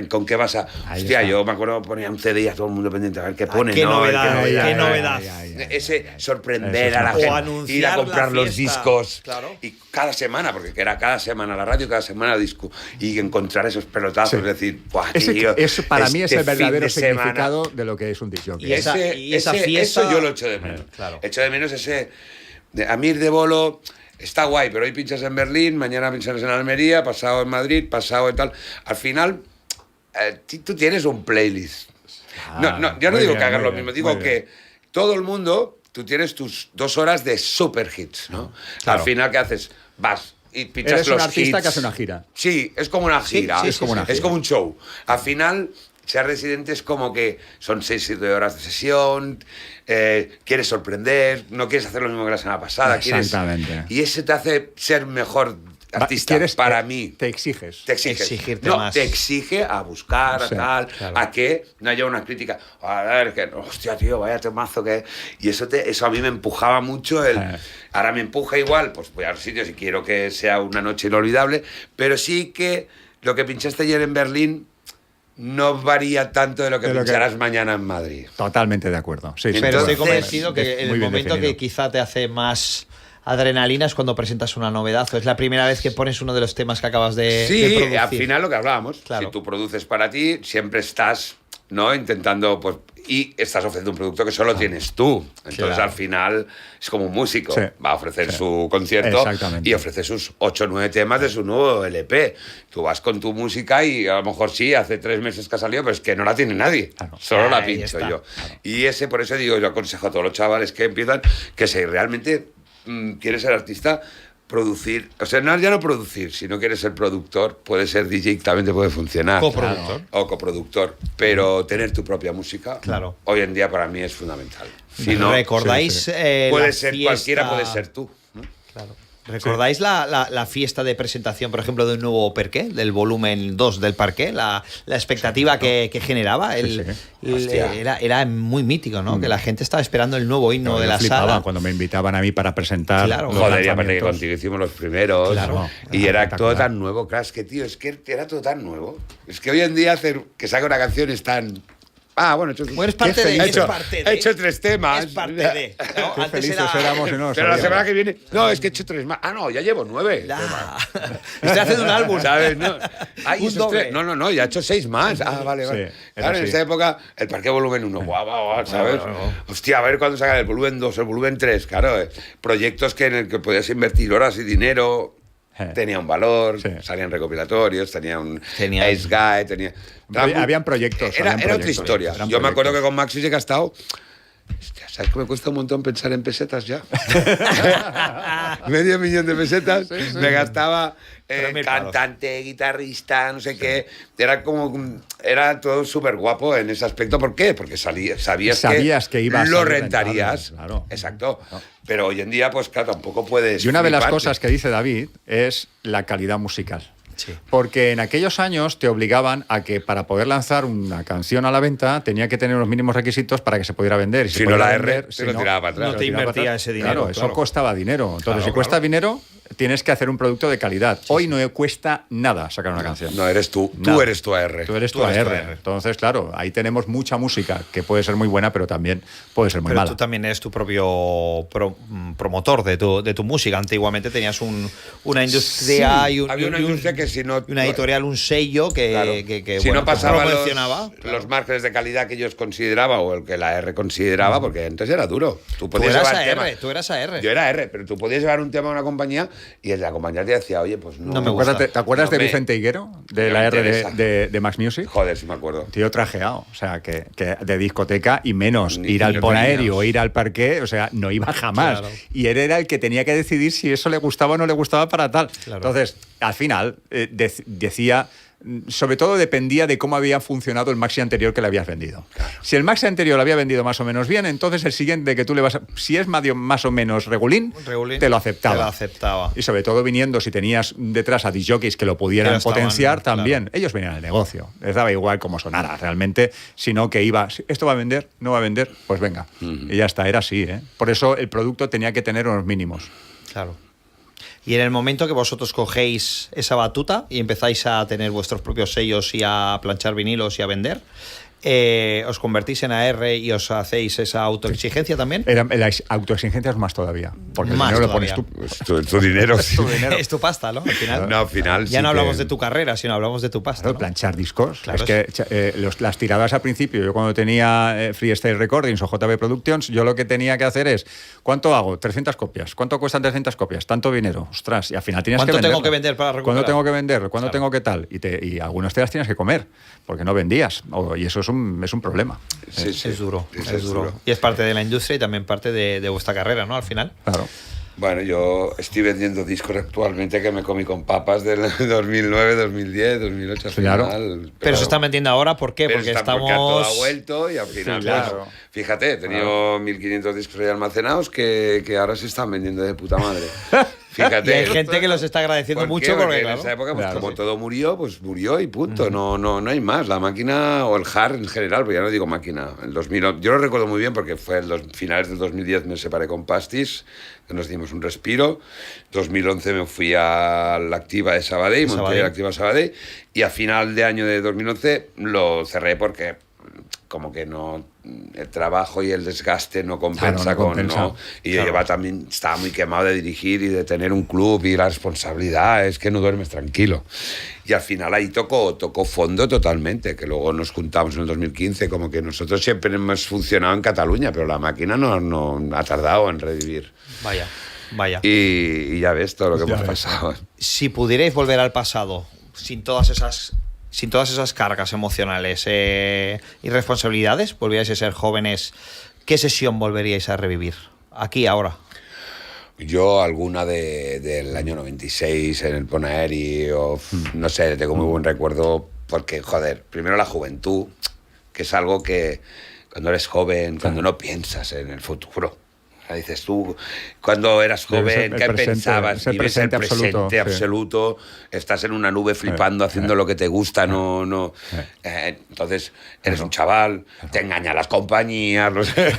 con qué vas a... Ahí Hostia, está. yo me acuerdo ponía un CD y a todo el mundo pendiente a ver qué pone, qué ¿no? A ver novedad, qué qué novedad. novedad. Ese sorprender Eso a la es O gente, anunciar ir a comprar la los fiesta. discos, Claro. y cada semana, porque era cada semana la radio, cada semana el disco, y encontrar esos pelotazos, Sí. es decir, ¡buah, Ese, tío! eso para mí es este el verdadero fin de semana". significado de lo que es un disc jockey. Y esa fiesta- Eso yo lo echo de menos. Claro. Echo de menos ese... A mí ir de bolo está guay, pero hoy pinchas en Berlín, mañana pinchas en Almería, pasado en Madrid, pasado en tal... Al final, tú tienes un playlist. Yo no muy digo bien, que hagas muy lo bien, mismo, digo muy que bien. todo el mundo, tú tienes tus 2 horas de super hits, ¿no? Claro. Al final, ¿qué haces? Vas y pinchas Eres los un artista hits. que hace una gira. Sí, es como una gira. sí, es como una Es gira. como un show. Al final, ser residente es como que son 6-7 horas de sesión, quieres sorprender, no quieres hacer lo mismo que la semana pasada. Exactamente. Y eso te hace ser mejor artista, ¿Quieres- para mí. Te exiges. Te exiges. Exigirte No, más. te exige a buscar, Sí, a tal, claro. a que no haya una crítica. A ver, que hostia, tío, vaya temazo que... Y eso a mí me empujaba mucho. Ahora me empuja igual, pues voy a los sitios y quiero que sea una noche inolvidable, pero sí que lo que pinchaste ayer en Berlín no varía tanto de lo que De lo que- pincharás mañana en Madrid. Totalmente de acuerdo. Sí, sí, Pero estoy Entonces, convencido que en muy el bien momento definido. que quizá te hace más adrenalina es cuando presentas una novedad, o es la primera vez que pones uno de los temas que acabas de Sí, producir. al final lo que hablábamos, Claro. si tú produces para ti, siempre estás, ¿no? Intentando, pues, y estás ofreciendo un producto que solo tienes tú. Entonces, Claro. al final, es como un músico. Sí. Va a ofrecer Sí. su concierto Exactamente. y ofrece sus 8 o 9 temas de su nuevo LP. Tú vas con tu música y a lo mejor sí, hace 3 meses que ha salido, pero es que no la tiene nadie. Claro. Solo la Ahí pincho está. yo. Y por eso digo, yo aconsejo a todos los chavales que empiezan que si realmente quieres ser artista, producir, o sea, ya no producir, si no quieres ser productor, puede ser DJ, también te puede funcionar. Coproductor. O coproductor, pero tener tu propia música, Claro. hoy en día para mí es fundamental. Si no, ¿Recordáis sí, puede la ser fiesta- cualquiera, puede ser tú, ¿no? Claro. ¿Recordáis la fiesta de presentación, por ejemplo, de un nuevo Parqué, del volumen 2 del Parqué? La expectativa que generaba. Sí. Hostia. Era muy mítico, ¿no? Que la gente estaba esperando el nuevo himno Yo de la flipaba sala. cuando me invitaban a mí para presentar. Claro. los Joder, y aparte que lanzamientos. contigo hicimos los primeros. Claro. Y era todo Espectacular. tan nuevo, claro, es que, tío, es que era todo tan nuevo. Es que hoy en día hacer que saque una canción es tan... Bueno, he hecho, Bueno, es parte de. he hecho, es parte de- he hecho 3 temas. Es parte de. ¿no? Qué Antes felices era. éramos y no lo Pero la sabíamos. semana que viene... No, es que he hecho 3 más. No, ya llevo 9. Ah, estoy haciendo un álbum. ¿Sabes? No. Ay, Un esos doble. 3. No, ya he hecho 6 más. Vale, vale. Sí, Claro, era en así. esta época, el Parque Volumen 1, guau, ¿sabes? Hostia, a ver cuándo saca el volumen 2, el volumen 3, claro. Proyectos en el que podías invertir horas y dinero. Tenía un valor, Sí. salían recopilatorios, tenía un Tenía- Ace Guy, tenía... Habían proyectos. Era habían otra proyectos, historia. eran Yo me acuerdo que proyectos. con Maxis he gastado... Hostia, ¿sabes que me cuesta un montón pensar en pesetas ya? Medio millón de pesetas. Me gastaba 3.000 pavos. cantante, guitarrista, no sé qué. Era todo súper guapo en ese aspecto. ¿Por qué? Porque sabías que iba a lo salir rentarías. rentable, claro. Exacto. Pero hoy en día, pues claro, tampoco puedes. Y una de las fliparte. cosas que dice David es la calidad musical. Sí. Porque en aquellos años te obligaban a que para poder lanzar una canción a la venta tenía que tener los mínimos requisitos para que se pudiera vender. Y Si no podía la vender, R, si te lo tiraba para atrás. No te lo tiraba invertía para ese atrás. dinero, Claro, eso claro. costaba dinero. Entonces, Claro, si cuesta claro. dinero, tienes que hacer un producto de calidad. Hoy no cuesta nada sacar una canción. No, eres tú. Tú Nada. eres tu AR. Tú eres tu Tú eres tu AR. AR. Entonces, claro, ahí tenemos mucha música que puede ser muy buena, pero también puede ser muy Pero mala. tú también eres tu propio promotor de tu música. Antiguamente tenías una industria Sí, y había una industria que si no... y una editorial, un sello que, Claro. que si bueno, no pues pasaba promocionaba. los márgenes de calidad que ellos consideraban o el que la R consideraba, porque antes era duro. Tú Tú podías eras llevar AR, temas. tú eras AR. Yo era R, pero tú podías llevar un tema a una compañía y el acompañante decía, oye, pues no. No me gusta. ¿Te acuerdas No de me- Vicente Higuero? De no la me R interesa. de Max Music. Joder, sí me acuerdo. Tío trajeado, o sea, que de discoteca y menos Ni ir al niños Ponaeri pequeños. o ir al parque, o sea, no iba jamás. Claro. Y él era el que tenía que decidir si eso le gustaba o no le gustaba para tal. Claro. Entonces, al final, decía, sobre todo dependía de cómo había funcionado el Maxi anterior que le habías vendido. Si el Maxi anterior lo había vendido más o menos bien, entonces el siguiente que tú le vas a, si es más o menos regulín, te lo aceptaba. Te lo aceptaba. Y sobre todo viniendo, si tenías detrás a disjockeys que lo Que pudieran lo estaban, potenciar, también. claro. Ellos venían al negocio. Les daba igual cómo sonara realmente, sino que iba, ¿esto va a vender? ¿No va a vender? Pues venga. Y ya está, era así, ¿eh? Por eso el producto tenía que tener unos mínimos. Claro. Y en el momento que vosotros cogéis esa batuta y empezáis a tener vuestros propios sellos y a planchar vinilos y a vender, os convertís en AR y os hacéis esa autoexigencia también. La autoexigencia es más todavía. Porque el Más dinero lo pones todavía. tú. Pues tu dinero, sí. dinero. Es tu pasta, ¿no? Al final. No, al final Ya sí no hablamos que- de tu carrera, sino hablamos de tu pasta. Claro, ¿no? planchar discos. Claro, es que las tiradas al principio, yo cuando tenía Freestyle Recordings o JB Productions, yo lo que tenía que hacer es, ¿cuánto hago? 300 copias. ¿Cuánto cuestan 300 copias? Tanto dinero. Ostras, y al final tienes que ¿Cuánto venderlo. tengo que vender para recuperar? ¿Cuándo tengo que venderlo? ¿Cuándo Claro. tengo que tal? Y algunos te las tienes que comer, porque no vendías. Y eso es un problema. Sí, sí. Es duro, Sí, es duro. Y es parte de la industria y también parte de vuestra carrera, ¿no? Al final. Claro. Bueno, yo estoy vendiendo discos actualmente que me comí con papas del 2009, 2010, 2008 al Claro. final. Pero se está vendiendo ahora, ¿por qué? Pero Porque está porque todo ha estamos... vuelto y al final, Sí, claro. pues, fíjate, he tenido 1.500 discos ahí almacenados que ahora se están vendiendo de puta madre. Fíjate. Y hay gente que los está agradeciendo ¿Por mucho qué? porque, en claro, esa época, pues Claro, como sí. todo murió, pues murió y punto. No hay más. La máquina o el hard en general, pero ya no digo máquina. En 2000, yo lo recuerdo muy bien porque fue en los finales del 2010 me separé con Pastis, que nos dimos un respiro. 2011 me fui a la Activa de Sabadell, monté Sabadell. la Activa Sabadell, y a final de año de 2011 lo cerré porque como que no, el trabajo y el desgaste no compensa Claro, no con compensa. no. Y yo Claro. llevaba también, estaba muy quemado de dirigir y de tener un club y la responsabilidad, es que no duermes tranquilo. Y al final ahí tocó fondo totalmente, que luego nos juntamos en el 2015, como que nosotros siempre hemos funcionado en Cataluña, pero la máquina no ha tardado en revivir. Vaya, vaya. Y ya ves todo lo que Ya hemos ves. pasado. Si pudierais volver al pasado sin todas esas cargas emocionales y responsabilidades, volvierais a ser jóvenes, ¿qué sesión volveríais a revivir? Aquí, ahora. Yo alguna del año 96 en el Ponaeri, o no sé, tengo muy buen recuerdo porque, joder, primero la juventud, que es algo que cuando eres joven, cuando no piensas en el futuro. O sea, dices tú, cuando eras Debe ser joven, el ¿qué presente, pensabas? es el Vives el presente presente absoluto, sí. absoluto, estás en una nube flipando, haciendo lo que te gusta, no. Entonces, eres un chaval, te engañan las compañías, no sé.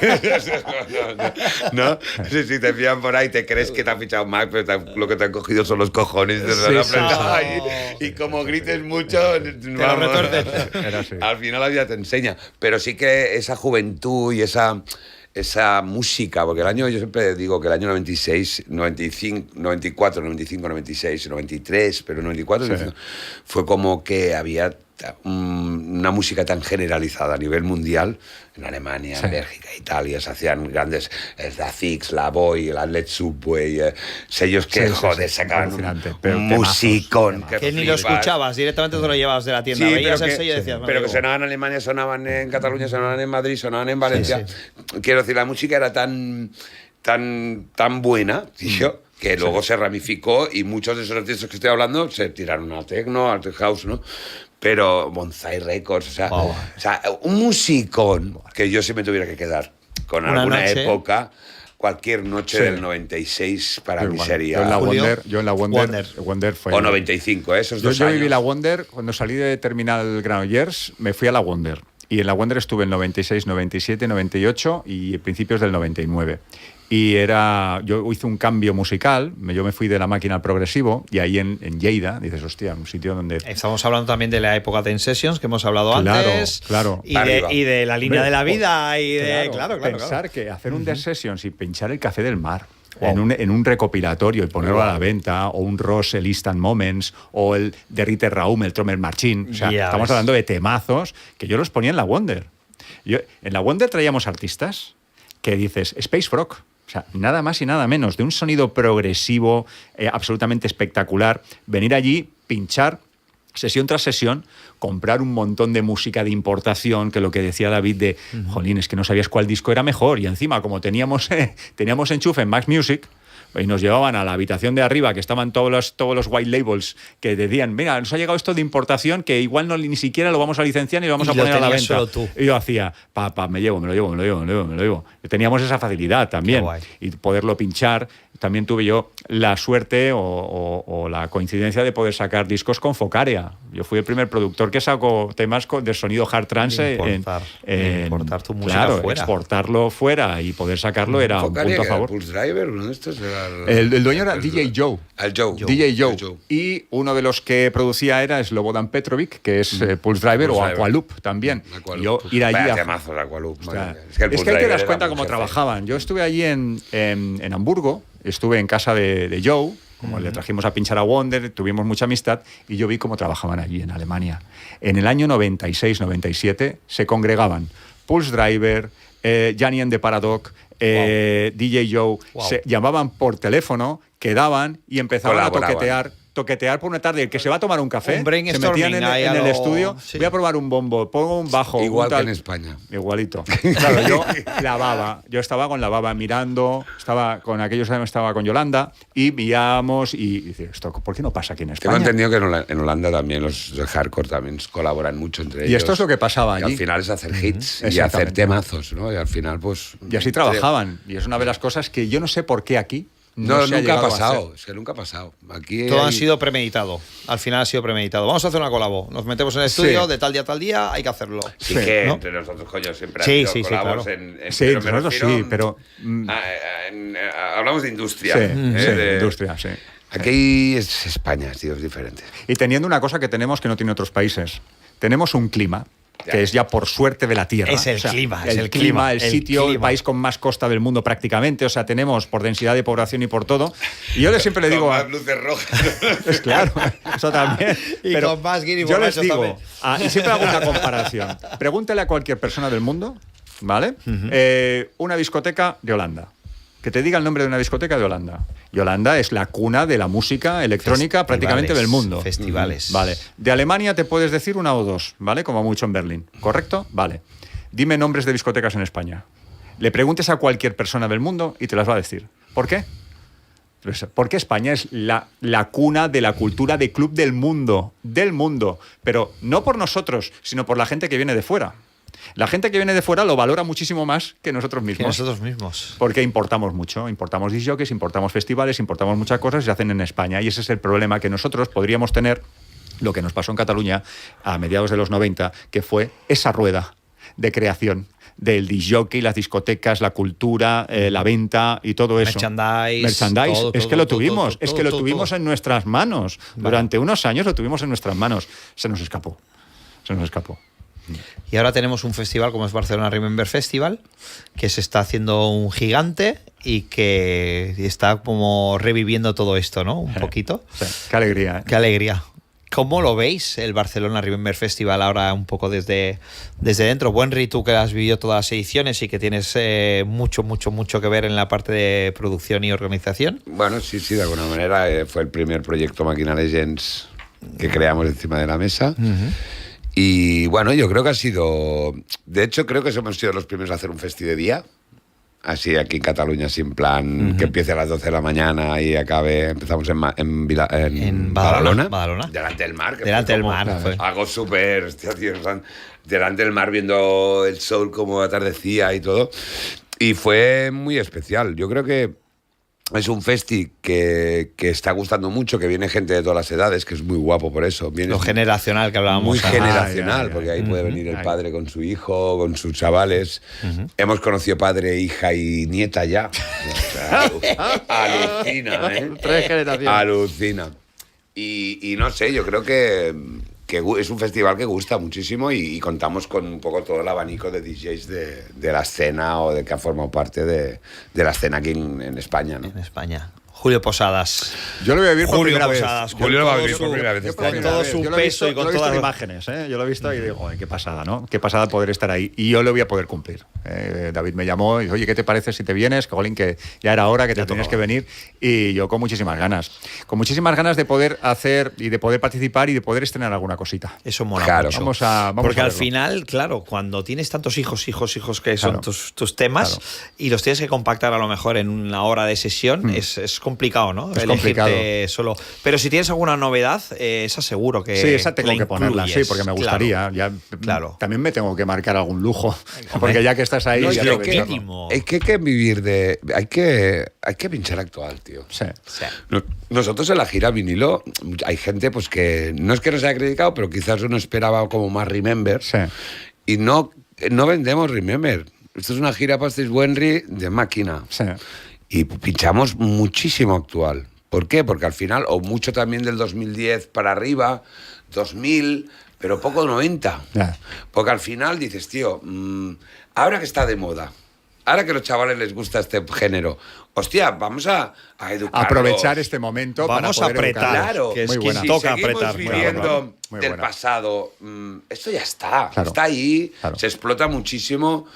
¿No? Si te pillan por ahí, te crees que te ha fichado Mac, pero lo que te han cogido son los cojones. Y te lo han Sí, sí, apretado sí. ahí. Y como grites mucho, lo retuercen. Era así. al final la vida te enseña. Pero sí que esa juventud y esa música, porque el año, yo siempre digo que el año 96, 95, 94, 95, 96, 93, pero 94 Sí. 95, fue como que había una música tan generalizada a nivel mundial, en Alemania, Sí. en Bélgica, Italia, se hacían grandes, la Zix, la Boy, la Let's Subway, sellos que, Sí, sí, joder, sí, sacaban alucinante, un pero musicón. temazos. Que ni lo flipas. escuchabas, directamente te lo llevabas de la tienda. Veías el sello y decías... pero que "Amigo". sonaban en Alemania, sonaban en Cataluña, sonaban en Madrid, sonaban en Valencia. Quiero decir, la música era tan buena, tío, que luego se ramificó y muchos de esos artistas que estoy hablando se tiraron al techno, al tech house, ¿no? Pero Bonsai Records, Wow. o sea, un musicón que yo si me tuviera que quedar con Una alguna noche. época, cualquier noche Sí. del 96 para mí Igual. sería... Yo en la Julio. Wonder fue... o 95, esos Yo, dos yo años. viví la Wonder, cuando salí de Terminal Granollers, me fui a la Wonder. Y en la Wonder estuve en 96, 97, 98 y principios del 99. Y yo hice un cambio musical, yo me fui de la máquina al progresivo y ahí en Lleida, dices, hostia, un sitio donde... Estamos hablando también de la época de In Sessions que hemos hablado Claro, antes. claro. Y Arriba. de la línea de la vida y de... Claro. Pensar que hacer un The Sessions y pinchar el Café del Mar en un recopilatorio y ponerlo a la venta, o un Ross, el Instant Moments, o el de Ritter Raum, el Trommer Marchín. O sea, Ya estamos ves. hablando de temazos que yo los ponía en la Wonder. En la Wonder traíamos artistas que dices, Space Frog. O sea, nada más y nada menos, de un sonido progresivo, absolutamente espectacular. Venir allí, pinchar sesión tras sesión, comprar un montón de música de importación, que lo que decía David de, jolín, es que no sabías cuál disco era mejor. Y encima, como teníamos enchufe en Max Music, y nos llevaban a la habitación de arriba, que estaban todos los white labels, que decían, mira, nos ha llegado esto de importación, que igual ni siquiera lo vamos a licenciar ni lo vamos a poner a la venta. Y yo hacía, me lo llevo. Teníamos esa facilidad también. Y poderlo pinchar. También tuve yo la suerte o la coincidencia de poder sacar discos con Focarea. Yo fui el primer productor que sacó temas de sonido hard trance. Importar tu música claro, fuera. Exportarlo fuera y poder sacarlo era un punto a favor. Pulse Driver, uno de estos era el dueño era DJ Joe. El Joe. DJ Joe. Y uno de los que producía era Slobodan Petrovic, que es Pulse Driver o Aqualoop también. Aqualoop. Yo ir allí Vaya temazos, Aqualoop. Es que ahí te das cuenta cómo trabajaban. Yo estuve allí en Hamburgo. Estuve en casa de Joe, como le trajimos a pinchar a Wonder, tuvimos mucha amistad, y yo vi cómo trabajaban allí en Alemania. En el año 96-97 se congregaban Pulse Driver, Gianni and the Paradox, DJ Joe, se llamaban por teléfono, quedaban y empezaban a toquetear por una tarde. El que se va a tomar un café, se metían en el estudio, voy a probar un bombo, pongo un bajo. Igual que en España. Igualito. Claro, yo la baba. Yo estaba con la baba mirando, estaba con Yolanda y veíamos y dice, esto, ¿por qué no pasa aquí en España? Tengo entendido que en Holanda también los de hardcore también colaboran mucho entre ellos. Y esto es lo que pasaba allí. Y al final es hacer hits y hacer temazos, ¿no? Y al final, pues... Y así trabajaban. Y es una de las cosas que yo no sé por qué aquí nunca ha pasado. Es que nunca ha pasado. Aquí todo ha sido premeditado. Al final ha sido premeditado. Vamos a hacer una colabo. Nos metemos en el estudio, de tal día a tal día, hay que hacerlo. Sí, que entre nosotros, coño, siempre ha habido colabos. Claro. Pero hablamos de industria. De industria, sí. Aquí es España, tío, es diferente. Y teniendo una cosa que tenemos que no tiene otros países. Tenemos un clima que es ya por suerte de la Tierra. Es el clima. El sitio, el país con más costa del mundo prácticamente. O sea, tenemos por densidad de población y por todo. Y yo siempre le digo... Con más luces rojas. Es claro, eso también. Y pero con más guiri yo les digo, también. Y siempre hago una comparación. Pregúntele a cualquier persona del mundo, ¿vale? Una discoteca de Holanda. Que te diga el nombre de una discoteca de Holanda. Y Holanda es la cuna de la música electrónica prácticamente del mundo. Festivales. Vale. De Alemania te puedes decir una o dos, ¿vale? Como mucho en Berlín. ¿Correcto? Vale. Dime nombres de discotecas en España. Le preguntes a cualquier persona del mundo y te las va a decir. ¿Por qué? Pues porque España es la cuna de la cultura de club del mundo. Del mundo. Pero no por nosotros, sino por la gente que viene de fuera. La gente que viene de fuera lo valora muchísimo más que nosotros mismos. Porque importamos mucho. Importamos disc jockeys, importamos festivales, importamos muchas cosas y se hacen en España. Y ese es el problema que nosotros podríamos tener, lo que nos pasó en Cataluña a mediados de los 90, que fue esa rueda de creación del disc jockey, las discotecas, la cultura, la venta y todo eso. Merchandise. Es que lo tuvimos en nuestras manos. Durante unos años lo tuvimos en nuestras manos. Se nos escapó. Y ahora tenemos un festival como es Barcelona Remember Festival, que se está haciendo un gigante y que está como reviviendo todo esto, ¿no? Un poquito. Sí. Qué alegría. Qué alegría. ¿Cómo lo veis el Barcelona Remember Festival ahora un poco desde dentro? Buenri, tú que has vivido todas las ediciones y que tienes mucho que ver en la parte de producción y organización. Bueno, sí, de alguna manera fue el primer proyecto Máquina Legends que creamos encima de la mesa. Y bueno, yo creo que ha sido... De hecho, creo que hemos sido los primeros a hacer un festi de día. Así aquí en Cataluña, sin plan, que empiece a las 12 de la mañana y acabe... Empezamos en Badalona. Delante del mar. Delante del mar. Fue algo súper... Hostia, tío, delante del mar viendo el sol como atardecía y todo. Y fue muy especial. Yo creo que es un festi que está gustando mucho, que viene gente de todas las edades, que es muy guapo por eso. Lo generacional que hablábamos. Muy generacional, porque ahí puede venir el padre con su hijo, con sus chavales. Hemos conocido padre, hija y nieta ya. O sea, alucina, ¿eh? 3 generaciones. Alucina. Y no sé, yo creo que es un festival que gusta muchísimo y contamos con un poco todo el abanico de DJs de la escena o de que han formado parte de la escena aquí en España, ¿no? En España. Julio Posadas. Yo lo voy a vivir por Julio primera Posadas, vez. Julio lo va a todo vivir por su- primera vez Yo este por año. con primera todo vez. su Yo lo he peso visto- y con yo lo he visto todas en imágenes, ¿eh? Yo lo he visto y digo, "Joder, qué pasada, ¿no? Qué pasada poder estar ahí". Y yo lo voy a poder cumplir. David me llamó y dijo, oye, ¿qué te parece si te vienes? Jolín, que ya era hora, que te tienes que venir. Y yo con muchísimas ganas. Con muchísimas ganas de poder hacer y de poder participar y de poder estrenar alguna cosita. Eso mola Claro. mucho. Vamos Porque a al verlo. final, claro, cuando tienes tantos hijos que son Claro. tus temas Claro. y los tienes que compactar a lo mejor en una hora de sesión, es complicado, ¿no? Es Elegirte complicado. solo. Pero si tienes alguna novedad, esa seguro que Sí, esa tengo la que ponerla, incluyes. sí, porque me gustaría. Claro. Ya, Claro. También me tengo que marcar algún lujo, porque ya que estás ahí, No, ya y lo hay que- ves. mínimo. Es que hay que vivir de... Hay que pinchar actual, tío. Sí. Sí. Nosotros en la gira vinilo hay gente pues que no es que nos haya criticado, pero quizás uno esperaba como más Remember Sí. y no vendemos Remember. Esto es una gira Pastis Wenry de máquina Sí. y pinchamos muchísimo actual. ¿Por qué? Porque al final, o mucho también del 2010 para arriba, 2000, pero poco 90. Ya. Porque al final dices, tío, ahora que está de moda, ahora que a los chavales les gusta este género, hostia, vamos a educarlos. Aprovechar este momento Vamos para a poder apretar. educarlos. Claro, que es Muy que buena. si toca seguimos apretar. viviendo Claro, muy del buena. pasado, esto ya está, Claro. está ahí, Claro. se explota muchísimo.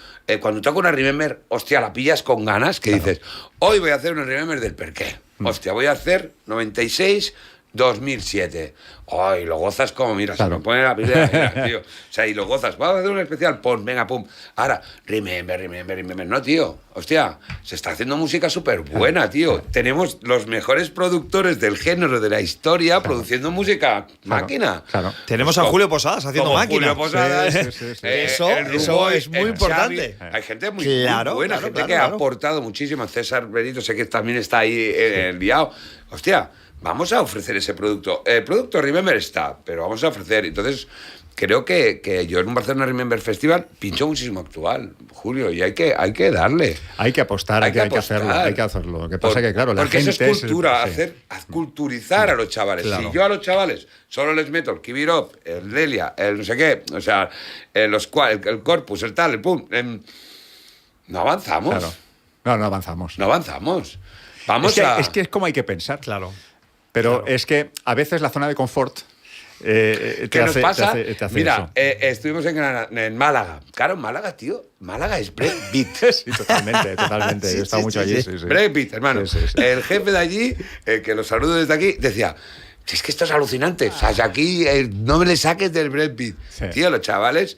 Cuando toca una Remember, hostia, la pillas con ganas, que dices, hoy voy a hacer una Remember del por qué. Hostia, voy a hacer 96, 2007. Ay, lo gozas como, mira, Claro. se me pone la piel de la gallina, tío. O sea, y lo gozas. Vamos a hacer un especial, pum, venga, pum. Ahora, remember. No, tío. Hostia, se está haciendo música súper buena, tío. Tenemos los mejores productores del género de la historia produciendo música máquina. Claro. Tenemos a Julio Posadas haciendo Como máquina. Julio Posadas, Sí, sí, sí. Eso- el eso Ruboy, es muy el importante. Xavi. Hay gente muy, Claro, muy buena, claro, gente claro, que ha claro. aportado muchísimo. César Benito sé que también está ahí liado. Hostia, vamos a ofrecer ese producto. El producto Remember está, pero vamos a ofrecer. Entonces, creo que yo en un Barcelona Remember Festival pincho muchísimo actual, Julio, y hay que darle. Hay que apostar, hay que apostar. hacerlo. Hay que hacerlo. Lo que pasa es que, claro, la porque gente eso es cultura, sí. culturizar a los chavales. Claro. Si yo a los chavales solo les meto el Keep It Up, el Delia, el no sé qué, o sea, el Corpus, el tal, el pum, no avanzamos. Claro. No avanzamos. No avanzamos. Vamos es que es como hay que pensar. Claro. Pero es que a veces la zona de confort te ¿Qué nos hace, pasa? te hace Mira, eso. estuvimos en Málaga. Claro, Málaga, tío. Málaga es breakbeat. Sí, totalmente. Yo he estado mucho allí. Sí. Breakbeat, hermano. Sí. El jefe de allí, que lo saludo desde aquí, decía, "Si es que esto es alucinante. O sea, si aquí no me le saques del breakbeat". Sí. Tío, los chavales...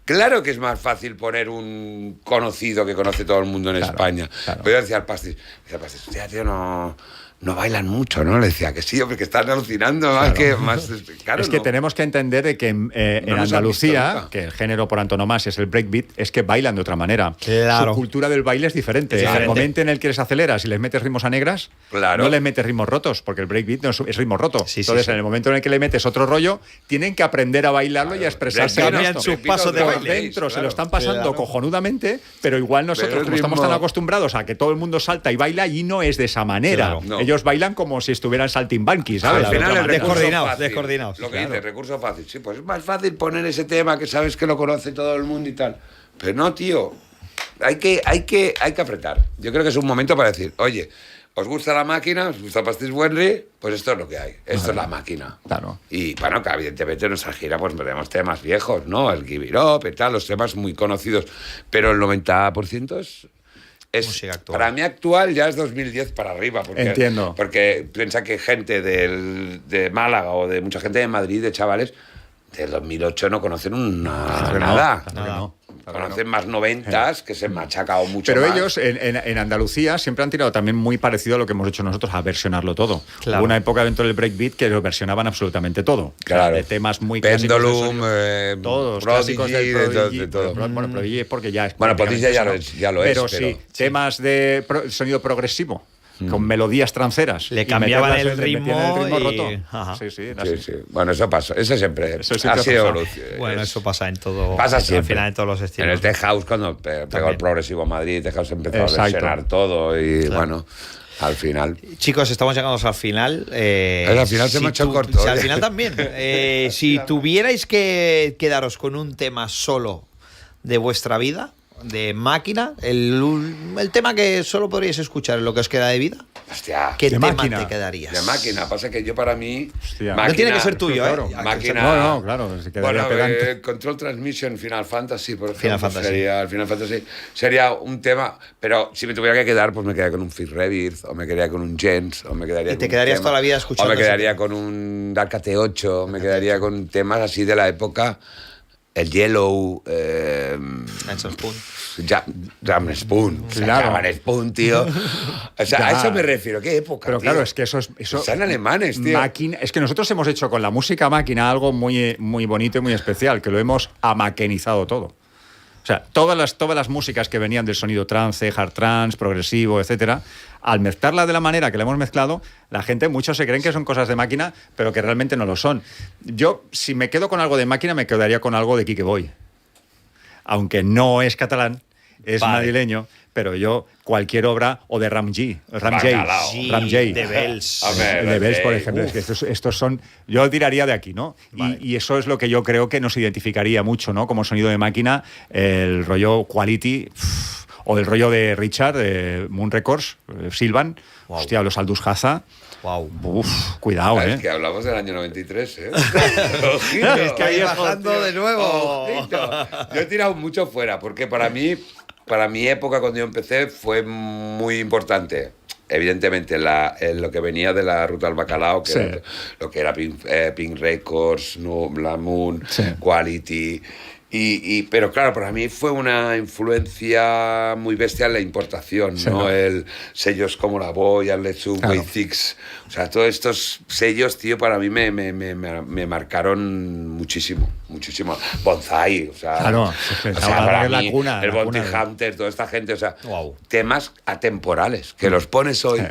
Claro que es más fácil poner un conocido que conoce todo el mundo en Claro, España. claro. Pero yo decía al Pastis, hostia, tío, no bailan mucho, ¿no? Le decía que sí, porque están alucinando más que más. Claro, Es que no. tenemos que entender de que en No nos han visto Andalucía, nunca. que el género por antonomasia es el breakbeat, es que bailan de otra manera. Claro. Su cultura del baile es diferente. Es diferente. Al momento en el que les aceleras y les metes ritmos a negras, Claro. no les metes ritmos rotos, porque el breakbeat no es ritmo roto. Sí, sí, Entonces, sí. en el momento en el que le metes otro rollo, tienen que aprender a bailarlo y a expresarse breakbeat en Cambian esto. sus pasos de Por baile. dentro se claro. lo están pasando Claro. cojonudamente, pero igual nosotros, Pero el como estamos ritmo- tan acostumbrados a que todo el mundo salta y baila, allí no es de esa manera. Claro. No. Ellos bailan como si estuvieran saltimbanqui, ¿sabes? Al De final otra el manera. recurso Descoordinados, fácil. descoordinados. Lo que Claro. dice, recurso fácil. Sí, pues es más fácil poner ese tema que sabes que lo conoce todo el mundo y tal. Pero no, tío. Hay que apretar. Yo creo que es un momento para decir, oye, ¿os gusta la máquina? ¿Os gusta Pastis Wenry? Pues esto es lo que hay. Esto es la máquina. Claro. Y bueno, que evidentemente en nuestra gira pues tenemos temas viejos, ¿no? El Give It Up y tal, los temas muy conocidos. Pero el 90% es Música actual. para mí actual ya es 2010 para arriba. Porque, Entiendo. Porque piensa que gente de Málaga o de mucha gente de Madrid, de chavales, del 2008 no conocen Claro que no, nada. claro que no. Conocen más noventas que se han machacado mucho Pero más. ellos en Andalucía siempre han tirado también muy parecido a lo que hemos hecho nosotros, a versionarlo todo. Claro. Hubo una época dentro del breakbeat que lo versionaban absolutamente todo. O sea, Claro. de temas muy Pendulum, clásicos. Todos, Prodigy, clásicos del de Prodigy. todo. Bueno, Prodigy es porque ya es. Bueno, Prodigy ya lo prácticamente es, ya lo es, Pero pero- sí, temas de sonido progresivo. Con melodías tranceras. Le y cambiaban meterlas el le metían ritmo y- roto. Ajá. Sí, era Sí, así. sí. Bueno, eso pasa. Eso siempre, Eso siempre ha sido ha pasado. evolución. Bueno, eso pasa en todo. Pasa al siempre. final en todos los En estilos. el Tech House, cuando pegó También. el progresivo Madrid, Tech House empezó Exacto. a versionar todo y Claro. bueno, al final. Chicos, estamos llegando al final. Al final se me ha hecho corto, Al ¿eh? final también. Si tuvierais que quedaros con un tema solo de vuestra vida, de Máquina, el tema que solo podríais escuchar en lo que os queda de vida. Hostia. ¿Qué De tema Máquina. te quedarías? De Máquina. Pasa que yo para mí... Hostia. No tiene que ser tuyo, Claro. Máquina... No, claro, se quedaría Bueno, pedante. Control Transmission, Final Fantasy, por ejemplo. Final Fantasy. El Final Fantasy sería un tema... Pero si me tuviera que quedar, pues me quedaría con un Fizz Rebirth, o me quedaría con un Gens, o me quedaría Y con te un quedarías tema, toda la vida escuchando o me ese quedaría tema. con un Dark AT8, me quedaría con temas así de la época... El Yellow... Hanson Spoon. Jam Spoon. Claro. Jam Spoon, tío. O sea, a Ya. eso me refiero. ¿Qué época, Pero tío? claro, es que eso es... Eso, Están alemanes, tío. Es que nosotros hemos hecho con la música máquina algo muy, muy bonito y muy especial, que lo hemos amaquenizado todo. O sea, todas las músicas que venían del sonido trance, hard trance, progresivo, etcétera, al mezclarla de la manera que la hemos mezclado, la gente, muchos se creen que son cosas de máquina, pero que realmente no lo son. Yo, si me quedo con algo de máquina, me quedaría con algo de Quique Boy. Aunque no es catalán, es madrileño, pero yo, cualquier obra, o de Ram J, Bacalao. De Bells. A ver, de Bells, por Bells. ejemplo, es que estos son, yo tiraría de aquí, ¿no? Vale. Y eso es lo que yo creo que nos identificaría mucho, ¿no? Como sonido de máquina, el rollo Quality, o el rollo de Richard, de Moon Records, Silvan, Wow. hostia, los Aldous Haza, Wow. cuidado, Es que hablamos del año 93, ¿eh? Ojito. Es que ahí bajando tío. de nuevo. Ojito. Yo he tirado mucho fuera, porque para mi época, cuando yo empecé, fue muy importante. Evidentemente, en lo que venía de la Ruta al Bacalao, que Sí. era lo que era Pink Records, no, Black Moon, Sí. Quality. Pero claro, para mí fue una influencia muy bestial la importación, Sí, ¿no? ¿no? El sellos como La Boy, Aletsu, Claro. Way Six. O sea, todos estos sellos, tío, para mí me marcaron muchísimo, muchísimo. Bonsai, o sea, Claro, para es la mí, cuna, el la Bounty cuna de- Hunter, toda esta gente, o sea, Wow. temas atemporales que los pones hoy Sí.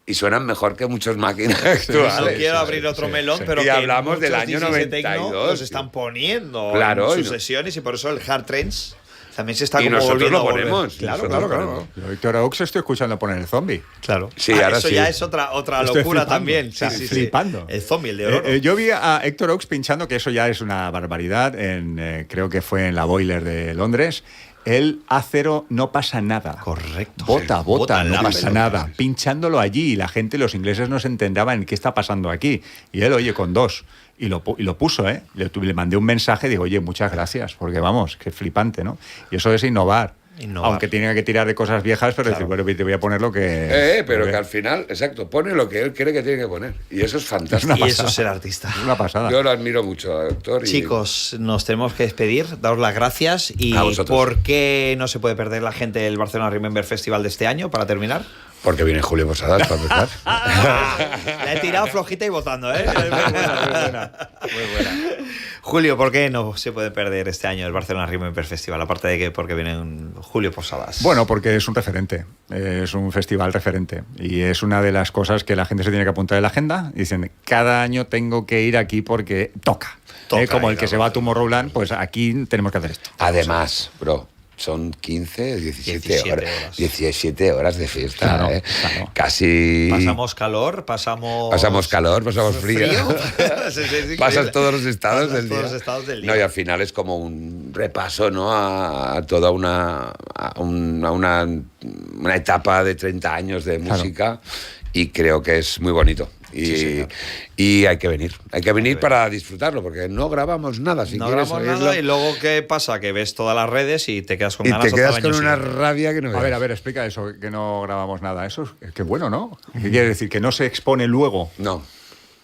y suenan mejor que muchos máquinas No actuales. quiero abrir otro sí, melón, sí. pero Y que hablamos del muchos año DJs de techno 92, los están poniendo Claro, en y sus no- sesiones y por eso el hard trance también se está Y como nosotros volviendo lo a volver. ponemos, Claro, nosotros claro, lo claro. ponemos. Yo Víctor Oaks estoy escuchando poner el zombie. Claro. Sí, ahora eso sí. ya es otra Estoy locura flipando. también. O sea, Sí, sí, sí. flipando. El zombie, el de oro. Yo vi a Héctor Oaks pinchando, que eso ya es una barbaridad, creo que fue en la Boiler de Londres. El A0 no pasa nada. Correcto. Bota, Bota en no la pasa pelota. nada. Pinchándolo allí y la gente, los ingleses no se entendaban qué está pasando aquí. Y él, oye, con dos. Y lo puso, ¿eh? Le mandé un mensaje, digo, oye, muchas gracias, porque vamos, qué flipante, ¿no? Y eso es innovar. Innovar. Aunque tiene que tirar de cosas viejas, pero decir, bueno, te voy a poner lo que... Pero que al final, exacto, pone lo que él cree que tiene que poner. Y eso es fantástico. Y eso es ser artista. Es una pasada. Yo lo admiro mucho, doctor. Chicos, nos tenemos que despedir, daros las gracias. ¿Y A vosotros. por qué no se puede perder la gente el Barcelona Remember Festival de este año, para terminar? Porque viene Julio Posadas para empezar. La he tirado flojita y votando, ¿eh? Muy buena. Julio, ¿por qué no se puede perder este año el Barcelona Remember Festival? Aparte de que porque viene Julio Posadas. Bueno, porque es un referente, es un festival referente y es una de las cosas que la gente se tiene que apuntar en la agenda. Dicen, cada año tengo que ir aquí porque toca. Toca Como el ir que a se va a Tomorrowland, pues aquí tenemos que hacer esto. Además, bro, son 15, 17 horas. 17 horas de fiesta, Claro, ¿eh? claro. Casi... Pasamos calor, pasamos calor, pasamos frío. Sí, sí, sí, Pasas increíble. todos los estados Pasas del todos día. los estados del día. No, y al final es como un repaso, ¿no? A toda una etapa de 30 años de Claro. música y creo que es muy bonito. Y hay que venir para disfrutarlo, porque no grabamos nada. Si No quieres grabamos oírlo. nada y luego ¿qué pasa? Que ves todas las redes y te quedas con Y ganas te hasta quedas el con año una siguiente. rabia que no A veas. ver, explica eso, que no grabamos nada. Eso es que bueno, ¿no? ¿Qué quiere decir? ¿Que no se expone luego? No.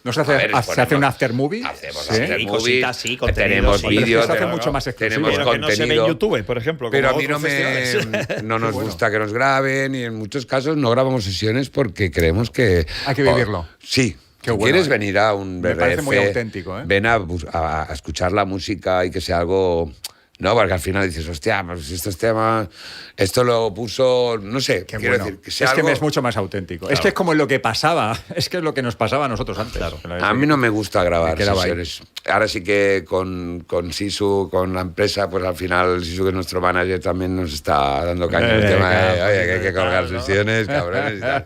¿No se hace, A ver, se hace un ponemos- after movie? Hacemos ¿Sí? after Sí, movie, cositas, sí, contenido, tenemos sí. vídeos, Pero es que se hace tenemos- mucho más exclusivo. tenemos Pero que no se ve en contenido. YouTube, por ejemplo. Pero a como mí no, otros festivales. no nos bueno. gusta que nos graben y en muchos casos no grabamos sesiones porque creemos que... Hay que vivirlo. Sí. Qué Si bueno, quieres ¿eh? venir a un Me parece muy BRF, auténtico, ¿eh? ven a escuchar la música y que sea algo... No, porque al final dices, hostia, pues estos temas, esto lo puso, no sé, Qué quiero bueno. decir, que sea Es que algo... es mucho más auténtico. Es que es como lo que pasaba, es que es lo que nos pasaba a nosotros antes. A mí no me gusta grabar Me quedaba ahí. sesiones. ahora sí que con Sisu, con la empresa, pues al final Sisu, que es nuestro manager, también nos está dando caña el tema de, oye, que hay que colgar sesiones, cabrones y tal.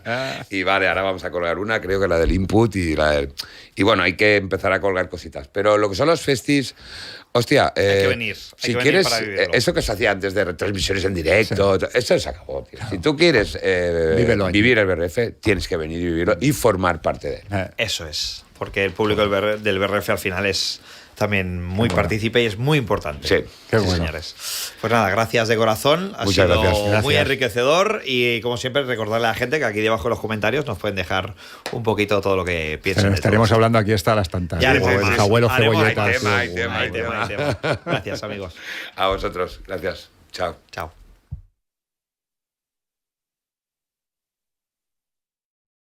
Y vale, ahora vamos a colgar una, creo que la del Input y la del... Y bueno, hay que empezar a colgar cositas. Pero lo que son los festis... Hostia, hay que venir si quieres, para vivirlo. eso que se hacía antes de retransmisiones en directo, eso se acabó, tío. Si tú quieres vivir el BRF, tienes que venir y vivirlo y formar parte de él. Eso es, porque el público del BRF al final es también muy partícipe y es muy importante. Sí, qué bueno. Señores. Pues nada, gracias de corazón. Ha Muchas sido gracias. muy enriquecedor y como siempre recordarle a la gente que aquí debajo en los comentarios nos pueden dejar un poquito todo lo que piensan. Pero de estaremos todo. hablando aquí hasta las tantas. Ya haremos Como más. el abuelo Haremos- cebolletas. hay tema. Hay tema. Gracias, amigos. A vosotros, gracias. Chao. Chao.